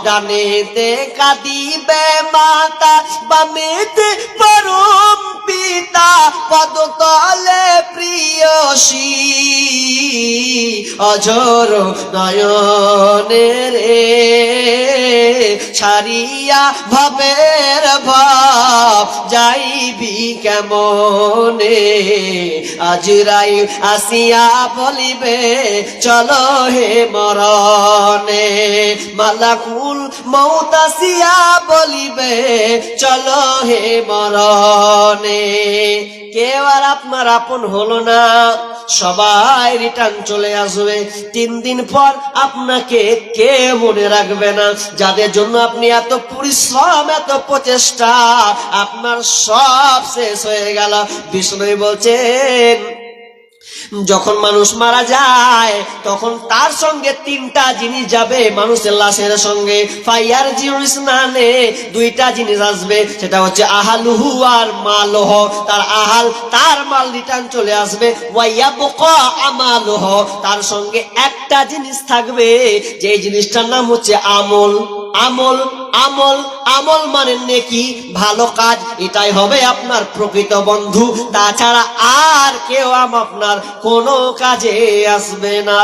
ডানেতে কাঁদিবে মাতা, বামেতে পরম পিতা, পদতলে প্রিয়সী, অঝর নয়নের ছাড়িয়া ভাবের ভাব যাইবি কেমনে। আজরাই আসিয়া বলিবে চলো হে মরণে, মালাকুল মউত আসিয়া বলিবে চলো হে মরণে। কেউ আর আপনার আপন হলো না, সবাই রিটার্ন চলে আসবে। 3 দিন পর আপনাকে কে মনে রাখবে না? যাদের জন্য আপনি এত পরিশ্রম, এত প্রচেষ্টা, আপনার সব শেষ হয়ে গেল। বিষ্ণু বলছেন যখন মানুষ মারা যায় তখন তার সঙ্গে তিনটা জিনিস যাবে মানুষের লাশের সঙ্গে। ফায়ার জিউসনানে, দুইটা জিনিস আসবে, সেটা হচ্ছে আহালুহু আর মালহ। তার আহাল, তার মাল রিটার্ন চলে আসবে। ওয়াইয়াবকা আমালহ, তার সঙ্গে একটা জিনিস থাকবে, যে জিনিসটার নাম হচ্ছে আমল। আমল আমল আমল মানে নেকি, ভালো কাজ, এটাই হবে আপনার প্রকৃত বন্ধু। তাছাড়া আর কেউ আপনার কোনো কাজে আসবে না।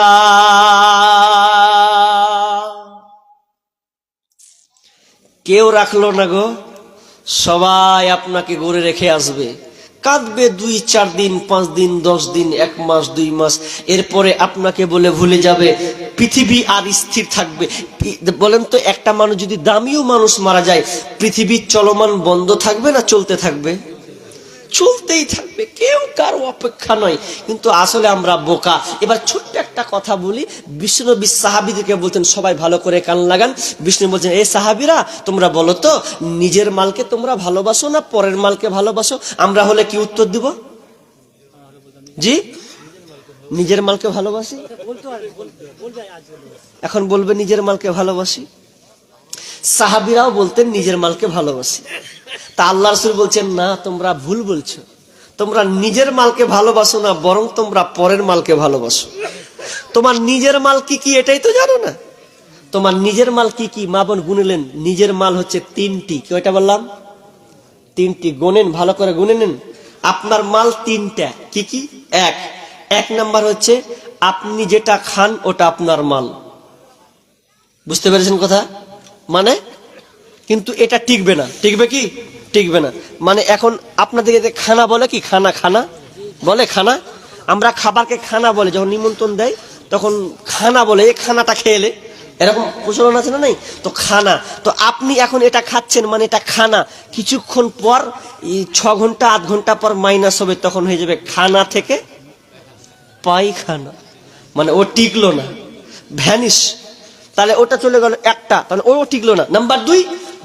কেউ রাখলো না গো, সবাই আপনাকে গড়ে রেখে আসবে। কাঁদবে 2-4 দিন, 5 দিন, 10 দিন, 1 মাস, 2 মাস, এরপরে আপনাকে বলে ভুলে যাবে। পৃথিবী আর স্থির থাকবে? বলেন তো, একটা মানুষ যদি দামিও মানুষ মারা যায়, পৃথিবী চলমান বন্ধ থাকবে না চলতে থাকবে? চলতেই থাকবে, কেউ কারো অপেক্ষা নয়। কিন্তু আসলে আমরা বোকা। এবার ছোট্ট একটা কথা বলি, বিষ্ণু সাহাবীদেরকে বলতেন, সবাই ভালো করে কান লাগান। বিষ্ণু বলছেন, এই সাহাবীরা, তোমরা বলো তো, নিজের মালকে তোমরা ভালোবাসো না পরের মালকে ভালোবাসো? আমরা হলে কি উত্তর দিব? জি, নিজের মালকে ভালোবাসি। এখন বলবে নিজের মালকে ভালোবাসি। সাহাবীরাও বলতেন নিজের মালকে ভালোবাসি। তা আল্লাহ রাসূল বলছেন, না, তোমরা ভুল বলছো। তোমরা নিজের মালকে ভালোবাসো না, বরং তোমরা পরের মালকে ভালোবাসো। তোমার নিজের মাল কি কি এটাই তো জানো না। তোমার নিজের মাল কি কি? মা বোন গুনেলেন, নিজের মাল হচ্ছে 3টি। কয়টা বললাম? 3টি। গুনেন, ভালো করে গুনে নেন। আপনার মাল 3টা। কি কি? এক নাম্বার হচ্ছে আপনি যেটা খান ওটা আপনার মাল। বুঝতে পেরেছেন কথা? মানে কিন্তু এটা টিকবে না। টিকবে কি? টিকবে না। মানে এখন আপনাদের খানা বলে কি? খানা, খানা বলে খানা। আমরা খাবারকে খানা বলে, যখন নিমন্ত্রণ দেয় তখন খানা বলে, এই খানাটা খেয়ে, এরকম প্রচলন আছে না? নাই তো খানা। তো আপনি এখন এটা খাচ্ছেন, মানে এটা খানা। কিছুক্ষণ পর 6 ঘন্টা 8 ঘন্টা পর মাইনাস হবে, তখন হয়ে যাবে খানা থেকে পায়খানা। মানে ও টিকলো না, ভ্যানিশ। তাহলে ওটা চলে গেল একটা, তাহলে ও টিকলো না। নাম্বার 2,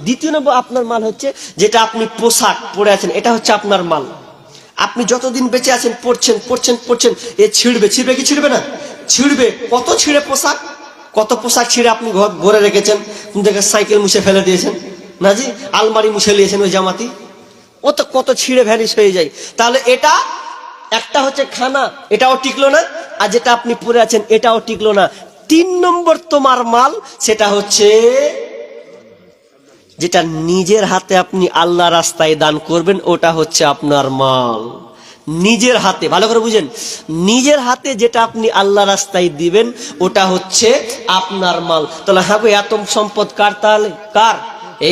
দ্বিতীয় নম্বর আপনার মাল হচ্ছে যেটা আপনি পোশাক পরে আছেন, এটা হচ্ছে আপনার মাল। আপনি যতদিন বেঁচে আছেন পড়ছেন পড়ছেন পড়ছেন, এ ছিঁড়বে। ছিঁড়বে কি ছিঁড়বে না? ছিঁড়বে। কত ছিঁড়ে পোশাক, কত পোশাক ছিঁড়ে আপনি ঘর ভরে রেখেছেন। দেখে সাইকেল মুছে ফেলে দিয়েছেন না জি, আলমারি মুছে নিয়েছেন ওই জামাতি, ও তো কত ছিঁড়ে ভ্যানিশ হয়ে যায়। তাহলে এটা একটা হচ্ছে খানা, এটাও টিকলো না। আর যেটা আপনি পরে আছেন এটাও টিকলো না। 3 নম্বর তোমার মাল, সেটা হচ্ছে যেটা নিজের হাতে আপনি আল্লাহ রাস্তায় দান করবেন, ওটা হচ্ছে আপনার মাল। নিজের হাতে, ভালো করে বুঝেন, নিজের হাতে যেটা আপনি আল্লাহ রাস্তায় দিবেন ওটা হচ্ছে আপনার মাল। তাহলে হ্যাঁ, এত সম্পদ কার? তাহলে কার?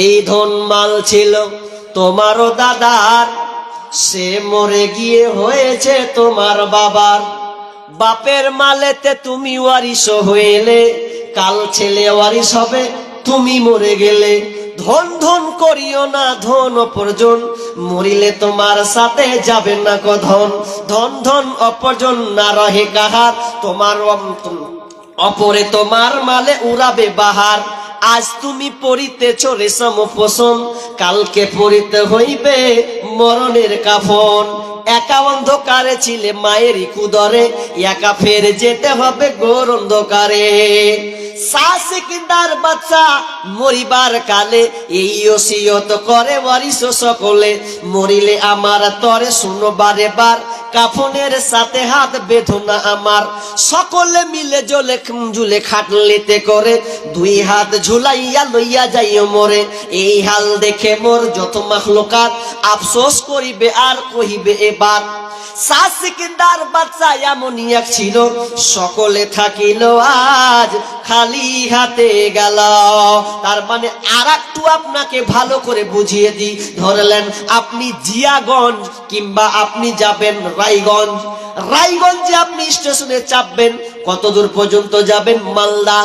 এই ধন মাল ছিল তোমারও দাদার, সে মরে গিয়ে হয়েছে তোমার বাবার। বাপের মালেতে তুমি ওয়ারিশ হইলে, কাল ছেলে ওয়ারিশ হবে তুমি মরে গেলে। ধন ধন করিও না ধন অপরজন, মরিলে তোমার সাথে যাবে না ধন। ধন ধন অপরজন না রহে কাহার, তোমার অপরে তোমার মালে উড়াবে বাহার। আজ তুমি পরিতেছ রেশম পোষণ, কালকে পরিতে হইবে মরণের কাফন। একা অন্ধকারে ছিলে মায়েরই কুদরে, একা ফের যেতে হবে ঘোর অন্ধকারে। সাসিকদার বাচ্চা মরিবার কালে, এই ওসিয়ত করে ওয়ারিশ সকলে। মরিলে আমার তরে শুনো বারে বার, কাফনের সাথে হাত বেঁধো না আমার। সকলে মিলে জলে ঝুলে খাটলিতে করে, 2 হাত ঝুলাইয়া লইয়া যাইও মরে। এই হাল দেখে মোর যত মাখলুকাত, আফসোস করিবে আর কহিবে এবার। সাসিকদার বাচ্চা এমনই এক ছিল, সকলে থাকিল আজ খালি হাতে গেল। তার মানে আর একটু আপনাকে ভালো করে বুঝিয়ে দিই। ধরলেন আপনি জিয়াগঞ্জ কিংবা আপনি যাবেন রায়গঞ্জ। রায়গঞ্জে আপনি স্টেশনে চাপবেন, কত দূর পর্যন্ত যাবেন? মালদা।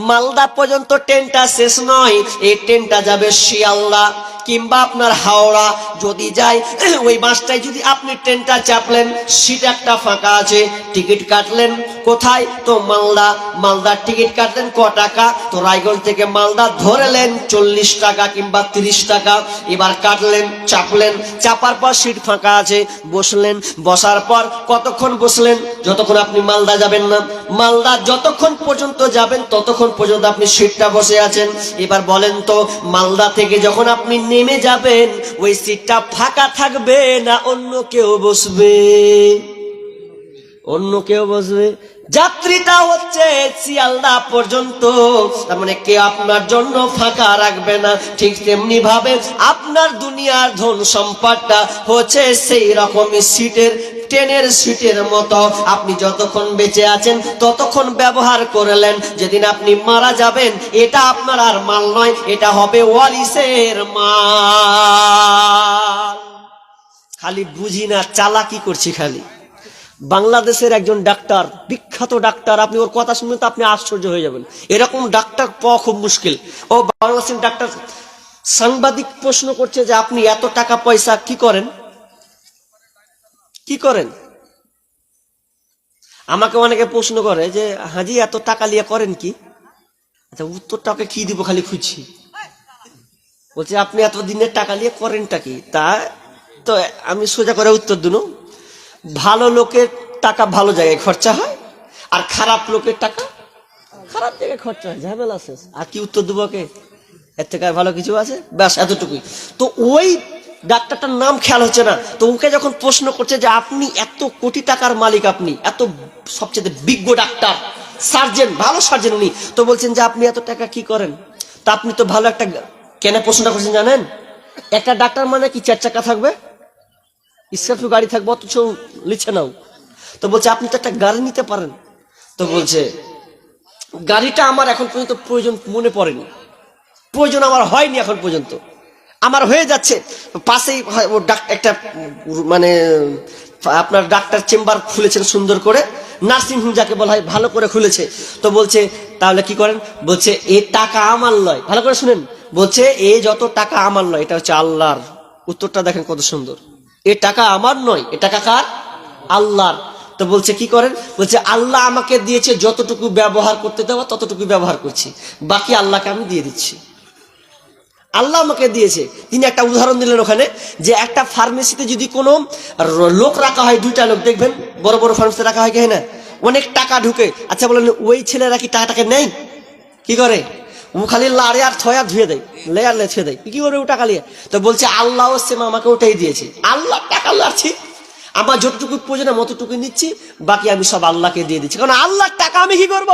মালদা পর্যন্ত ট্রেনটা শেষ নয়, এই ট্রেনটা যাবে শিয়ালদা কিংবা আপনার হাওড়া। যদি যায় ওই বাসটায় যদি আপনি ট্রেনটা চাপলেন, সিট একটা ফাঁকা আছে, টিকিট কাটলেন কোথায়? তো মালদা। মালদার টিকিট কাটলেন ক টাকা? তো রায়গঞ্জ থেকে মালদা ধরেলেন 40 টাকা কিংবা 30 টাকা। এবার কাটলেন, চাপলেন, চাপার পর সিট ফাঁকা আছে, বসলেন। বসার পর কতক্ষণ বসলেন? যতক্ষণ আপনি মালদা যাবেন না। মালদা যতক্ষণ পর্যন্ত যাবেন ততক্ষণ পর্যন্ত আপনি সিটটা বসে আছেন। এবার বলেন তো, মালদা থেকে যখন আপনি নেমে যাবেন, ওই সিটটা ফাঁকা থাকবে না অন্য কেউ বসবে? অন্য কেউ বসবে। যাত্রীটা হচ্ছে শিয়ালদা পর্যন্ত, তার মানে কেউ আপনার জন্য ফাঁকা রাখবে না। ঠিক তেমনি ভাবে আপনার দুনিয়ার ধন সম্পদটা হচ্ছে সেই রকমই সিটের, ট্রেনের সিটের মতো। আপনি যতক্ষণ বেঁচে আছেন ততক্ষণ ব্যবহার করলেন। যেদিন আপনি মারা যাবেন, এটা আপনার আর মাল নয়, এটা হবে ওয়ারিসের মাল। খালি বুঝি না, চালাকি করছি খালি। বাংলাদেশের একজন ডাক্তার, বিখ্যাত ডাক্তার, আপনি ওর কথা শুনলে তো আপনি আশ্চর্য হয়ে যাবেন। এরকম ডাক্তার পাওয়া খুব মুশকিল। ও বাংলাদেশের ডাক্তার। সাংবাদিক প্রশ্ন করছে যে আপনি এত টাকা পয়সা কি করেন? কি করেন? আমাকে অনেকে প্রশ্ন করে যে হাজি এত টাকা নিয়ে করেন কি? আচ্ছা, উত্তরটাকে কি দিব, খালি খুঁজছি। বলছে আপনি এত দিনের টাকা নিয়ে করেনটা কি? তা তো আমি সোজা করে উত্তর দিন, ভালো লোকের টাকা ভালো জায়গায় খরচা হয়, আর খারাপ লোকের টাকা খারাপ জায়গায় খরচা হয়। ঝামেলা শেষ। আর কি উত্তর দেবো ওকে? এর থেকে আর ভালো কিছু আছে? ব্যাস এতটুকুই। তো ওই ডাক্তারটার নাম খেয়াল হচ্ছে না। তো ওকে যখন প্রশ্ন করছে যে আপনি এত কোটি টাকার মালিক, আপনি এত সবচেয়ে বিজ্ঞ ডাক্তার, সার্জেন, ভালো সার্জেন উনি, তো বলছেন যে আপনি এত টাকা কি করেন? তা আপনি তো ভালো একটা, কেন প্রশ্নটা করছেন জানেন? একটা ডাক্তার মানে কি 4 চাকা থাকবে, স্করপিও গাড়ি থাকবে, অথচ লিখে নাও। তো বলছে আপনি তো একটা গাড়ি নিতে পারেন। তো বলছে গাড়িটা আমার এখন পর্যন্ত প্রয়োজন মনে পড়েনি, প্রয়োজন আমার হয়নি এখন পর্যন্ত, আমার হয়ে যাচ্ছে। পাশেই একটা মানে আপনার ডাক্তার চেম্বার খুলেছেন সুন্দর করে, নার্সিং হোম যাকে বলা হয়, ভালো করে খুলেছে। তো বলছে তাহলে কি করেন? বলছে এ টাকা আমার নয়, ভালো করে শুনেন, বলছে এ যত টাকা আমার নয়, এটা হচ্ছে আল্লাহর। উত্তরটা দেখেন কত সুন্দর। এ টাকা আমার নয়, এ টাকা কার? আল্লাহর। তো বলছে কি করেন? বলছে আল্লাহ আমাকে দিয়েছে, যতটুকু ব্যবহার করতে দেওয়া ততটুকু ব্যবহার করছি, বাকি আল্লাহকে আমি দিয়ে দিচ্ছি। আল্লাহ আমাকে দিয়েছে। তিনি একটা উদাহরণ দিলেন ওখানে, যে একটা ফার্মেসিতে যদি কোনো লোক রাখা হয়, 2টা লোক, দেখবেন বড় বড় ফার্মেসিতে রাখা হয় কি না, অনেক টাকা ঢুকে। আচ্ছা বলেন ওই ছেলেরা কি টাকাটাকে নেই? কি করে? ও খালি লাড়ে আর ছয় আর ধুয়ে দেয়, লেয়ার লেছে দেয়। কি করে ও টাকা নিয়ে? তো বলছে আল্লাহ সেম আমাকে ওটাই দিয়েছে। আল্লাহ টাকা লাড়ছি, আমার যতটুকু প্রয়োজন অতটুকু নিচ্ছি, বাকি আমি সব আল্লাহকে দিয়ে দিচ্ছি। কারণ আল্লাহর টাকা আমি কি করব?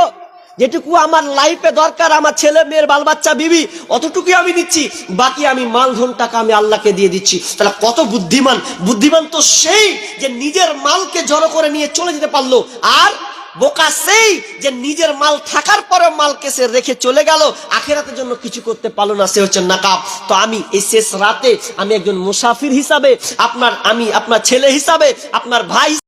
যেটুকু আমার লাইফে দরকার, আমার ছেলে মেয়ের, বাল বাচ্চা, বিবি, অতটুকুই আমি দিচ্ছি, বাকি আমি মালধন টাকা আমি আল্লাহকে দিয়ে দিচ্ছি। তাহলে কত বুদ্ধিমান! বুদ্ধিমান তো সেই যে নিজের মালকে জড়ো করে নিয়ে চলে যেতে পারলো, আর বোকা সেই যে নিজের মাল থাকার পরে মালকে সে রেখে চলে গেল, আখিরাতের জন্য কিছু করতে পারলো না, সে হচ্ছে নাকাব। তো আমি এই শেষ রাতে আমি একজন মুসাফির হিসাবে, আপনার ছেলে হিসাবে, আপনার ভাই